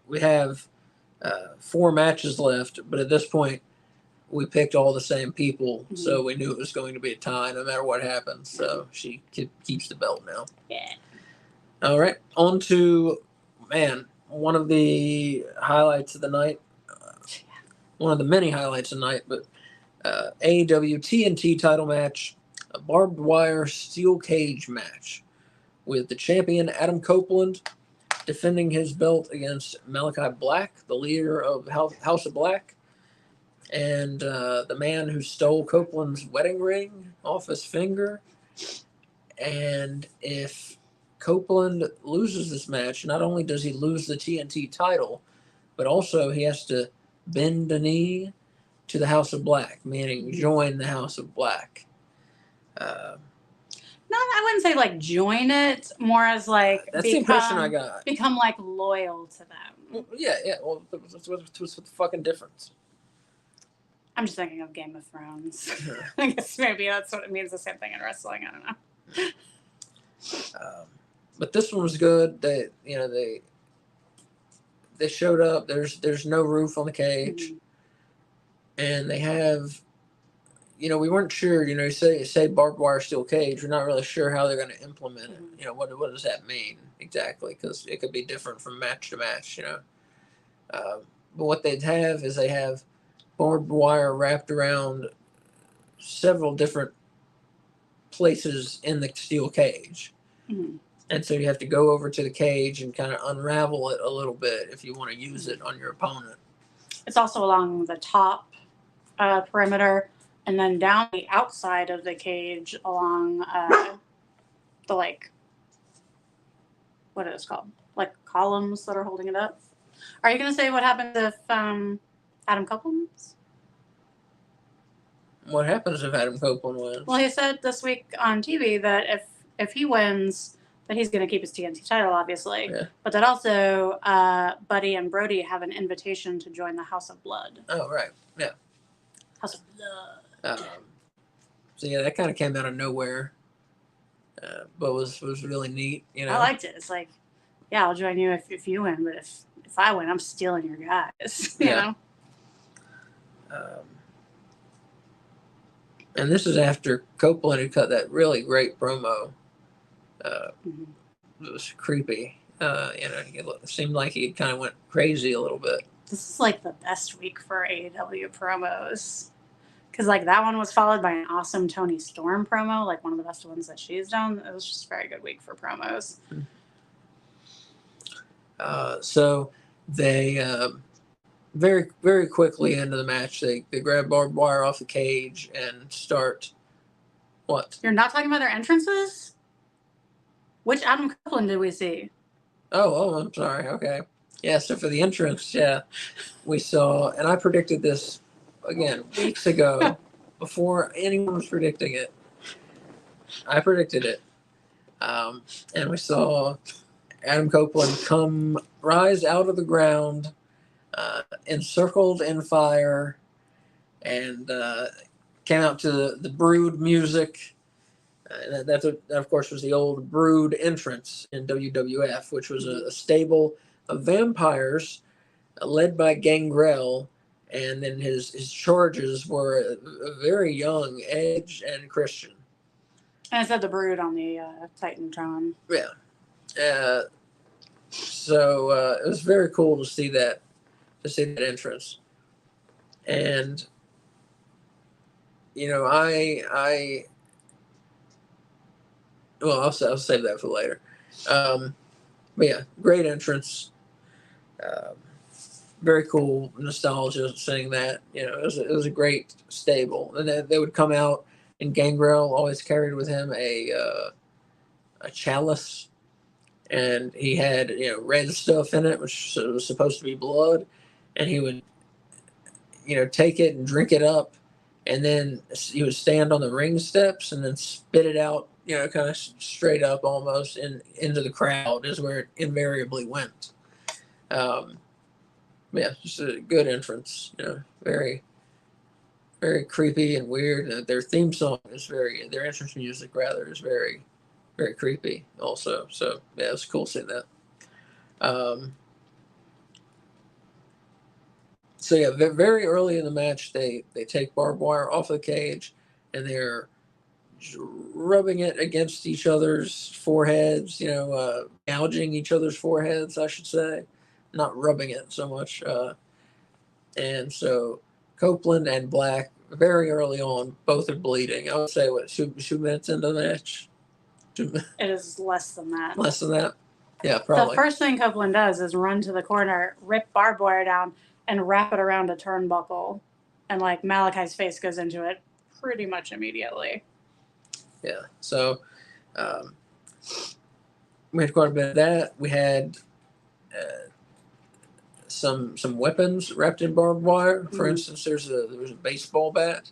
we have 4 matches left, but at this point we picked all the same people, so we knew it was going to be a tie no matter what happens. So she keeps the belt now. Yeah. All right, on to one of the highlights of the night. One of the many highlights of the night, but AEW TNT title match, a barbed wire steel cage match with the champion Adam Copeland defending his belt against Malachi Black, the leader of House of Black, and the man who stole Copeland's wedding ring off his finger. And if Copeland loses this match, not only does he lose the TNT title, but also he has to bend the knee to the House of Black, meaning join the House of Black. I wouldn't say like join it, more as like that's the impression I got. Become like loyal to them. Well, yeah. Well, what's the fucking difference? I'm just thinking of Game of Thrones. I guess maybe that's what it means. The same thing in wrestling. I don't know. But this one was good. They showed up. There's no roof on the cage, and they have. We weren't sure. Say barbed wire steel cage. We're not really sure how they're going to implement it. What does that mean exactly? Because it could be different from match to match. But what they have barbed wire wrapped around several different places in the steel cage. And so you have to go over to the cage and kind of unravel it a little bit if you want to use it on your opponent. It's also along the top perimeter, and then down the outside of the cage along the what is it called? Like columns that are holding it up. Are you going to say what happens if Adam Copeland wins? What happens if Adam Copeland wins? Well, he said this week on TV that if he wins, that he's going to keep his TNT title, obviously. Yeah. But that also Buddy and Brody have an invitation to join the House of Blood. Oh, right. Yeah. House of Blood. So yeah, that kind of came out of nowhere, but was really neat. I liked it. It's like, yeah, I'll join you if you win, but if I win, I'm stealing your guys. You know. And this is after Copeland had cut that really great promo. It was creepy. It seemed like he kind of went crazy a little bit. This is like the best week for AEW promos. Because that one was followed by an awesome Toni Storm promo, like one of the best ones that she's done. It was just a very good week for promos. So they very, very quickly into the match, they grab barbed wire off the cage and start what? You're not talking about their entrances? Which Adam Copeland did we see? Oh, I'm sorry. Okay. Yeah, so for the entrance, we saw, and I predicted this again weeks ago before anyone was predicting it. I predicted it. And we saw Adam Copeland rise out of the ground, encircled in fire, and came out to the Brood music. That, of course, was the old Brood entrance in WWF, which was a stable of vampires led by Gangrel. And then his charges were a very young Edge and Christian. And it said the Brood on the Titantron. Yeah. So it was very cool to see that entrance. And I'll save that for later. But yeah, great entrance. Very cool nostalgia saying that. It was a great stable. And they would come out, and Gangrel always carried with him a chalice, and he had red stuff in it, which was supposed to be blood, and he would take it and drink it up, and then he would stand on the ring steps and then spit it out, kind of straight up almost into the crowd is where it invariably went. Yeah, just a good entrance. Very, very creepy and weird. Their theme song is their entrance music rather is very, very creepy also. So yeah, it was cool seeing that. So yeah, very early in the match, they take barbed wire off the cage, and they're rubbing it against each other's foreheads. Gouging each other's foreheads, I should say, not rubbing it so much. And so Copeland and Black, very early on, both are bleeding. I would say what 2 minutes into the match. It is less than that. Less than that. Yeah, probably. The first thing Copeland does is run to the corner, rip barbed wire down, and wrap it around a turnbuckle. And like Malachi's face goes into it pretty much immediately. Yeah. So we had quite a bit of that. We had some weapons wrapped in barbed wire. For instance, there was a baseball bat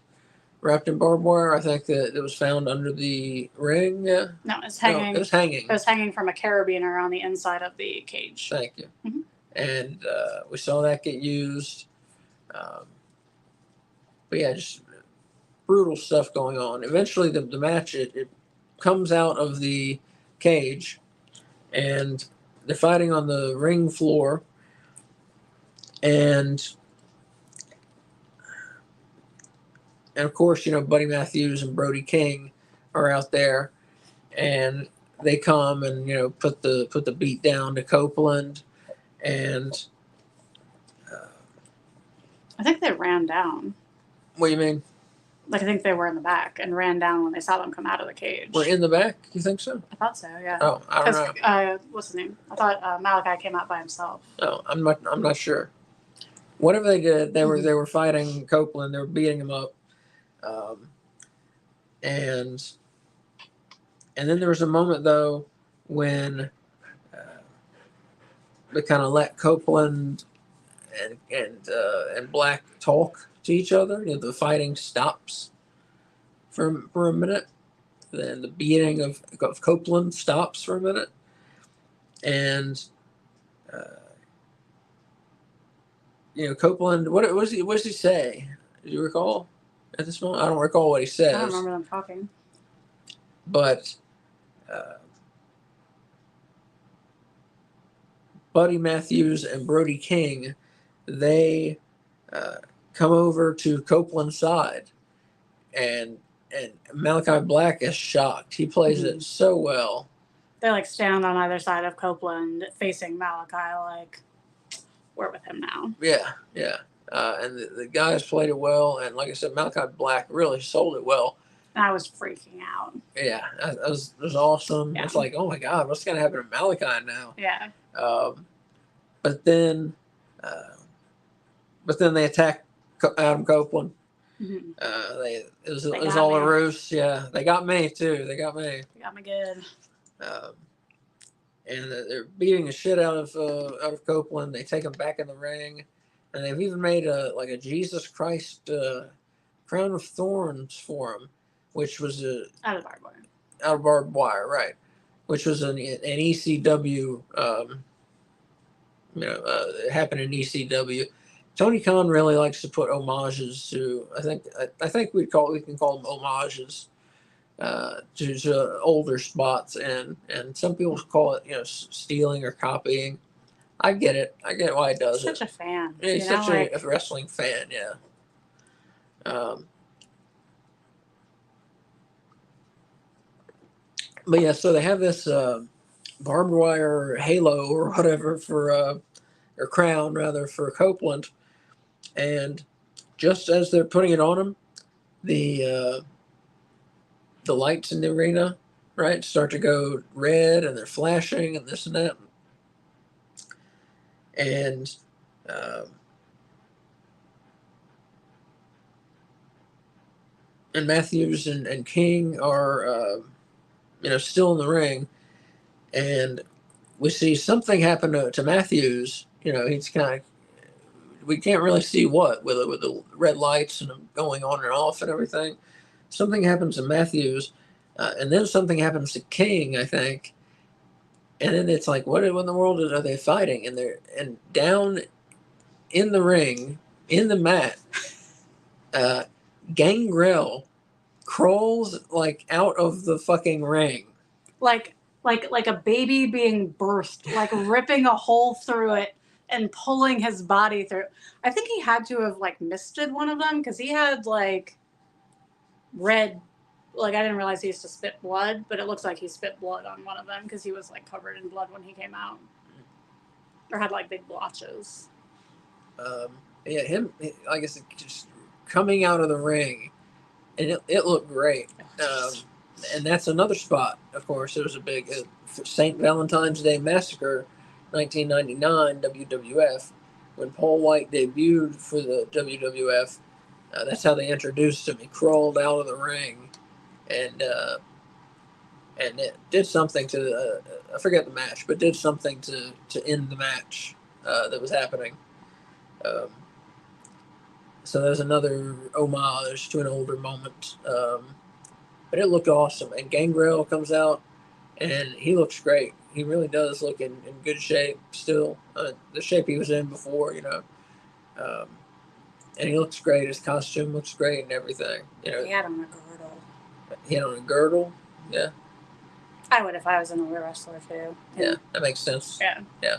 wrapped in barbed wire. I think that it was found under the ring. No, it was hanging. No, it was hanging. It was hanging from a carabiner on the inside of the cage. Thank you. Mm-hmm. And we saw that get used. But yeah, just brutal stuff going on. Eventually, the match it comes out of the cage, and they're fighting on the ring floor. And of course, Buddy Matthews and Brody King are out there, and they come and put the beat down to Copeland, and I think they ran down. What do you mean? Like I think they were in the back and ran down when they saw them come out of the cage. We're in the back? You think so? I thought so. Yeah. Oh, I don't know. What's his name? I thought Malachi came out by himself. Oh, I'm not sure. Whatever they did, they were fighting Copeland. They were beating him up, and then there was a moment though when they kind of let Copeland and Black talk to each other. The fighting stops for a minute. Then the beating of Copeland stops for a minute, and. Copeland, what does he say? Do you recall at this moment? I don't recall what he says. I don't remember them talking. But Buddy Matthews and Brody King, they come over to Copeland's side, and Malachi Black is shocked. He plays it so well. They stand on either side of Copeland, facing Malachi, like. We're with him now. Yeah. And the guys played it well. And like I said, Malachi Black really sold it well. And I was freaking out. Yeah, it was awesome. Yeah. It's like, oh my God, what's going to happen to Malachi now? Yeah. But then they attacked Adam Copeland. Mm-hmm. It was all a ruse. Yeah, they got me too. They got me good. And they're beating the shit out of Copeland. They take him back in the ring, and they've even made a Jesus Christ crown of thorns for him, which was out of barbed wire. Out of barbed wire, right? Which was an ECW. It happened in ECW. Tony Khan really likes to put homages to. I think we can call them homages. To older spots, and some people call it stealing or copying. I get it. I get why he does it. Such a fan. Yeah, he's such a wrestling fan. Yeah. But yeah, so they have this barbed wire halo or whatever or crown rather for Copeland, and just as they're putting it on him, the lights in the arena, right, start to go red, and they're flashing and this and that. And Matthews and King are, still in the ring, and we see something happen to Matthews. He's kind of, we can't really see what with the red lights and them going on and off and everything. Something happens to Matthews, and then something happens to King, I think. And then it's like, what in the world are they fighting? And down in the ring, in the mat, Gangrel crawls like out of the fucking ring. Like a baby being birthed, like ripping a hole through it and pulling his body through. I think he had to have like misted one of them because he had like red. Like I didn't realize he used to spit blood, but it looks like he spit blood on one of them because he was like covered in blood when he came out, or had like big blotches. Yeah, him. I guess just coming out of the ring, and it looked great. And that's another spot. Of course, there was a big St. Valentine's Day Massacre, 1999 WWF, when Paul White debuted for the WWF. That's how they introduced him. He crawled out of the ring, and it did something to I forget the match, but did something to end the match that was happening. So there's another homage to an older moment. But it looked awesome. And Gangrel comes out, and he looks great. He really does look in good shape still. The shape he was in before, you know. And he looks great. His costume looks great and everything. You know, He had on a girdle. He had on a girdle. Yeah. I would if I was an older wrestler too. Yeah, that makes sense. Yeah. Yeah.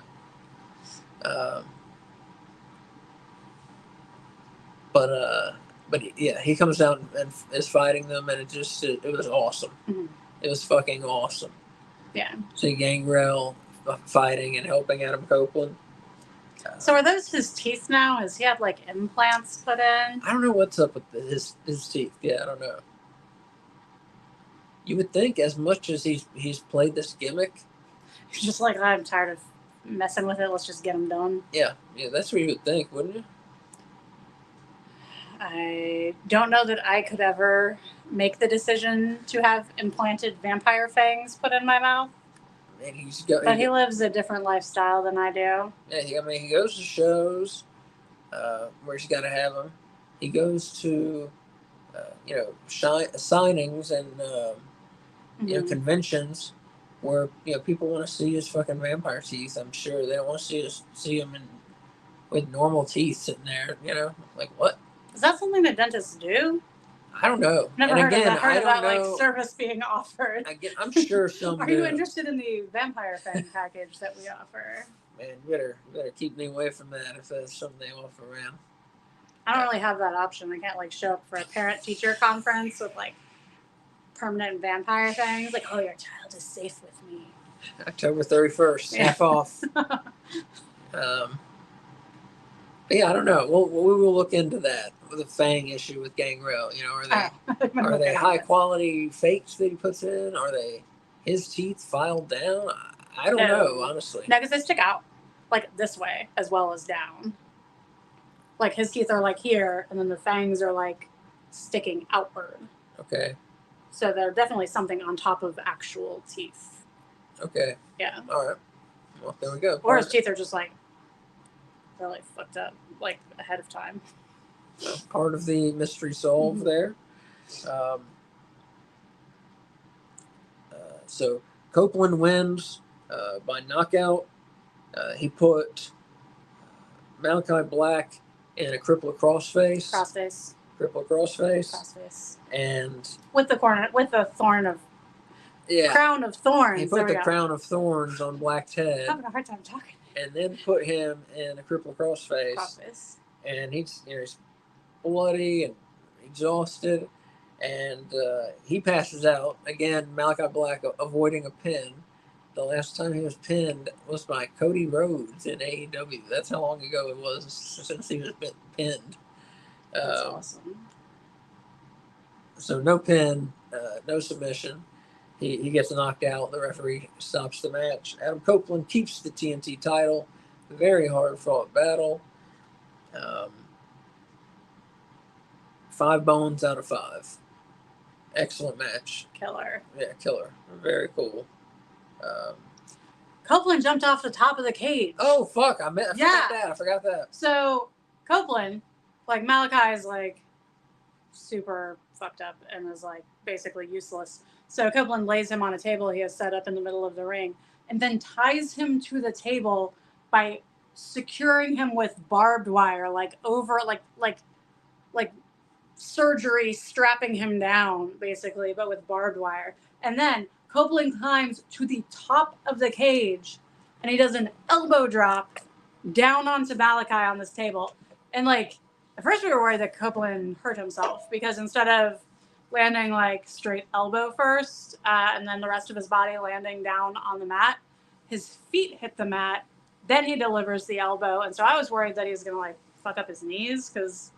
But yeah, he comes out and is fighting them, and it was awesome. Mm-hmm. It was fucking awesome. Yeah. See Gangrel fighting and helping Adam Copeland. So are those his teeth now? Has he had like implants put in? I don't know what's up with his teeth. Yeah, I don't know. You would think, as much as he's played this gimmick, He's just like, I'm tired of messing with it. Let's just get him done. Yeah, that's what you would think, wouldn't you? I don't know that I could ever make the decision to have implanted vampire fangs put in my mouth. And he lives a different lifestyle than I do. Yeah, he goes to shows where he's got to have them. He goes to signings and conventions where people want to see his fucking vampire teeth. I'm sure they don't want to see him with normal teeth sitting there. Like what? Is that something that dentists do? I don't know. Never heard of that like service being offered. I'm sure some. Are you interested in the vampire fang package that we offer? Man, you better keep me away from that if that's something they offer around. I don't really have that option. I can't like show up for a parent-teacher conference with like permanent vampire fangs. Like, oh, your child is safe with me. October 31st, half off. Yeah, I don't know. We will look into that with a fang issue with Gangrel. Are they high quality fakes that he puts in? Are they his teeth filed down? I don't know, honestly. No, because they stick out like this way as well as down. Like his teeth are like here, and then the fangs are like sticking outward. Okay. So they're definitely something on top of actual teeth. Okay. Yeah. All right. Well, there we go. Or his teeth are just like really fucked up, like ahead of time. Part of the mystery solved there. So Copeland wins by knockout. He put Malachi Black in a crippler crossface. Crippler crossface. And with the thorn of crown of thorns. He put the crown of thorns on Black's head. I'm having a hard time talking. And then put him in a crippler crossface. And he's bloody and exhausted, and he passes out again. Malachi Black avoiding a pin. The last time he was pinned was by Cody Rhodes in AEW. That's how long ago it was since he was pinned. That's awesome. So no pin, no submission. He gets knocked out. The referee stops the match. Adam Copeland keeps the TNT title. Very hard fought battle. 5 bones out of 5. Excellent match. Killer. Yeah, killer. Very cool. Copeland jumped off the top of the cage. Oh, fuck. I forgot that. So Copeland, like Malachi's like super fucked up and is like basically useless. So Copeland lays him on a table he has set up in the middle of the ring and then ties him to the table by securing him with barbed wire, like over, like surgery strapping him down, basically, but with barbed wire. And then Copeland climbs to the top of the cage and he does an elbow drop down onto Malachi on this table. And like, at first we were worried that Copeland hurt himself because instead of landing like straight elbow first and then the rest of his body landing down on the mat, his feet hit the mat. Then he delivers the elbow. And so I was worried that he was going to like fuck up his knees because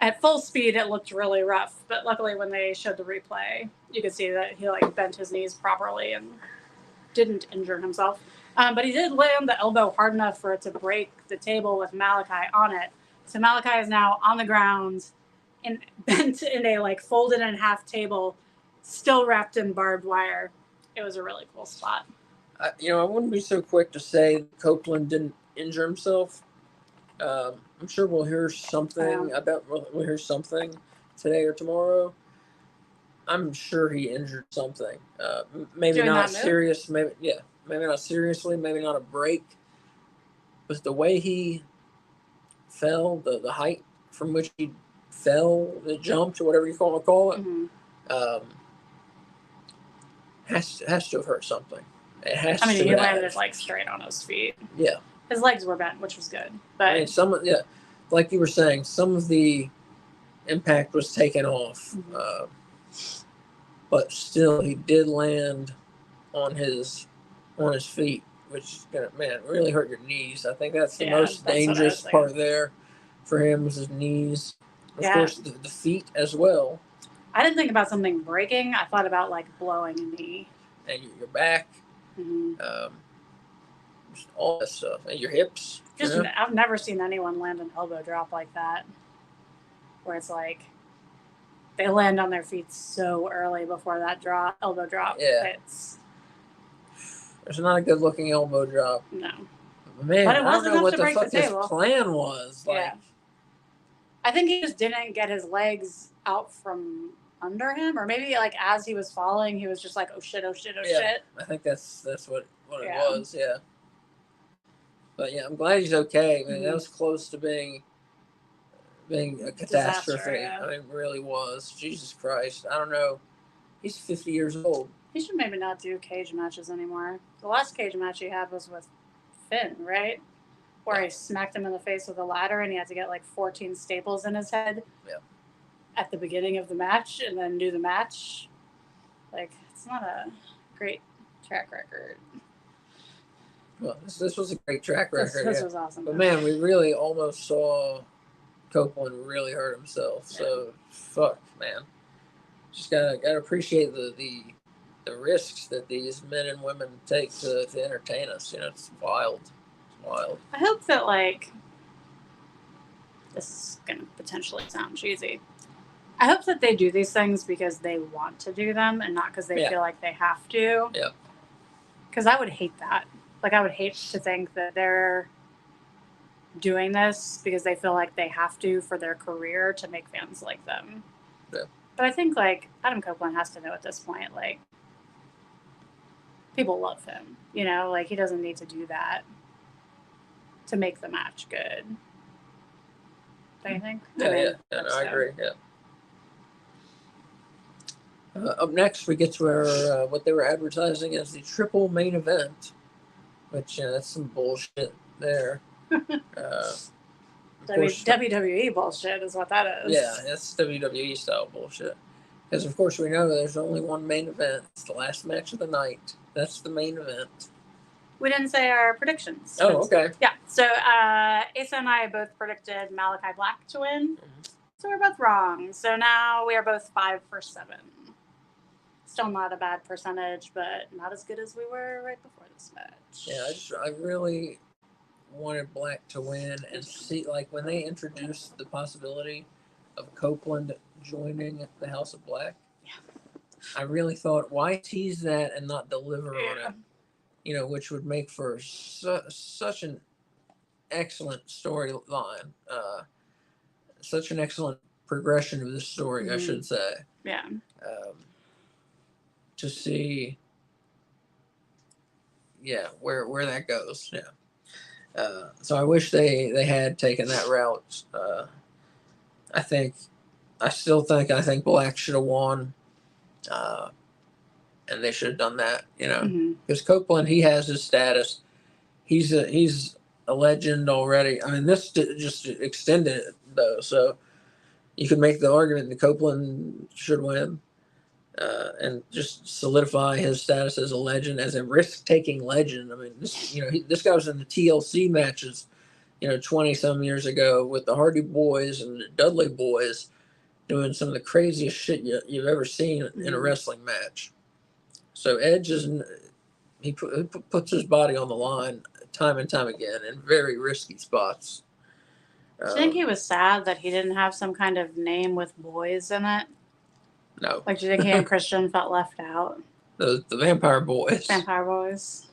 at full speed it looked really rough. But luckily when they showed the replay, you could see that he like bent his knees properly and didn't injure himself. But he did land the elbow hard enough for it to break the table with Malachi on it. So Malachi is now on the ground and bent in a like folded in half table, still wrapped in barbed wire. It was a really cool spot. I wouldn't be so quick to say Copeland didn't injure himself. I'm sure we'll hear something. I bet we'll hear something today or tomorrow. I'm sure he injured something. Maybe Doing not that move? serious. Maybe not seriously. Maybe not a break. But the way he fell, the height from which he fell, the jumped, or whatever you call it, has to have hurt something. It has. I mean, to he have. landed like straight on his feet. Yeah. His legs were bent, which was good. But I mean, like you were saying, some of the impact was taken off, but still, he did land on his feet, which is gonna really hurt your knees. I think that's the most dangerous part there for him was his knees. Of course, the feet as well. I didn't think about something breaking. I thought about like blowing a knee and your back. All that stuff, and your hips. I've never seen anyone land an elbow drop like that, where it's like they land on their feet so early before that elbow drop. Yeah, it's not a good looking elbow drop. No, man, but it I was don't know what to break the fuck the table. His plan was. Like, I think he just didn't get his legs out from under him, or maybe like as he was falling, he was just like, oh shit. I think that's what it was. Yeah. But I'm glad he's okay. Man, that was close to being a catastrophe. Disaster, I mean, it really was. Jesus Christ. I don't know. He's 50 years old. He should maybe not do cage matches anymore. The last cage match he had was with Finn, right? Where he smacked him in the face with a ladder and he had to get like 14 staples in his head at the beginning of the match and then do the match. Like, it's not a great track record. Well, this was a great track record. This was awesome. But man, we really almost saw Copeland really hurt himself. So fuck, man. Just gotta appreciate the risks that these men and women take to entertain us. It's wild. It's wild. I hope that like this is gonna potentially sound cheesy. I hope that they do these things because they want to do them and not because they feel like they have to. Yeah. Because I would hate that. Like, I would hate to think that they're doing this because they feel like they have to for their career to make fans like them. Yeah. But I think, like, Adam Copeland has to know at this point, like, people love him. Like, he doesn't need to do that to make the match good. Don't you think? I agree, up next, we get to what they were advertising as the triple main event. Which, that's some bullshit there. WWE bullshit is what that is. Yeah, that's WWE style bullshit. Because, of course, we know there's only one main event. It's the last match of the night. That's the main event. We didn't say our predictions. Oh, okay. Yeah, so Asa and I both predicted Malachi Black to win. So we're both wrong. So now we are both 5 for 7. Still not a bad percentage, but not as good as we were right before this match. Yeah, I really wanted Black to win and see, like, when they introduced the possibility of Copeland joining the House of Black, I really thought, why tease that and not deliver on it? Which would make for such an excellent storyline, such an excellent progression of the story, I should say. Yeah. To see, where that goes. Yeah. So I wish they had taken that route. I think Black should have won, and they should have done that. Because Copeland, he has his status. He's a legend already. I mean, this just extended it though, so you could make the argument that Copeland should win, and just solidify his status as a legend, as a risk-taking legend. I mean, this guy was in the TLC matches, 20 some years ago with the Hardy Boys and the Dudley Boys, doing some of the craziest shit you've ever seen in a wrestling match. So Edge he puts his body on the line time and time again in very risky spots. Do you think he was sad that he didn't have some kind of name with boys in it? No. Like, do you think he and Christian felt left out? The Vampire Boys. Vampire Boys.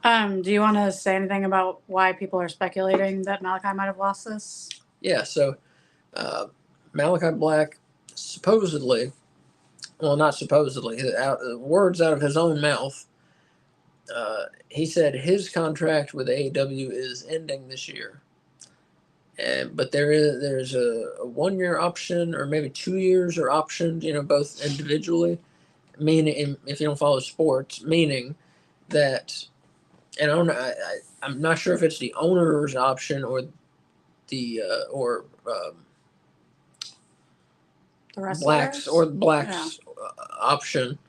Do you want to say anything about why people are speculating that Malachi might have lost this? Yeah, so Malachi Black supposedly, well, not supposedly, words out of his own mouth, he said his contract with AEW is ending this year. But there's a 1 year option, or maybe 2 years are optioned, both individually. Meaning, if you don't follow sports, meaning that, and I'm not sure if it's the owner's option or the Black's option.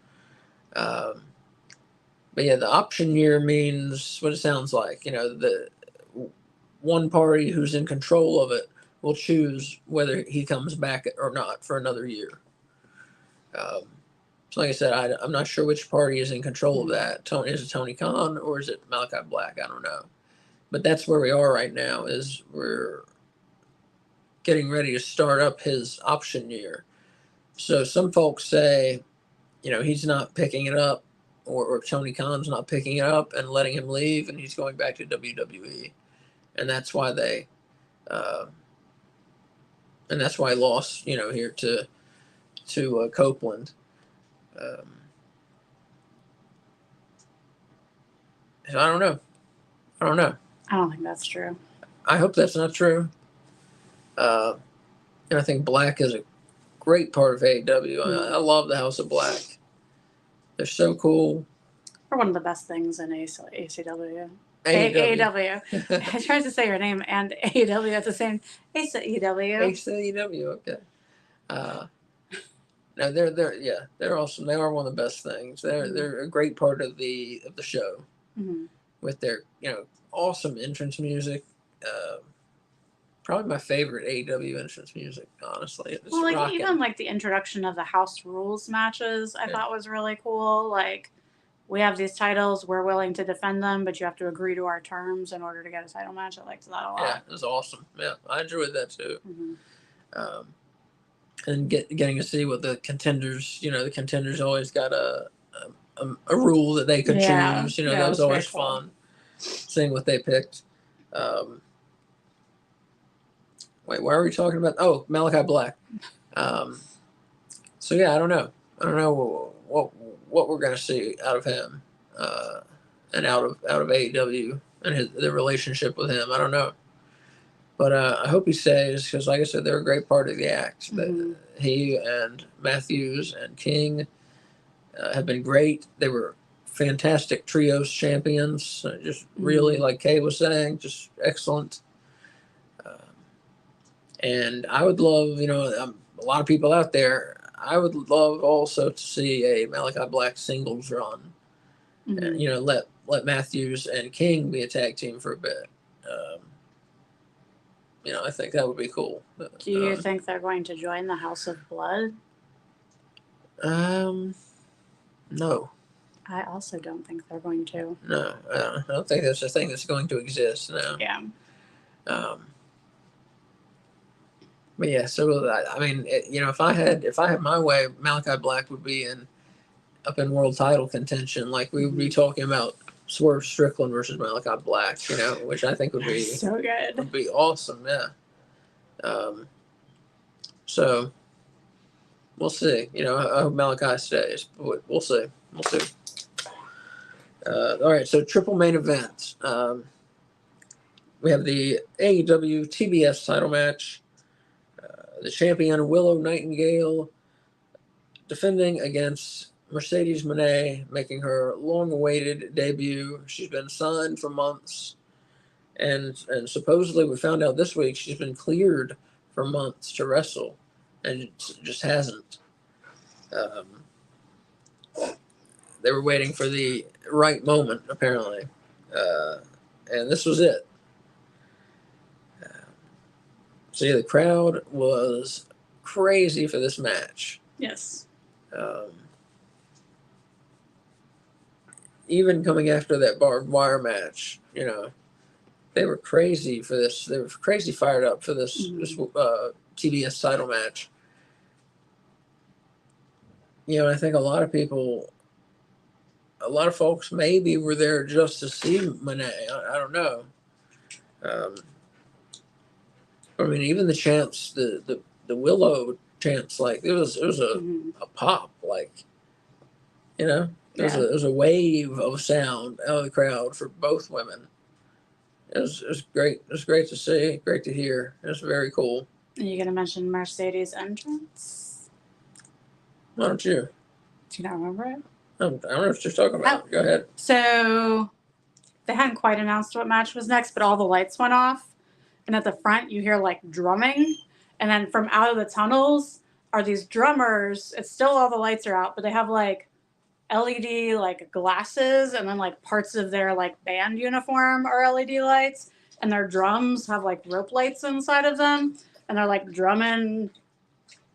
But yeah, the option year means what it sounds like. The one party who's in control of it will choose whether he comes back or not for another year. So like I said, I'm not sure which party is in control of that. Is it Tony Khan or is it Malachi Black? I don't know. But that's where we are right now, is we're getting ready to start up his option year. So some folks say, he's not picking it up, or Tony Khan's not picking it up and letting him leave, and he's going back to WWE. And that's why he lost, here to Copeland. So I don't know. I don't think that's true. I hope that's not true. And I think Black is a great part of AEW. I love the House of Black. They're so cool. They're one of the best things in ACW. AEW. I tried to say your name and AEW at the same. ACW. AEW. Okay. No, they're awesome. They are one of the best things. They're a great part of the show, with their awesome entrance music. Probably my favorite AEW entrance music, honestly. Well, even the introduction of the House Rules matches, I thought was really cool. Like, we have these titles, we're willing to defend them, but you have to agree to our terms in order to get a title match. I liked that a lot. Yeah, it was awesome. Yeah, I enjoyed that too. And getting to see what the contenders, the contenders always got a rule that they could choose. That was always fun, seeing what they picked. Wait, why are we talking about? Oh, Malachi Black. So yeah, I don't know. I don't know what we're gonna see out of him, and out of AEW and their relationship with him. I don't know, but I hope he stays, because, like I said, they're a great part of the act. He and Matthews and King have been great. They were fantastic trios champions. Just really, like Kay was saying, just excellent. And I would love, a lot of people out there, I would love also to see a Malachi Black singles run. And, let Matthews and King be a tag team for a bit. I think that would be cool. Do you think they're going to join the House of Blood? No. I also don't think they're going to. No, I don't think that's a thing that's going to exist now. Yeah. But yeah, so I mean, if I had my way, Malachi Black would be up in world title contention. Like, we would be talking about Swerve Strickland versus Malachi Black, which I think would be so good. Would be awesome, yeah. So we'll see. I hope Malachi stays, but we'll see. All right, so triple main event. We have the AEW TBS title match. The champion Willow Nightingale defending against Mercedes Moné, making her long-awaited debut. She's been signed for months, and supposedly we found out this week she's been cleared for months to wrestle, and it just hasn't. They were waiting for the right moment, apparently, and this was it. So yeah, the crowd was crazy for this match. Yes. Even coming after that barbed wire match, you know, they were crazy for this. They were crazy fired up for this TBS title match. You know, I think a lot of folks maybe were there just to see Moné. I don't know. I mean, even the chants, the Willow chants, like it was a pop, like, you know, there was a wave of sound out of the crowd for both women. It was great. It was great to see, great to hear. It was very cool. Are you gonna mention Mercedes' entrance? Why don't you? Do you not remember it? I don't know what you're talking about. Go ahead. So they hadn't quite announced what match was next, but all the lights went off. And at the front, you hear like drumming. And then from out of the tunnels are these drummers. It's still all the lights are out, but they have like LED like glasses, and then like parts of their like band uniform are LED lights. And their drums have like rope lights inside of them. And they're like drumming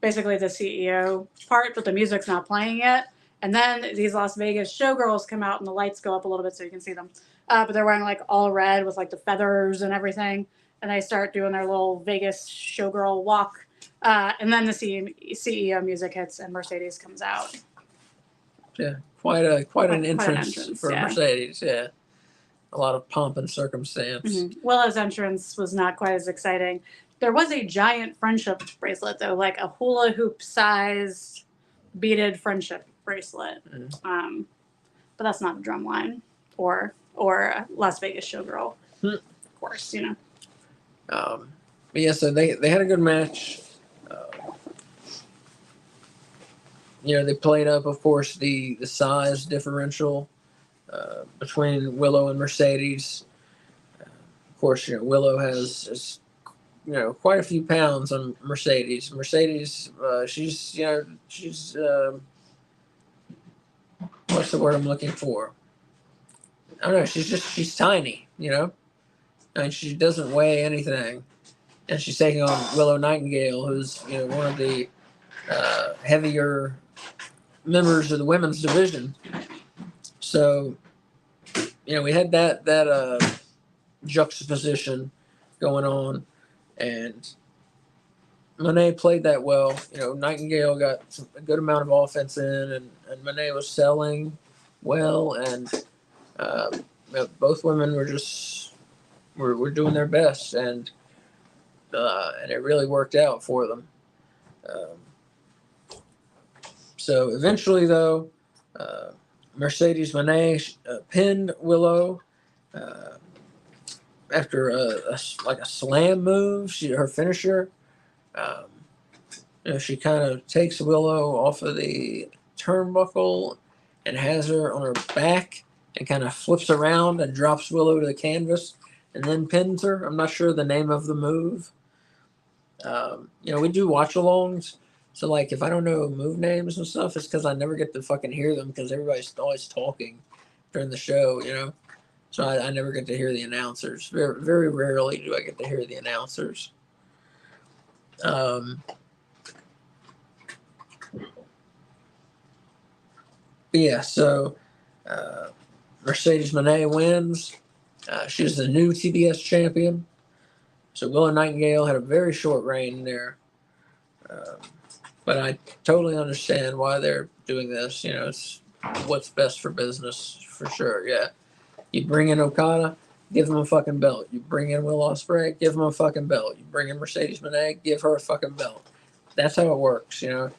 basically the CEO part, but the music's not playing yet. And then these Las Vegas showgirls come out and the lights go up a little bit so you can see them. But they're wearing like all red with like the feathers and everything. And they start doing their little Vegas showgirl walk. And then the CEO music hits and Mercedes comes out. Yeah, quite an entrance for Mercedes. Yeah, a lot of pomp and circumstance. Mm-hmm. Willow's entrance was not quite as exciting. There was a giant friendship bracelet though, like a hula hoop sized beaded friendship bracelet. Mm-hmm. But that's not a drum line or a Las Vegas showgirl. Mm-hmm. Of course, you know. But yeah, so they had a good match. You know, they played up, of course, the size differential between Willow and Mercedes. Of course, you know, Willow has you know, quite a few pounds on Mercedes. Mercedes, she's what's the word I'm looking for? I don't know. She's tiny, you know, and she doesn't weigh anything. And she's taking on Willow Nightingale, who's, you know, one of the heavier members of the women's division. So, you know, we had that juxtaposition going on, and Moné played that well. You know, Nightingale got a good amount of offense in, and Moné was selling well, and both women were just were doing their best, and it really worked out for them. So eventually, though, Mercedes Moné pinned Willow after a slam move. Her finisher. You know, she kind of takes Willow off of the turnbuckle and has her on her back and kind of flips around and drops Willow to the canvas and then pins her. I'm not sure the name of the move. You know, we do watch-alongs. So, like, if I don't know move names and stuff, it's because I never get to fucking hear them because everybody's always talking during the show, you know? So I never get to hear the announcers. Very, very rarely do I get to hear the announcers. Yeah, so Mercedes Moné wins. She's the new TBS champion. So Willow Nightingale had a very short reign there. But I totally understand why they're doing this. You know, it's what's best for business, for sure. Yeah. You bring in Okada, give him a fucking belt. You bring in Will Ospreay, give him a fucking belt. You bring in Mercedes Moné, give her a fucking belt. That's how it works, you know.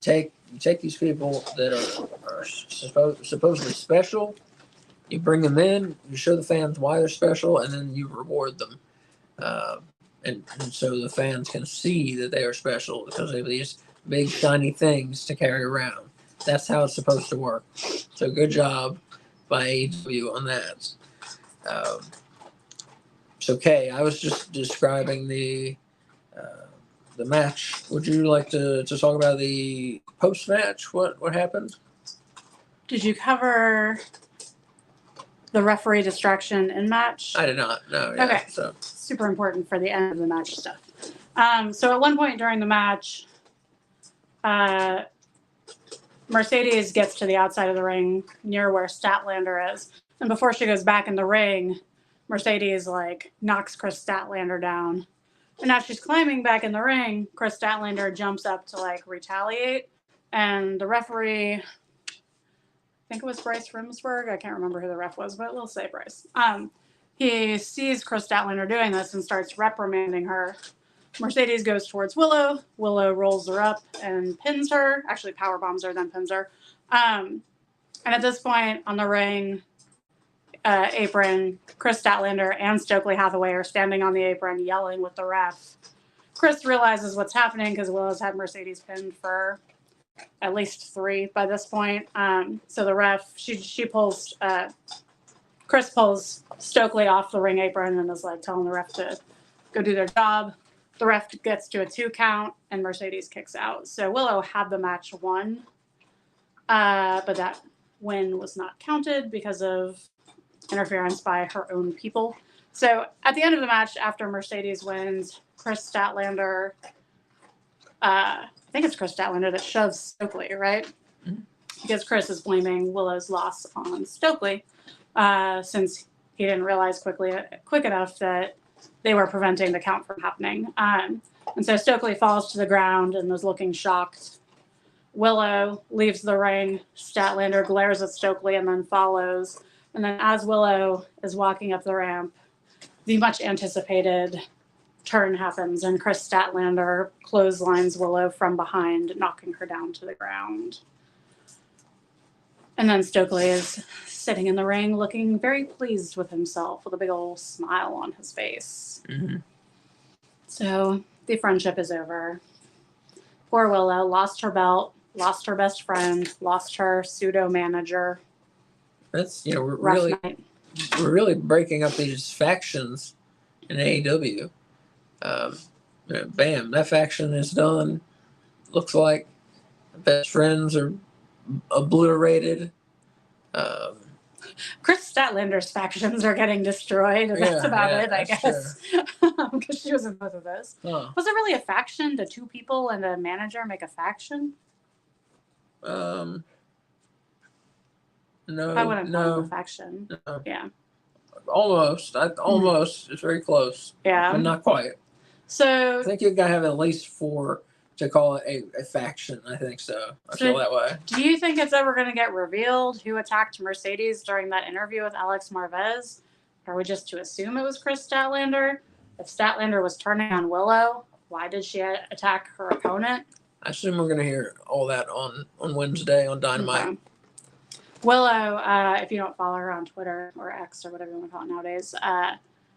You take these people that are supposedly special, you bring them in, you show the fans why they're special, and then you reward them. and so the fans can see that they are special because they have these big shiny things to carry around. That's how it's supposed to work. So good job by AEW on that. So Kay, I was just describing the match. Would you like to talk about the post match? What happened? Did you cover the referee distraction in match? I did not. No. Yeah, okay. So super important for the end of the match stuff. So at one point during the match, Mercedes gets to the outside of the ring near where Statlander is. And before she goes back in the ring, Mercedes like knocks Chris Statlander down. And as she's climbing back in the ring, Chris Statlander jumps up to like retaliate. And the referee, I think it was Bryce Rimsberg. I can't remember who the ref was, but we'll say Bryce. He sees Chris Statlander doing this and starts reprimanding her. Mercedes goes towards Willow. Willow rolls her up and pins her. Actually, power bombs her, then pins her. And at this point on the ring apron, Chris Statlander and Stokely Hathaway are standing on the apron yelling with the ref. Chris realizes what's happening because Willow's had Mercedes pinned for at least 3 by this point. So the ref, she pulls, Chris pulls Stokely off the ring apron and is like telling the ref to go do their job. The ref gets to a 2 count and Mercedes kicks out. So Willow had the match won, but that win was not counted because of interference by her own people. So at the end of the match, after Mercedes wins, Chris Statlander, I think it's Chris Statlander that shoves Stokely, right? Mm-hmm. Because Chris is blaming Willow's loss on Stokely, since he didn't realize quick enough that they were preventing the count from happening. And so Stokely falls to the ground and is looking shocked. Willow leaves the ring. Statlander glares at Stokely and then follows. And then as Willow is walking up the ramp, the much anticipated turn happens and Chris Statlander clotheslines Willow from behind, knocking her down to the ground. And then Stokely is sitting in the ring looking very pleased with himself with a big old smile on his face. Mm-hmm. So the friendship is over. Poor Willow lost her belt, lost her best friend, lost her pseudo manager. That's, we're really breaking up these factions in AEW. Bam, that faction is done. Looks like best friends are obliterated. Chris Statlander's factions are getting destroyed, and that's about it, I guess. Because she was in both of those. Huh. Was it really a faction? Did 2 people and a manager make a faction? No. I wouldn't call it a faction. No. Yeah. Almost. Almost. It's very close. Yeah. But not quite. So I think you got to have at least 4 to call it a faction. I think so. I feel that way. Do you think it's ever going to get revealed who attacked Mercedes during that interview with Alex Marvez? Or are we just to assume it was Chris Statlander? If Statlander was turning on Willow, why did she attack her opponent? I assume we're going to hear all that on Wednesday on Dynamite. Okay. Willow, if you don't follow her on Twitter or X or whatever you want to call it nowadays,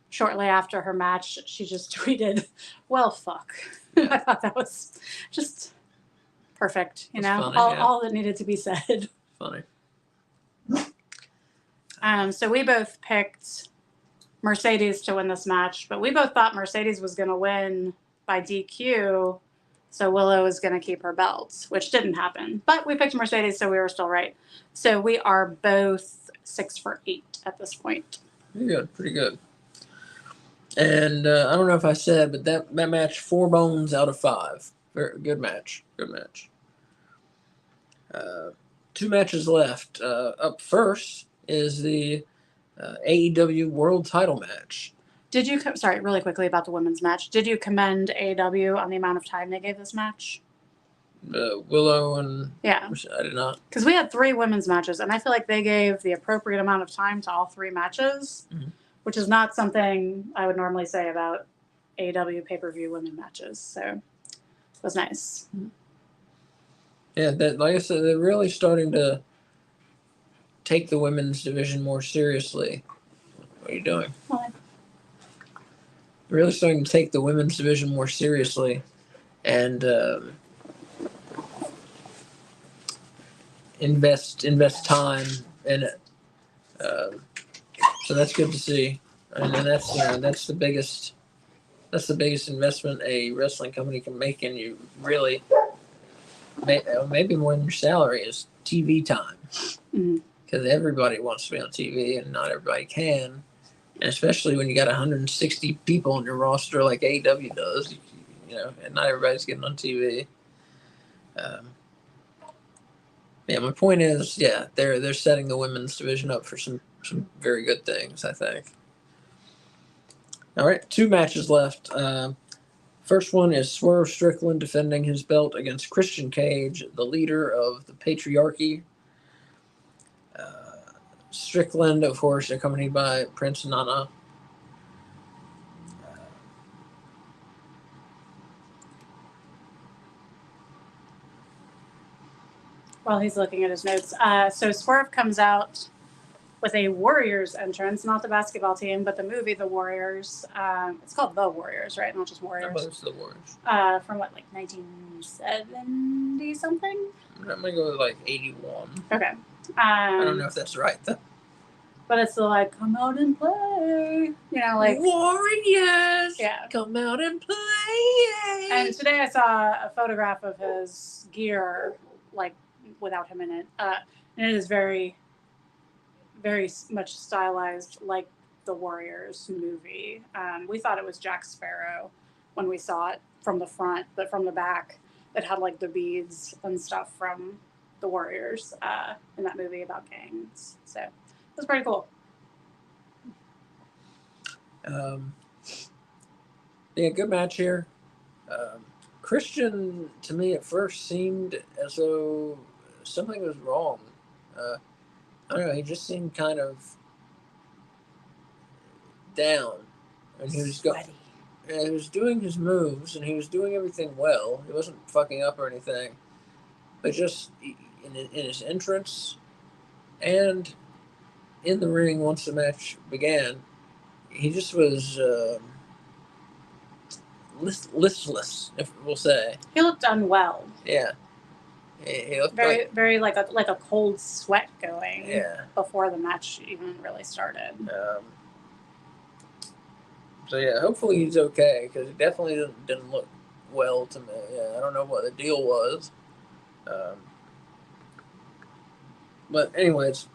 shortly after her match, she just tweeted, "Well, fuck." I thought that was just perfect. Funny, all that needed to be said. Funny. So we both picked Mercedes to win this match, but we both thought Mercedes was going to win by DQ. So Willow is going to keep her belt, which didn't happen. But we picked Mercedes, so we were still right. So we are both 6 for 8 at this point. Pretty good. And I don't know if I said, but that match, 4 bones out of 5. Very good match. Good match. 2 matches left. Up first is the AEW World Title match. Did you, sorry, really quickly about the women's match. Did you commend AEW on the amount of time they gave this match? Willow and... Yeah. I did not. Because we had 3 women's matches, and I feel like they gave the appropriate amount of time to all 3 matches, which is not something I would normally say about AEW pay-per-view women matches. So it was nice. Yeah, like I said, they're really starting to take the women's division more seriously. What are you doing? What? really starting to take the women's division more seriously and invest time in it. So that's good to see. And that's that's the biggest investment a wrestling company can make in you. Really, maybe more than your salary is TV time. Because everybody wants to be on TV and not everybody can. And especially when you got 160 people on your roster like AEW does, and not everybody's getting on TV. My point is, they're setting the women's division up for some very good things, I think. All right, 2 matches left. First one is Swerve Strickland defending his belt against Christian Cage, the leader of the Patriarchy. Strickland, of course, accompanied by Prince Nana. While he's looking at his notes, so Swerve comes out with a Warriors entrance, not the basketball team, but the movie The Warriors. It's called The Warriors, right? Not just Warriors. But it's The Warriors. From what, like 1970 something? I'm gonna go with like 81. Okay. I don't know if that's right though. But it's the like, come out and play, like Warriors. Yeah, come out and play. And today I saw a photograph of his gear, like without him in it, and it is very, very much stylized like the Warriors movie. We thought it was Jack Sparrow when we saw it from the front, but from the back, it had like the beads and stuff from the Warriors in that movie about gangs. So it was pretty cool. Good match here. Christian, to me, at first seemed as though something was wrong. I don't know. He just seemed kind of down, and he was he was doing his moves, and he was doing everything well. He wasn't fucking up or anything, but just in his entrance and in the ring once the match began, he just was listless, if we'll say. He looked unwell. Yeah. He looked very like a cold sweat going. Yeah. Before the match even really started. Hopefully he's okay, because he definitely didn't look well to me. I don't know what the deal was. But anyways,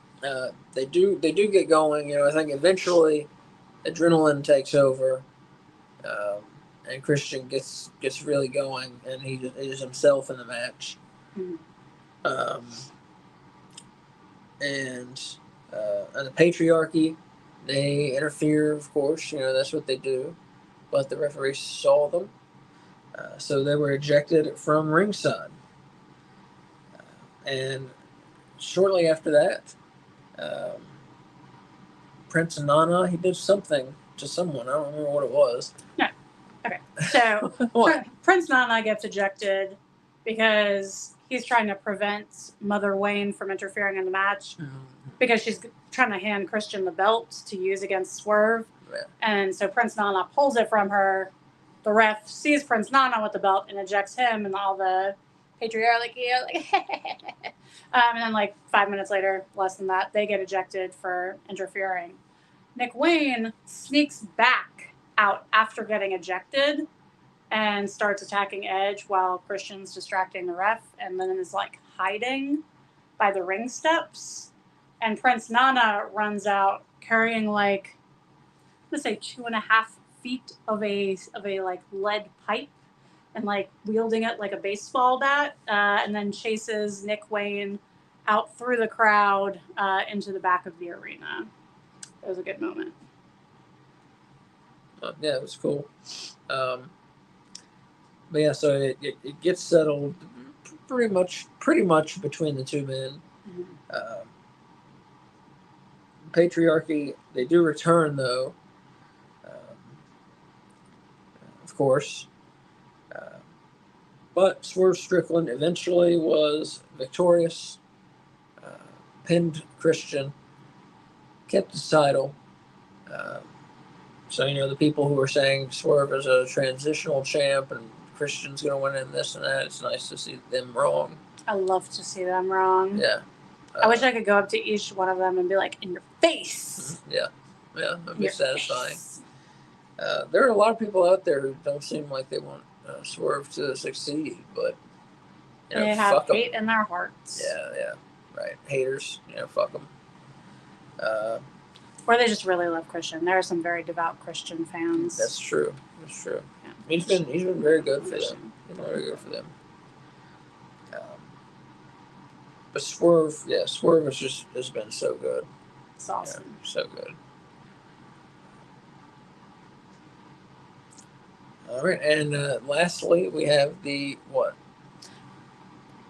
they do get going. I think eventually adrenaline takes over, and Christian gets really going, and he is himself in the match. Mm-hmm. And the Patriarchy, they interfere, of course. That's what they do. But the referee saw them, so they were ejected from ringside. And shortly after that, Prince Nana, he did something to someone. I don't remember what it was. No. Okay. So Prince Nana gets ejected because he's trying to prevent Mother Wayne from interfering in the match, because she's trying to hand Christian the belt to use against Swerve. Yeah. And so Prince Nana pulls it from her. The ref sees Prince Nana with the belt and ejects him, and all the patriarchy and then like 5 minutes later, less than that, they get ejected for interfering. Nick Wayne sneaks back out after getting ejected and starts attacking Edge while Christian's distracting the ref, and then is like hiding by the ring steps. And Prince Nana runs out carrying like, I'm gonna say 2.5 feet of a like lead pipe, and like wielding it like a baseball bat, and then chases Nick Wayne out through the crowd into the back of the arena. It was a good moment. Yeah, it was cool. But yeah, so it gets settled pretty much between the two men. Mm-hmm. Patriarchy, they do return though, of course. But Swerve Strickland eventually was victorious, pinned Christian, kept his title. So, the people who are saying Swerve is a transitional champ and Christian's going to win in this and that, it's nice to see them wrong. I love to see them wrong. Yeah. I wish I could go up to each one of them and be like, in your face. Yeah, that'd be satisfying. There are a lot of people out there who don't seem like they want Swerve to succeed, but they have hate in their hearts. Yeah, right. Haters, fuck them. Or they just really love Christian. There are some very devout Christian fans. That's true. Yeah. He's been very good for them. Very good for them. But Swerve has been so good. It's awesome. Yeah, so good. All right, and lastly, we have the what?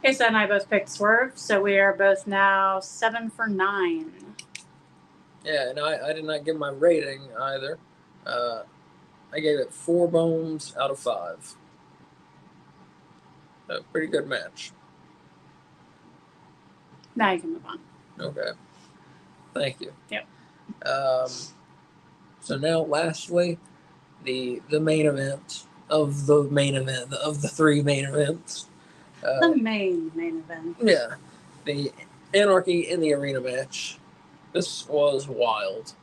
Asa and I both picked Swerve, so we are both now 7 for 9. Yeah, and I did not give my rating either. I gave it 4 bones out of 5. So pretty good match. Now you can move on. Okay. Thank you. Yep. So now, lastly, the main event of the 3 main events. The main event. Yeah. The Anarchy in the Arena match. This was wild,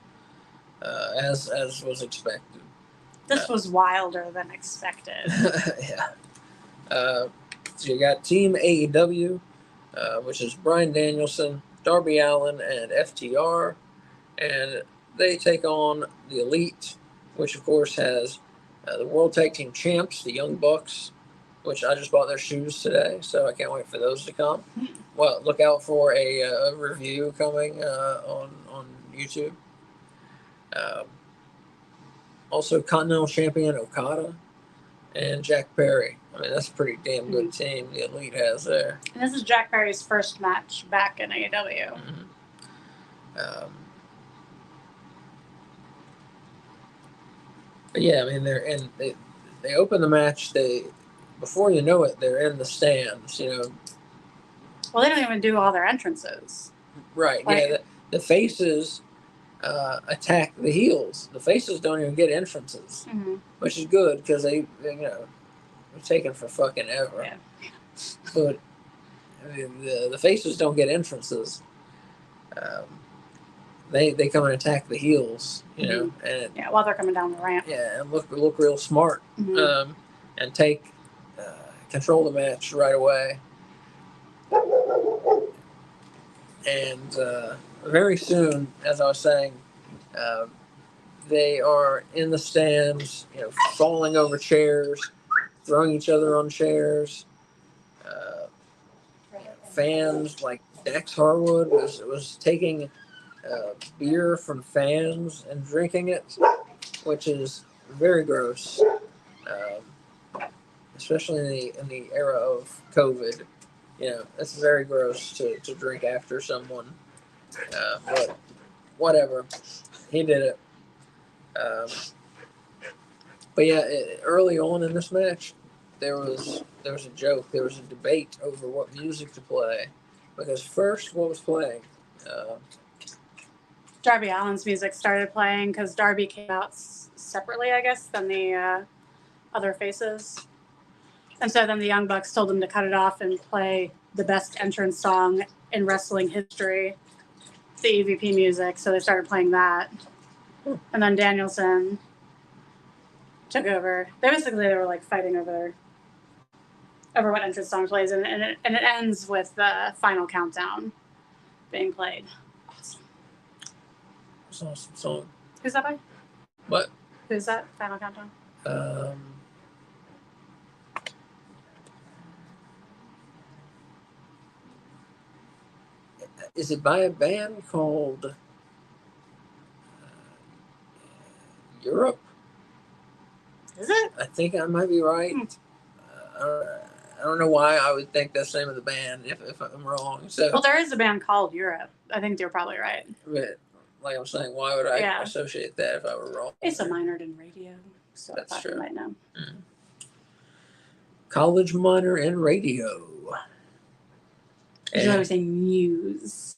as was expected. This was wilder than expected. Yeah. So you got Team AEW, which is Bryan Danielson, Darby Allin, and FTR, and they take on the Elite, which of course has the World Tag Team Champs, the Young Bucks, which I just bought their shoes today, so I can't wait for those to come. Well, look out for a review coming on YouTube. Also, Continental Champion Okada and Jack Perry. I mean, that's a pretty damn good team the Elite has there. And this is Jack Perry's first match back in AEW. Mm-hmm. But yeah, I mean, they open the match. Before you know it, they're in the stands. Well, they don't even do all their entrances. Right. Yeah. The faces attack the heels. The faces don't even get entrances, which is good because they're taking for fucking ever. Yeah. But the faces don't get entrances. They come and attack the heels, and while they're coming down the ramp. Yeah, and look real smart, Mm-hmm. and take control the match right away. And very soon, as I was saying, they are in the stands, falling over chairs, throwing each other on chairs. Fans like Dax Harwood was taking beer from fans and drinking it, which is very gross, especially in the era of COVID. It's very gross to drink after someone, but whatever, he did it. But yeah, early on in this match, there was a joke. There was a debate over what music to play, because first, what was playing? Darby Allin's music started playing because Darby came out separately, I guess, than the other faces. And so then the Young Bucks told him to cut it off and play the best entrance song in wrestling history, the EVP music. So they started playing that. And then Danielson took over. They were like fighting over what entrance song plays. And it ends with the final countdown being played. It's an awesome song. Who's that by? What? Who's that? Final countdown? Is it by a band called Europe? Is it? I think I might be right. I don't know why I would think that's the name of the band if I'm wrong. So, well, there is a band called Europe. I think you're probably right. But like I'm saying, why would I associate that if I were wrong? Asa minored in radio, so that's I thought true. you might know. College minor in radio. Did you ever say news?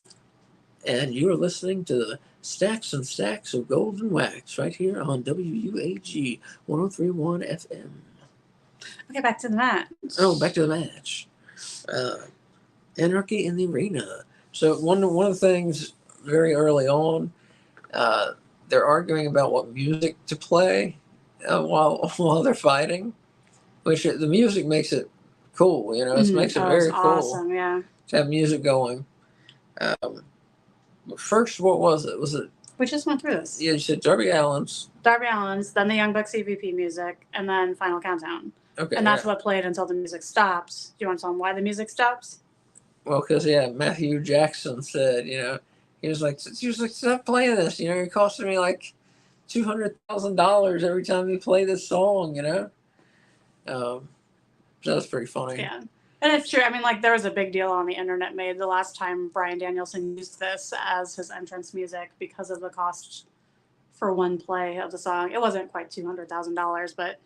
And you are listening to the Stacks and stacks of golden wax right here on WUAG 103.1 FM. Okay, back to the match. Oh, back to the match. Anarchy in the arena. So one of the things very early on, they're arguing about what music to play while they're fighting, which the music makes it cool. You know, it makes it very cool. Awesome, yeah. To have music going. First, what was it? Was it? We just went through this. Yeah, you said Darby Allin's, then the Young Bucks EVP music, and then Final Countdown. Okay. And that's what played until the music stops. Do you want to tell them why the music stops? Well, because Matthew Jackson said, he was like, stop playing this. It costing me like $200,000 every time you play this song. So that's pretty funny. Yeah. And it's true. I mean, like, there was a big deal on the internet made the last time Bryan Danielson used this as his entrance music because of the cost for one play of the song. It wasn't quite $200,000, but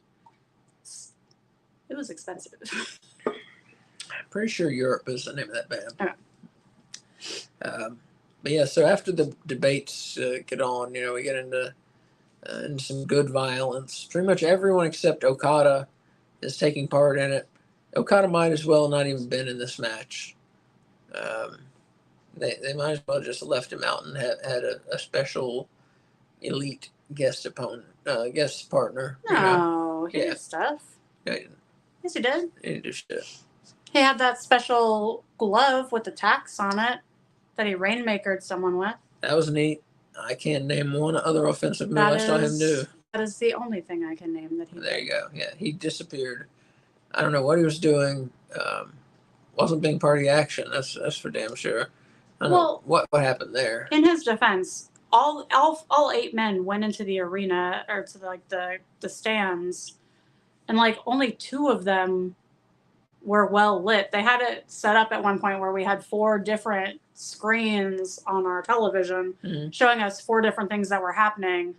it was expensive. I'm pretty sure Europe is the name of that band. Okay. But yeah, so after the debates get on, we get into some good violence. Pretty much everyone except Okada is taking part in it. Okada might as well not even been in this match. They might as well just left him out and had a special elite guest partner. No, he did stuff. Yeah, Yes, he did. he didn't do shit. He had that special glove with the tacks on it that he rainmakered someone with. That was neat. I can't name one other offensive move I saw him do. That is the only thing I can name that he There you go. Yeah, he disappeared. I don't know what he was doing. Wasn't being part of the action. That's for damn sure. I don't know what happened there. In his defense, all 8 men went into the arena or to the stands, and like only 2 of them were well lit. They had it set up at one point where we had 4 different screens on our television showing us 4 different things that were happening,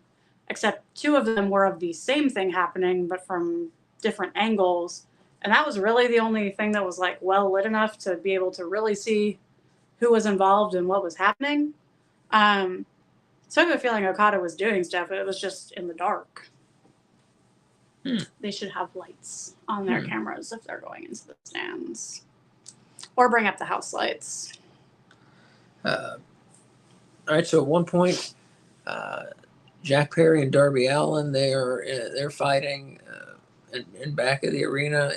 except 2 of them were of the same thing happening but from different angles. And that was really the only thing that was like well lit enough to be able to really see who was involved and what was happening. So I have a feeling Okada was doing stuff, but it was just in the dark. They should have lights on their cameras if they're going into the stands. Or bring up the house lights. All right, so at one point, Jack Perry and Darby Allin, they're fighting in back of the arena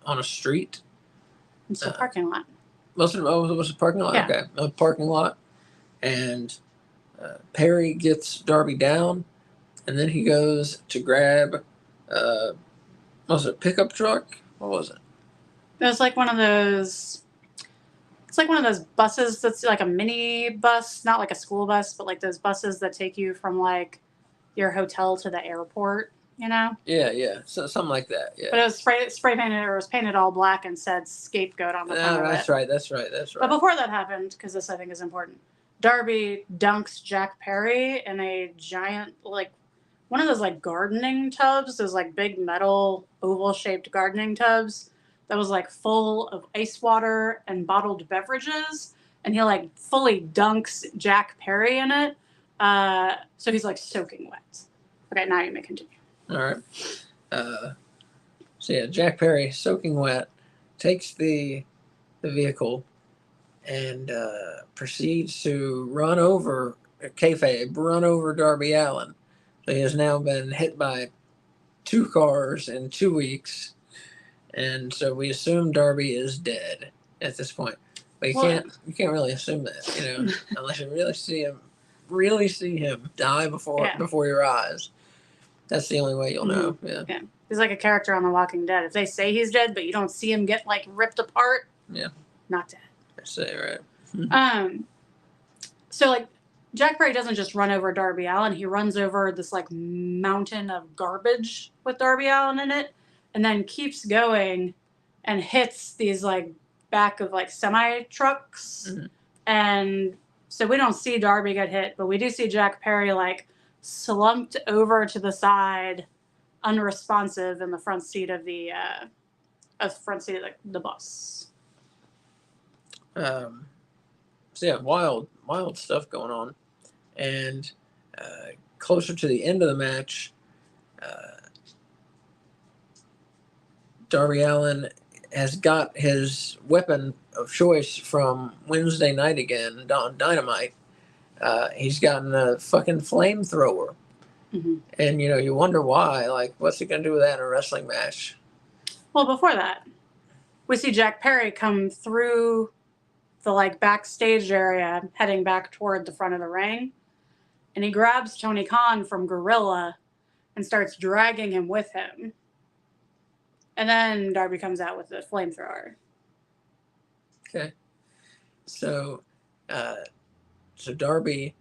on a street. It's a parking lot. Was it a parking lot? Yeah. Okay, a parking lot. And Perry gets Darby down, and then he goes to grab, was it a pickup truck? What was it? It was like one of those. It's like one of those buses that's like a mini bus, not like a school bus, but like those buses that take you from like your hotel to the airport. Yeah. So something like that. Yeah. But it was spray painted, or it was painted all black and said "scapegoat" on the front of it. That's right. But before that happened, because this I think is important, Darby dunks Jack Perry in a giant, like one of those like gardening tubs, those like big metal oval shaped gardening tubs that was like full of ice water and bottled beverages, and he like fully dunks Jack Perry in it. So he's like soaking wet. Okay, now you may continue. All right. So yeah, Jack Perry, soaking wet, takes the vehicle and proceeds to run over Darby Allin. So he has now been hit by 2 cars in 2 weeks, and so we assume Darby is dead at this point. But you can't really assume that, unless you really see him die before your eyes. That's the only way you'll know. Yeah. He's like a character on The Walking Dead. If they say he's dead, but you don't see him get like ripped apart, not dead. I say, right. So like Jack Perry doesn't just run over Darby Allin. He runs over this like mountain of garbage with Darby Allin in it, and then keeps going and hits these like back of like semi trucks. And so we don't see Darby get hit, but we do see Jack Perry like slumped over to the side, unresponsive in the front seat of the bus. So yeah, wild wild stuff going on. And closer to the end of the match, Darby Allin has got his weapon of choice from Wednesday night again on Dynamite. He's gotten a fucking flamethrower. Mm-hmm. And, you wonder why. Like, what's he going to do with that in a wrestling match? Well, before that, we see Jack Perry come through the backstage area, heading back toward the front of the ring. And he grabs Tony Khan from Gorilla and starts dragging him with him. And then Darby comes out with the flamethrower. Okay. So Darby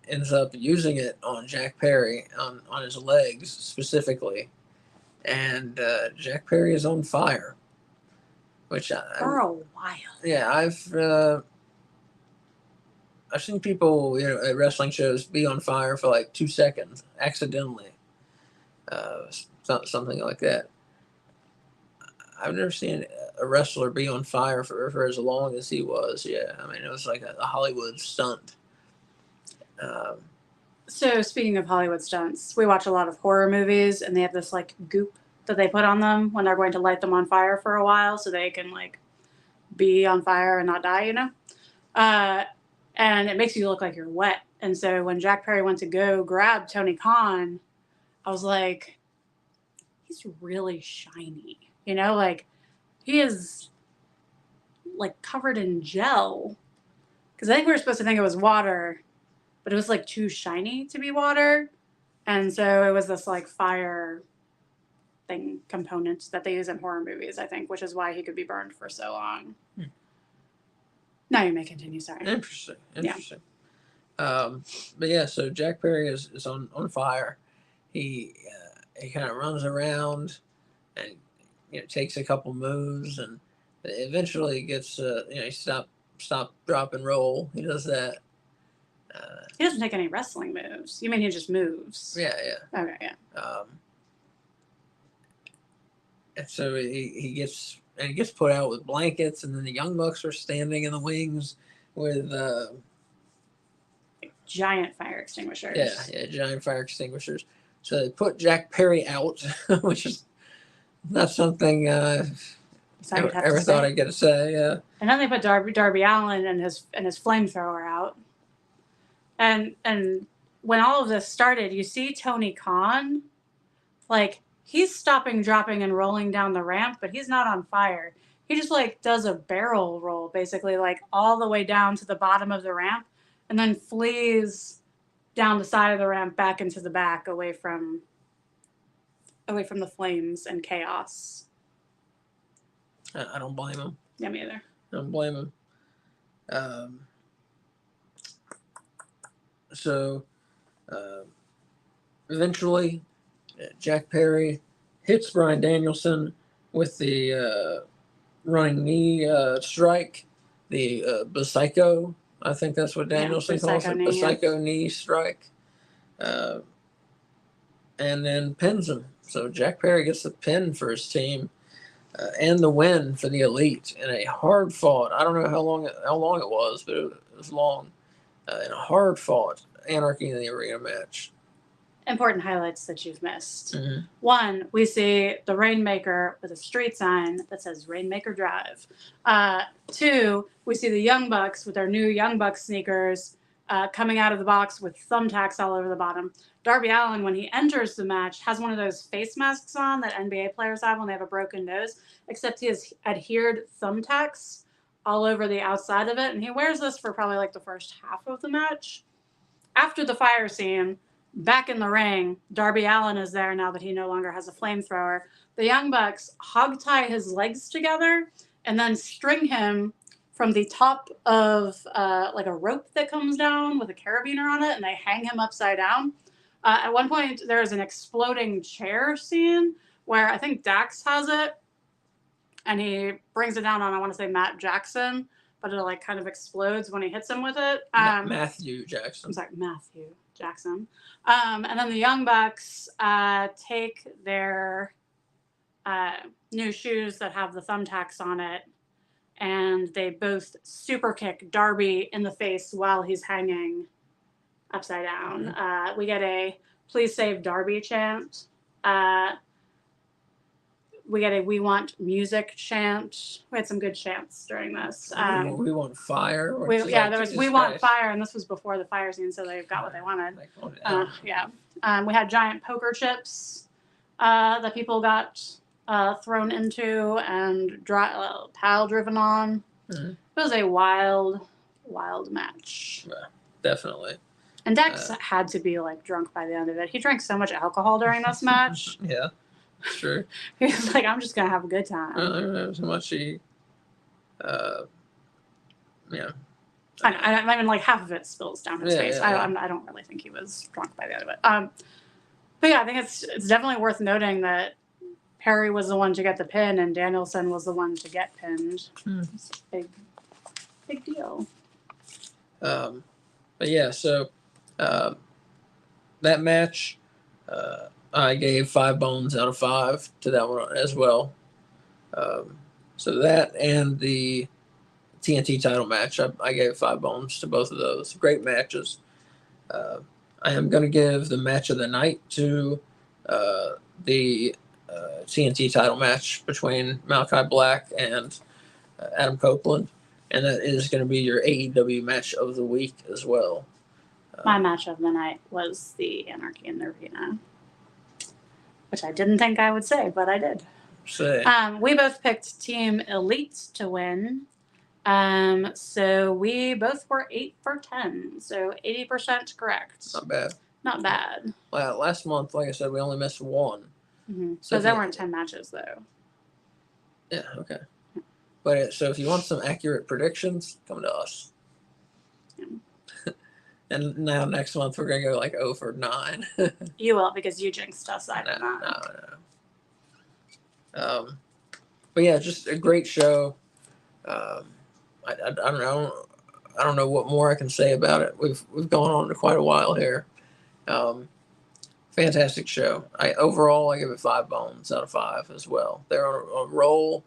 ends up using it on Jack Perry, on his legs specifically. And Jack Perry is on fire. Which For a while. Yeah, I've seen people, at wrestling shows be on fire for like 2 seconds, accidentally. Something like that. I've never seen a wrestler be on fire for as long as he was. Yeah, I mean, it was like a Hollywood stunt. So speaking of Hollywood stunts, we watch a lot of horror movies, and they have this goop that they put on them when they're going to light them on fire for a while, so they can be on fire and not die. And it makes you look like you're wet. And so when Jack Perry went to go grab Tony Khan, I was like, he's really shiny. He is covered in gel. Because I think we were supposed to think it was water, but it was too shiny to be water. And so it was this fire thing component that they use in horror movies, I think, which is why he could be burned for so long. Now you may continue, sorry. Interesting. Yeah. But yeah, so Jack Perry is on fire. He kind of runs around and takes a couple moves, and eventually gets he stop, drop, and roll. He does that. He doesn't take any wrestling moves. You mean he just moves? Yeah. Okay, yeah. And so he gets put out with blankets, and then the Young Bucks are standing in the wings with giant fire extinguishers. Yeah, giant fire extinguishers. So they put Jack Perry out, which is not something ever thought I'd get to say. Yeah. And then they put Darby Allin and his flamethrower out. And when all of this started, you see Tony Khan, he's stopping, dropping, and rolling down the ramp, but he's not on fire. He just does a barrel roll, basically, all the way down to the bottom of the ramp, and then flees down the side of the ramp back into the back, away from the flames and chaos. I don't blame him. Yeah, me either. I don't blame him. So eventually, Jack Perry hits Bryan Danielson with the running knee strike, the Psycho. I think that's what Danielson calls it, the Psycho knee strike. And then pins him. So Jack Perry gets the pin for his team and the win for the Elite in a hard fought. I don't know how long it was, but it was long. In a hard fought Anarchy in the Arena match. Important highlights that you've missed. Mm-hmm. 1, we see the Rainmaker with a street sign that says Rainmaker Drive. 2, we see the Young Bucks with their new Young Bucks sneakers coming out of the box with thumbtacks all over the bottom. Darby Allin, when he enters the match, has one of those face masks on that NBA players have when they have a broken nose, except he has adhered thumbtacks all over the outside of it, and he wears this for probably the first half of the match. After the fire scene, back in the ring, Darby Allin is there now that he no longer has a flamethrower. The Young Bucks hog tie his legs together and then string him from the top of a rope that comes down with a carabiner on it, and they hang him upside down. At one point, there is an exploding chair scene where I think Dax has it, and he brings it down on, I want to say, Matt Jackson, but it kind of explodes when he hits him with it. Matthew Jackson. I'm sorry, Matthew Jackson. And then the Young Bucks take their new shoes that have the thumbtacks on it and they both super kick Darby in the face while he's hanging upside down. We get a "Please Save Darby" chant. We get a "We Want Music" chant. We had some good chants during this. We want fire. There was "We Want Fire," and this was before the fire scene, so they got what they wanted. We had giant poker chips that people got thrown into and pile driven on. Mm-hmm. It was a wild match. Yeah, definitely. And Dex had to be like drunk by the end of it. He drank so much alcohol during this match. Yeah, sure. He was like, "I'm just gonna have a good time." I don't know how much he. Yeah. I mean, like half of it spills down his face. I don't really think he was drunk by the end of it. But yeah, I think it's definitely worth noting that Perry was the one to get the pin and Danielson was the one to get pinned. It's a big deal. But yeah, so that match, I gave 5 bones out of 5 to that one as well. So that and the TNT title match, I gave 5 bones to both of those. Great matches. I am going to give the match of the night to the TNT title match between Malachi Black and Adam Copeland, and that is going to be your AEW match of the week as well. My match of the night was the Anarchy in the Arena, which I didn't think I would say, but I did. We both picked Team Elite to win. So we both were 8 for 10, so 80% correct. Not bad. Well, last month, like I said, we only missed 1. Mm-hmm. So there weren't 10 matches, though. Yeah, okay. But so if you want some accurate predictions, come to us. Yeah. And now next month we're going to go like 0 for 9. You will, because you jinxed us. I did not. No. But yeah, just a great show. I don't know what more I can say about it. We've gone on to quite a while here. Fantastic show. Overall I give it 5 bones out of 5 as well. They're on a roll.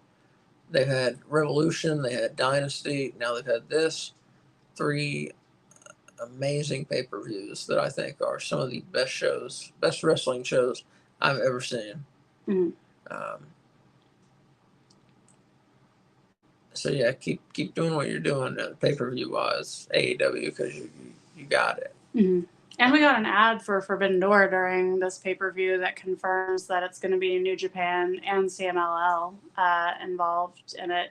They've had Revolution, they had Dynasty, now they've had this. 3 amazing pay-per-views that I think are some of the best wrestling shows I've ever seen. Mm-hmm. So yeah, keep doing what you're doing pay-per-view wise, AEW, because you got it. Mm-hmm. And we got an ad for Forbidden Door during this pay-per-view that confirms that it's going to be New Japan and CMLL involved in it.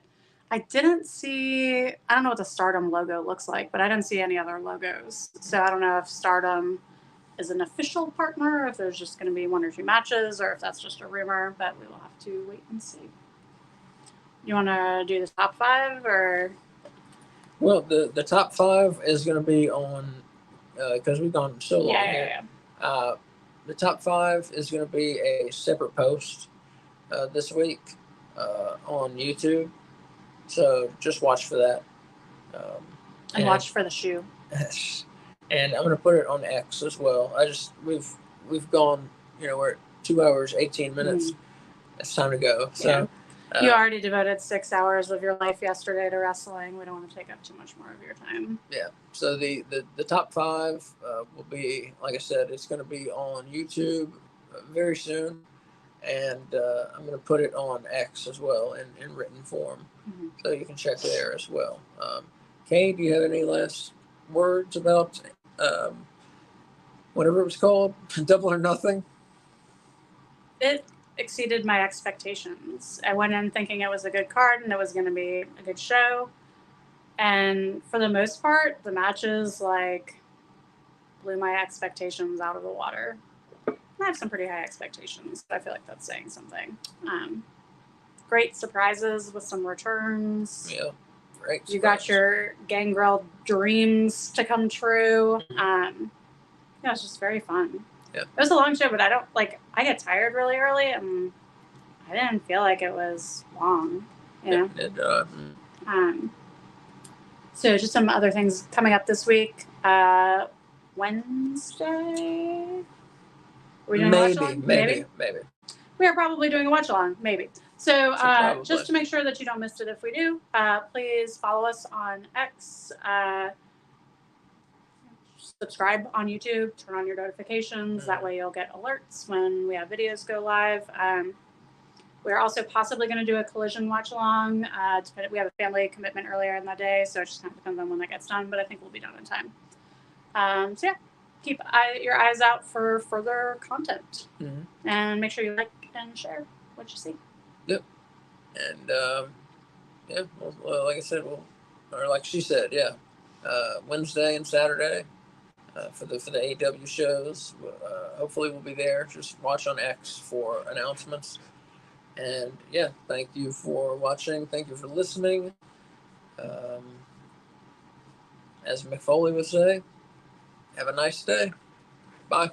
I don't know what the Stardom logo looks like, but I didn't see any other logos. So I don't know if Stardom is an official partner, if there's just going to be 1 or 2 matches, or if that's just a rumor, but we will have to wait and see. You want to do the top 5, or? Well, the top 5 is going to be on, because we've gone so long here. Yeah. The top 5 is going to be a separate post this week on YouTube. So just watch for that. And watch for the shoe. And I'm going to put it on X as well. We've gone, we're at 2 hours, 18 minutes. Mm-hmm. It's time to go. So you already devoted 6 hours of your life yesterday to wrestling. We don't want to take up too much more of your time. Yeah. So the top 5 will be, like I said, it's going to be on YouTube very soon. And I'm going to put it on X as well in written form. Mm-hmm. So you can check there as well. Kay, do you have any last words about whatever it was called? Double or Nothing? It exceeded my expectations. I went in thinking it was a good card and it was going to be a good show. And for the most part, the matches blew my expectations out of the water. I have some pretty high expectations, but I feel like that's saying something. Great surprises with some returns. Yeah, great. You got your Gangrel dreams to come true. It was just very fun. Yeah. It was a long show, but I get tired really early, and I didn't feel like it was long. So just some other things coming up this week. Wednesday. Are we doing maybe. We are probably doing a watch along, maybe. So probably. just to make sure that you don't miss it if we do, please follow us on X. Subscribe on YouTube, turn on your notifications. That way you'll get alerts when we have videos go live. We're also possibly going to do a collision watch along. We have a family commitment earlier in the day, so it just kind of depends on when that gets done, but I think we'll be done in time. So yeah, keep your eyes out for further content. And make sure you like and share what you see. Yep. And yeah, well, like I said, or like she said, yeah, Wednesday and Saturday for the AEW shows. Hopefully we'll be there. Just watch on X for announcements. And yeah, thank you for watching. Thank you for listening. As Mick Foley would say, have a nice day. Bye.